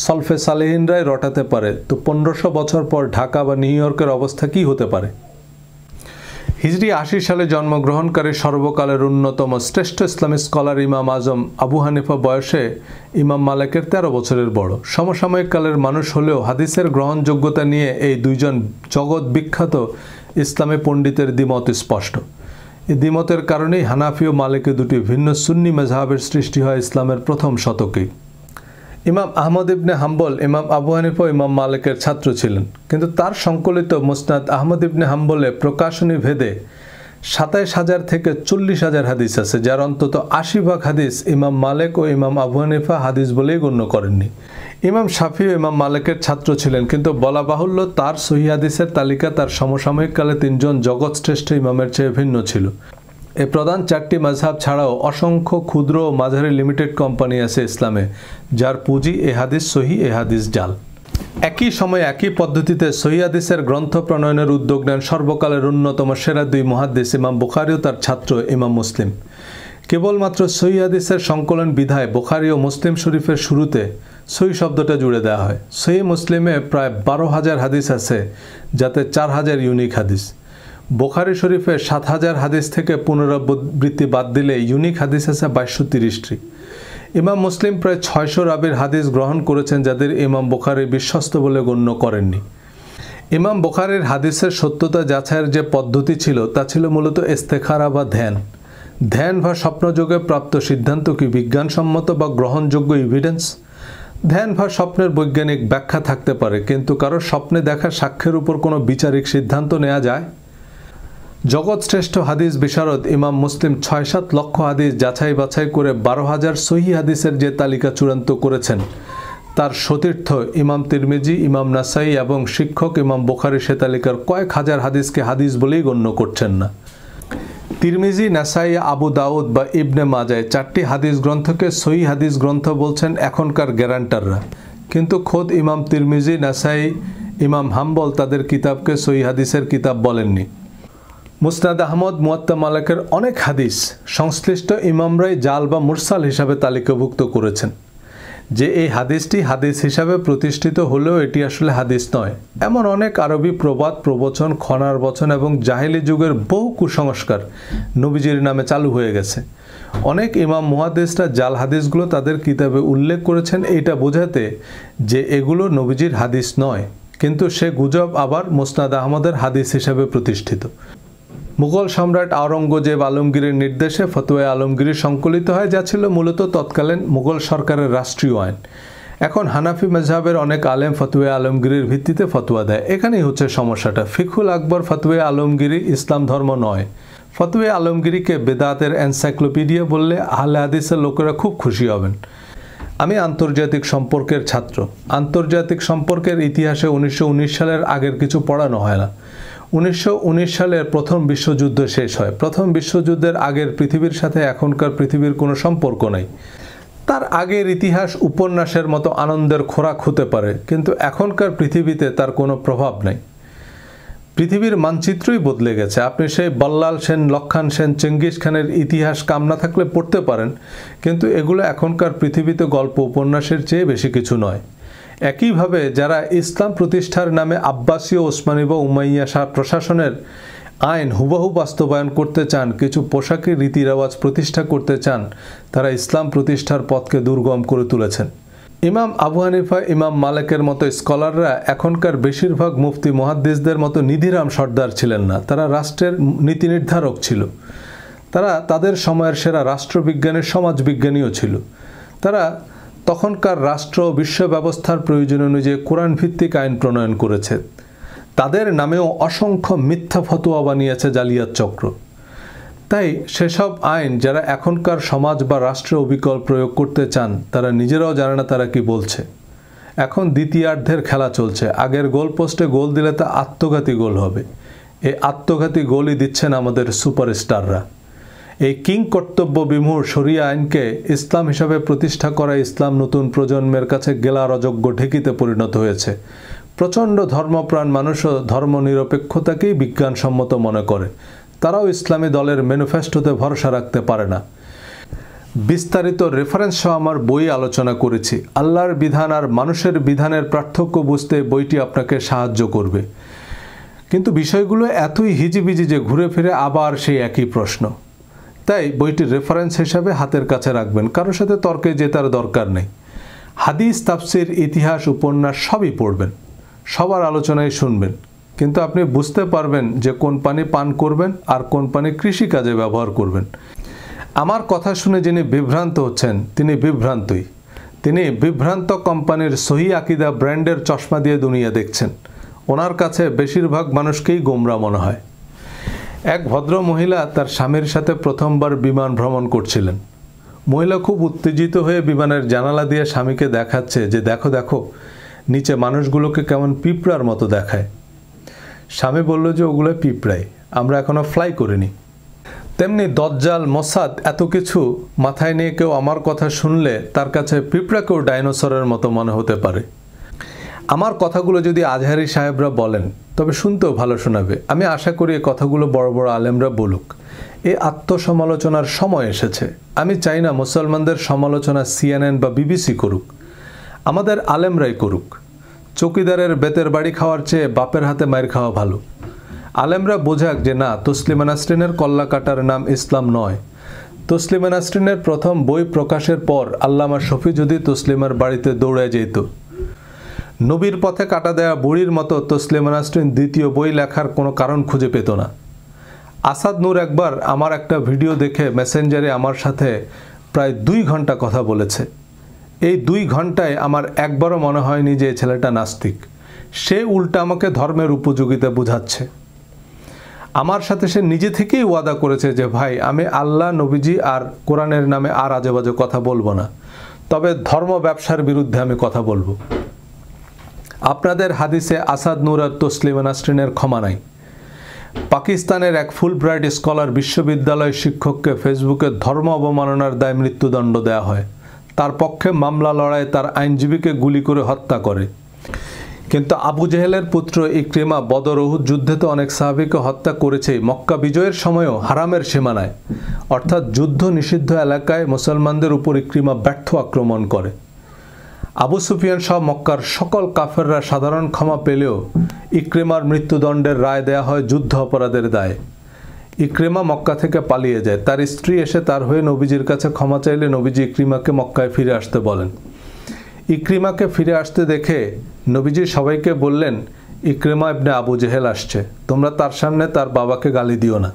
সলফে সালেহিনরাই রটাতে পারে, তো 1500 বছর পর ঢাকা বা নিউ ইয়র্কের অবস্থা কি হতে পারে? হিজরি 80 সালে জন্মগ্রহণকারী সর্বকালের অন্যতম শ্রেষ্ঠ ইসলামিক স্কলার ইমাম আজম আবু হানিফা বয়সে ইমাম মালিকের 13 বছরের বড়। সমসাময়িক কালের মানুষ হলেও হাদিসের গ্রহণযোগ্যতা নিয়ে এই দুইজন জগৎ বিখ্যাত ইসলামী পণ্ডিতের দ্বিমত স্পষ্ট। এই দ্বিমতের কারণেই হানাফি ও মালিকি দুটি ভিন্ন সুন্নি মেযহাবের সৃষ্টি হয় ইসলামের প্রথম শতকেই। ইমাম আহমদ ইবনে হাম্বল ইমাম আবু হানিফা ও ইমাম মালিকের ছাত্র ছিলেন, কিন্তু তার সংকলিত মুসনাদ আহমদ ইবনে হাম্বলে প্রকাশনী ভেদে 27,000 থেকে 40,000 হাদিস আছে, যার অন্তত 80% হাদিস ইমাম মালিক ও ইমাম আবু হানিফা হাদিস বলেই গণ্য করেননি। ইমাম শাফি ও ইমাম মালিকের ছাত্র ছিলেন, কিন্তু বলা বাহুল্য তার সহিহ হাদিসের তালিকা তার সমসাময়িক কালে 3 জন জগৎশ্রেষ্ঠ ইমামের চেয়ে ভিন্ন ছিল। এই প্রধান 4টি মাযহাব ছাড়াও অসংখ্য ক্ষুদ্র ও মাঝারি লিমিটেড কোম্পানি আছে ইসলামে, যার পুঁজি এ হাদিস সহি, এ হাদিস জাল। একই সময়ে একই পদ্ধতিতে সহিহ হাদিসের গ্রন্থ প্রণয়নের উদ্যোগ নেন সর্বকালের অন্যতম সেরা 2 মুহাদ্দিস ইমাম বুখারী ও তার ছাত্র ইমাম মুসলিম। কেবলমাত্র সহিহ হাদিসের সংকলন বিধায় বুখারী ও মুসলিম শরীফের শুরুতে সহিহ শব্দটা জুড়ে দেওয়া হয়। সহিহ মুসলিমে প্রায় 12,000 হাদিস আছে, যাতে 4,000 ইউনিক হাদিস। বুখারী শরীফে 7,000 হাদিস থেকে পুনরাবৃত্তি বাদ দিলে ইউনিক হাদিস আছে 2230টি। ইমাম মুসলিম প্রায় 600 রাবির হাদিস গ্রহণ করেছেন, যাদের ইমাম বুখারী বিশ্বস্ত বলে গণ্য করেননি। ইমাম বুখারীর হাদিসের সত্যতা যাচাইয়ের যে পদ্ধতি ছিল তা ছিল মূলত ইস্তেখারা বা ধ্যান। ধ্যান বা স্বপ্নযোগে প্রাপ্ত সিদ্ধান্ত কি বিজ্ঞানসম্মত বা গ্রহণযোগ্য এভিডেন্স? ধ্যান বা স্বপ্নের বৈজ্ঞানিক ব্যাখ্যা থাকতে পারে, কিন্তু কারো স্বপ্নে দেখা সাক্ষ্যের উপর কোনো বিচারিক সিদ্ধান্ত নেওয়া যায়? জগৎ শ্রেষ্ঠ হাদিস বিশারদ ইমাম মুসলিম 6-7 লক্ষ হাদিস যাচাই বাছাই করে 12,000 সহিহ হাদিসের যে তালিকা চূড়ান্ত করেছেন, তার সতীর্থ ইমাম তিরমিজি, ইমাম নাসাই এবং শিক্ষক ইমাম বুখারী সে তালিকার কয়েক হাজার হাদিসকে হাদিস বলেই গণ্য করছেন না। তিরমিজি, নাসাই, আবু দাউদ বা ইবনে মাজায় 4টি হাদিস গ্রন্থকে সহিহ হাদিস গ্রন্থ বলছেন এখনকার গ্যারান্টাররা, কিন্তু খোদ ইমাম তিরমিজি, নাসাই, ইমাম হাম্বল তাদের কিতাবকে সহিহ হাদিসের কিতাব বলেননি। মুসনাদ আহমদ, মুয়াত্তা মালিকের অনেক হাদিস সংশ্লিষ্ট ইমামরাই জাল বা মুরসাল হিসাবে তালিকাভুক্ত করেছেন। যে এই হাদিসটি হাদিস হিসাবে প্রতিষ্ঠিত হলেও এটি আসলে হাদিস নয়, এমন অনেক আরবি প্রবাদ, প্রবচন, খনার বচন এবং জাহেলি যুগের বহু কুসংস্কার নবীজির নামে চালু হয়ে গেছে। অনেক ইমাম মুহাদ্দিসরা জাল হাদিসগুলো তাদের কিতাবে উল্লেখ করেছেন এটা বোঝাতে যে এগুলো নবীজির হাদিস নয়, কিন্তু সে গুজব আবার মুসনাদ আহমদের হাদিস হিসাবে প্রতিষ্ঠিত। মুঘল সম্রাট আওরঙ্গজেব আলমগীরের নির্দেশে ফতোয়া আলমগীর সংকলিত হয়, যা ছিল মূলত তৎকালীন মুঘল সরকারের রাষ্ট্রীয় আইন। এখন হানাফি মেজহাবের অনেক আলেম ফতোয়া আলমগীরের ভিত্তিতে ফতোয়া দেয়। এখানেই হচ্ছে সমস্যাটা। ফিকহুল আকবর ফতোয়া আলমগীরি ইসলাম ধর্ম নয়। ফতোয়া আলমগীরিকে বেদাতের এনসাইক্লোপিডিয়া বললে আহলে হাদিসের লোকেরা খুব খুশি হবেন। আমি আন্তর্জাতিক সম্পর্কের ছাত্র। আন্তর্জাতিক সম্পর্কের ইতিহাসে 1919 সালের আগের কিছু পড়ানো হয় না। 1919 সালের প্রথম বিশ্বযুদ্ধ শেষ হয়। প্রথম বিশ্বযুদ্ধের আগের পৃথিবীর সাথে এখনকার পৃথিবীর কোনো সম্পর্ক নেই। তার আগের ইতিহাস উপন্যাসের মতো আনন্দের খোরাক হতে পারে, কিন্তু এখনকার পৃথিবীতে তার কোনো প্রভাব নেই। পৃথিবীর মানচিত্রই বদলে গেছে। আপনি সেই বল্লাল সেন, লক্ষণ সেন, চেঙ্গিস খানের ইতিহাস কাম না থাকলে পড়তে পারেন, কিন্তু এগুলো এখনকার পৃথিবীতে গল্প উপন্যাসের চেয়ে বেশি কিছু নয়। একইভাবে যারা ইসলাম প্রতিষ্ঠার নামে আব্বাসীয়, ওসমানী বা উমাইয়া প্রশাসনের আইন হুবহু বাস্তবায়ন করতে চান, কিছু পোশাকের রীতি রেওয়াজ প্রতিষ্ঠা করতে চান, তারা ইসলাম প্রতিষ্ঠার পথকে দুর্গম করে তুলেছেন। ইমাম আবু হানিফা, ইমাম মালিকের মতো স্কলাররা এখনকার বেশিরভাগ মুফতি মুহাদ্দিসদের মতো নিধিরাম সর্দার ছিলেন না। তারা রাষ্ট্রের নীতি নির্ধারক ছিল। তারা তাদের সময়ের সেরা রাষ্ট্রবিজ্ঞানের সমাজবিজ্ঞানীও ছিল। তারা তখনকার রাষ্ট্র বিশ্ব ব্যবস্থার প্রয়োজন অনুযায়ী কোরআন ভিত্তিক আইন প্রণয়ন করেছে। তাদের নামেও অসংখ্য মিথ্যা ফতোয়া বানিয়েছে জালিয়াত চক্র। তাই সেসব আইন যারা এখনকার সমাজ বা রাষ্ট্রে অবিকল প্রয়োগ করতে চান, তারা নিজেরাও জানে না তারা কি বলছে। এখন দ্বিতীয়ার্ধের খেলা চলছে। আগের গোল পোস্টে গোল দিলে তা আত্মঘাতী গোল হবে। এই আত্মঘাতী গোলই দিচ্ছেন আমাদের সুপারস্টাররা। এই কিং কর্তব্য বিমূঢ় শরিয়া আইনকে ইসলাম হিসাবে প্রতিষ্ঠা করা ইসলাম নতুন প্রজন্মের কাছে গেলার অযোগ্য ঢেকিতে পরিণত হয়েছে। প্রচণ্ড ধর্মপ্রাণ মানুষও ধর্মনিরপেক্ষতাকেই বিজ্ঞানসম্মত মনে করে। তারাও ইসলামী দলের ম্যানিফেস্টোতে ভরসা রাখতে পারে না। বিস্তারিত রেফারেন্স সহ আমার বই আলোচনা করেছি। আল্লাহর বিধান আর মানুষের বিধানের পার্থক্য বুঝতে বইটি আপনাকে সাহায্য করবে। কিন্তু বিষয়গুলো এতই হিজিবিজি যে ঘুরে ফিরে আবার সেই একই প্রশ্ন। তাই বইটির রেফারেন্স হিসাবে হাতের কাছে রাখবেন। কারোর সাথে তর্কে জেতার দরকার নেই। হাদিস, তাফসির, ইতিহাস, উপন্যাস সবই পড়বেন, সবার আলোচনায় শুনবেন, কিন্তু আপনি বুঝতে পারবেন যে কোন পানি পান করবেন আর কোন পানি কৃষিকাজে ব্যবহার করবেন। আমার কথা শুনে যিনি বিভ্রান্ত হচ্ছেন তিনি বিভ্রান্তই। তিনি বিভ্রান্ত কোম্পানির সহি আকিদা ব্র্যান্ডের চশমা দিয়ে দুনিয়া দেখছেন। ওনার কাছে বেশিরভাগ মানুষকেই গোমরা মনে হয়। এক ভদ্র মহিলা তার স্বামীর সাথে প্রথমবার বিমান ভ্রমণ করছিলেন। মহিলা খুব উত্তেজিত হয়ে বিমানের জানালা দিয়ে স্বামীকে দেখাচ্ছে যে দেখো দেখো, নিচে মানুষগুলোকে কেমন পিঁপড়ার মতো দেখায়। স্বামী বলল যে ওগুলো পিঁপড়াই, আমরা এখনো ফ্লাই করিনি। তেমনি দজ্জাল, মোসাদ এত কিছু মাথায় নিয়ে কেউ আমার কথা শুনলে তার কাছে পিঁপড়াকেও ডাইনোসরের মতো মনে হতে পারে। আমার কথাগুলো যদি আজহারি সাহেবরা বলেন তবে শুনতেও ভালো শোনাবে। আমি আশা করি এই কথাগুলো বড় বড় আলেমরা বলুক। এই আত্মসমালোচনার সময় এসেছে। আমি চাই না মুসলমানদের সমালোচনা CNN বা BBC করুক, আমাদের আলেমরাই করুক। চৌকিদারের বেতের বাড়ি খাওয়ার চেয়ে বাপের হাতে মায়ের খাওয়া ভালো। আলেমরা বোঝাক যে না, তসলিমা নাসরিনের কল্লা কাটার নাম ইসলাম নয়। তসলিমা নাসরিনের প্রথম বই প্রকাশের পর আল্লামা শফি যদি তসলিমার বাড়িতে দৌড়ে যেত, নবীর পথে কাটা দেওয়া বুড়ির মতো তসলিমা নাসরিন দ্বিতীয় বই লেখার কোনো কারণ খুঁজে পেত না। আসাদ নূর একবার আমার একটা ভিডিও দেখে মেসেঞ্জারে আমার সাথে প্রায় 2 ঘন্টা কথা বলেছে। এই 2 ঘন্টায় আমার একবারও মনে হয়নি যে ছেলেটা নাস্তিক। সে উল্টা আমাকে ধর্মের উপযোগিতা বুঝাচ্ছে। আমার সাথে সে নিজে থেকেই ওয়াদা করেছে যে ভাই, আমি আল্লাহ, নবীজি আর কোরআনের নামে আর আজেবাজে কথা বলবো না, তবে ধর্ম ব্যবসার বিরুদ্ধে আমি কথা বলবো। আপনাদের হাদিসে আসাদ নূর আর তসলিমা নাসরিনের ক্ষমা নাই। পাকিস্তানের এক ফুলব্রাইট স্কলার বিশ্ববিদ্যালয় শিক্ষককে ফেসবুকে ধর্ম অবমাননার দায়ে মৃত্যুদণ্ড দেওয়া হয়। তার পক্ষে মামলা লড়াই তার আইনজীবীকে গুলি করে হত্যা করে। কিন্তু আবু জেহেলের পুত্র ইকরিমা বদর উহুদ যুদ্ধে তো অনেক সাহাবীকে হত্যা করেছেই, মক্কা বিজয়ের সময়ও হারামের সীমানায় অর্থাৎ যুদ্ধ নিষিদ্ধ এলাকায় মুসলমানদের উপর ইকরিমা ব্যর্থ আক্রমণ করে। আবু সুফিয়ান সহ মক্কার সকল কাফেররা সাধারণ ক্ষমা পেলেও ইকরিমার মৃত্যুদণ্ডের রায় দেয়া হয় যুদ্ধ অপরাধের দায়ে। ইকরিমা মক্কা থেকে পালিয়ে যায়। তার স্ত্রী এসে তার হয়ে নবীজির কাছে ক্ষমা চাইলে নবীজি ইকরিমাকে মক্কায় ফিরে আসতে বলেন। ইকরিমাকে ফিরে আসতে দেখে নবীজি সবাইকে বললেন, ইকরিমা ইবনে আবু জেহেল আসছে, তোমরা তার সামনে তার বাবাকে গালি দিও না।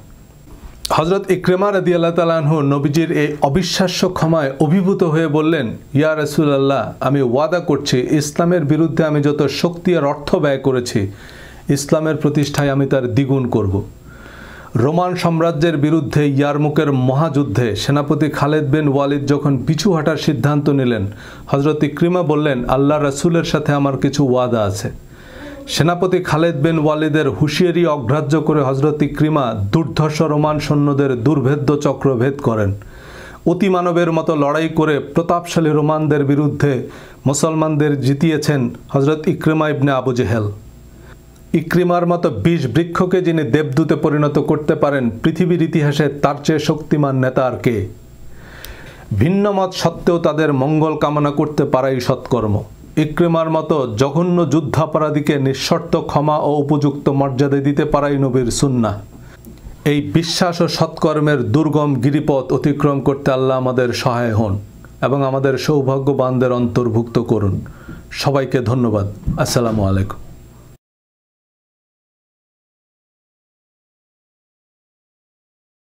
হযরত ইকরিমা রাদিয়াল্লাহু তাআলা আনহু নবীজির এই অবিশ্বাস্য ক্ষমায় অভিভূত হয়ে বললেন, ইয়া রাসূলুল্লাহ, আমি ওয়াদা করছি ইসলামের বিরুদ্ধে আমি যত শক্তি আর অর্থ ব্যয় করেছি ইসলামের প্রতিষ্ঠায় আমি তার দ্বিগুণ করব। রোমান সাম্রাজ্যের বিরুদ্ধে ইয়ারমুকের মহাযুদ্ধে সেনাপতি খালিদ বিন ওয়ালিদ যখন পিছু হাঁটার সিদ্ধান্ত নিলেন, হযরত ইকরিমা বললেন, আল্লাহ রাসূলের সাথে আমার কিছু ওয়াদা আছে। সেনাপতি খালিদ বিন ওয়ালিদের হুঁশিয়ারি অগ্রাহ্য করে হযরত ইকরিমা দুর্ধর্ষ রোমান সৈন্যদের দুর্ভেদ্য চক্র ভেদ করেন। অতিমানবের মতো লড়াই করে প্রতাপশালী রোমানদের বিরুদ্ধে মুসলমানদের জিতিয়েছেন হযরত ইকরিমা ইবনে আবু জেহেল। ইকরিমার মতো ২০ বৃক্ষকে যিনি দেবদূতে পরিণত করতে পারেন, পৃথিবীর ইতিহাসে তার চেয়ে শক্তিমান নেতা আর কে? ভিন্ন মত সত্ত্বেও তাদের মঙ্গল কামনা করতে পারাই সৎকর্ম। ইকরিমার মতো জঘন্য যুদ্ধাপরাধীকে নিঃশর্ত ক্ষমা ও উপযুক্ত মর্যাদা দিতে পারাই নবীর সুন্নাহ। এই বিশ্বাস ও সৎকর্মের দুর্গম গিরিপথ অতিক্রম করতে আল্লাহ আমাদের সহায় হন এবং আমাদের সৌভাগ্যবানদের অন্তর্ভুক্ত করুন। সবাইকে ধন্যবাদ। আসসালামু আলাইকুম।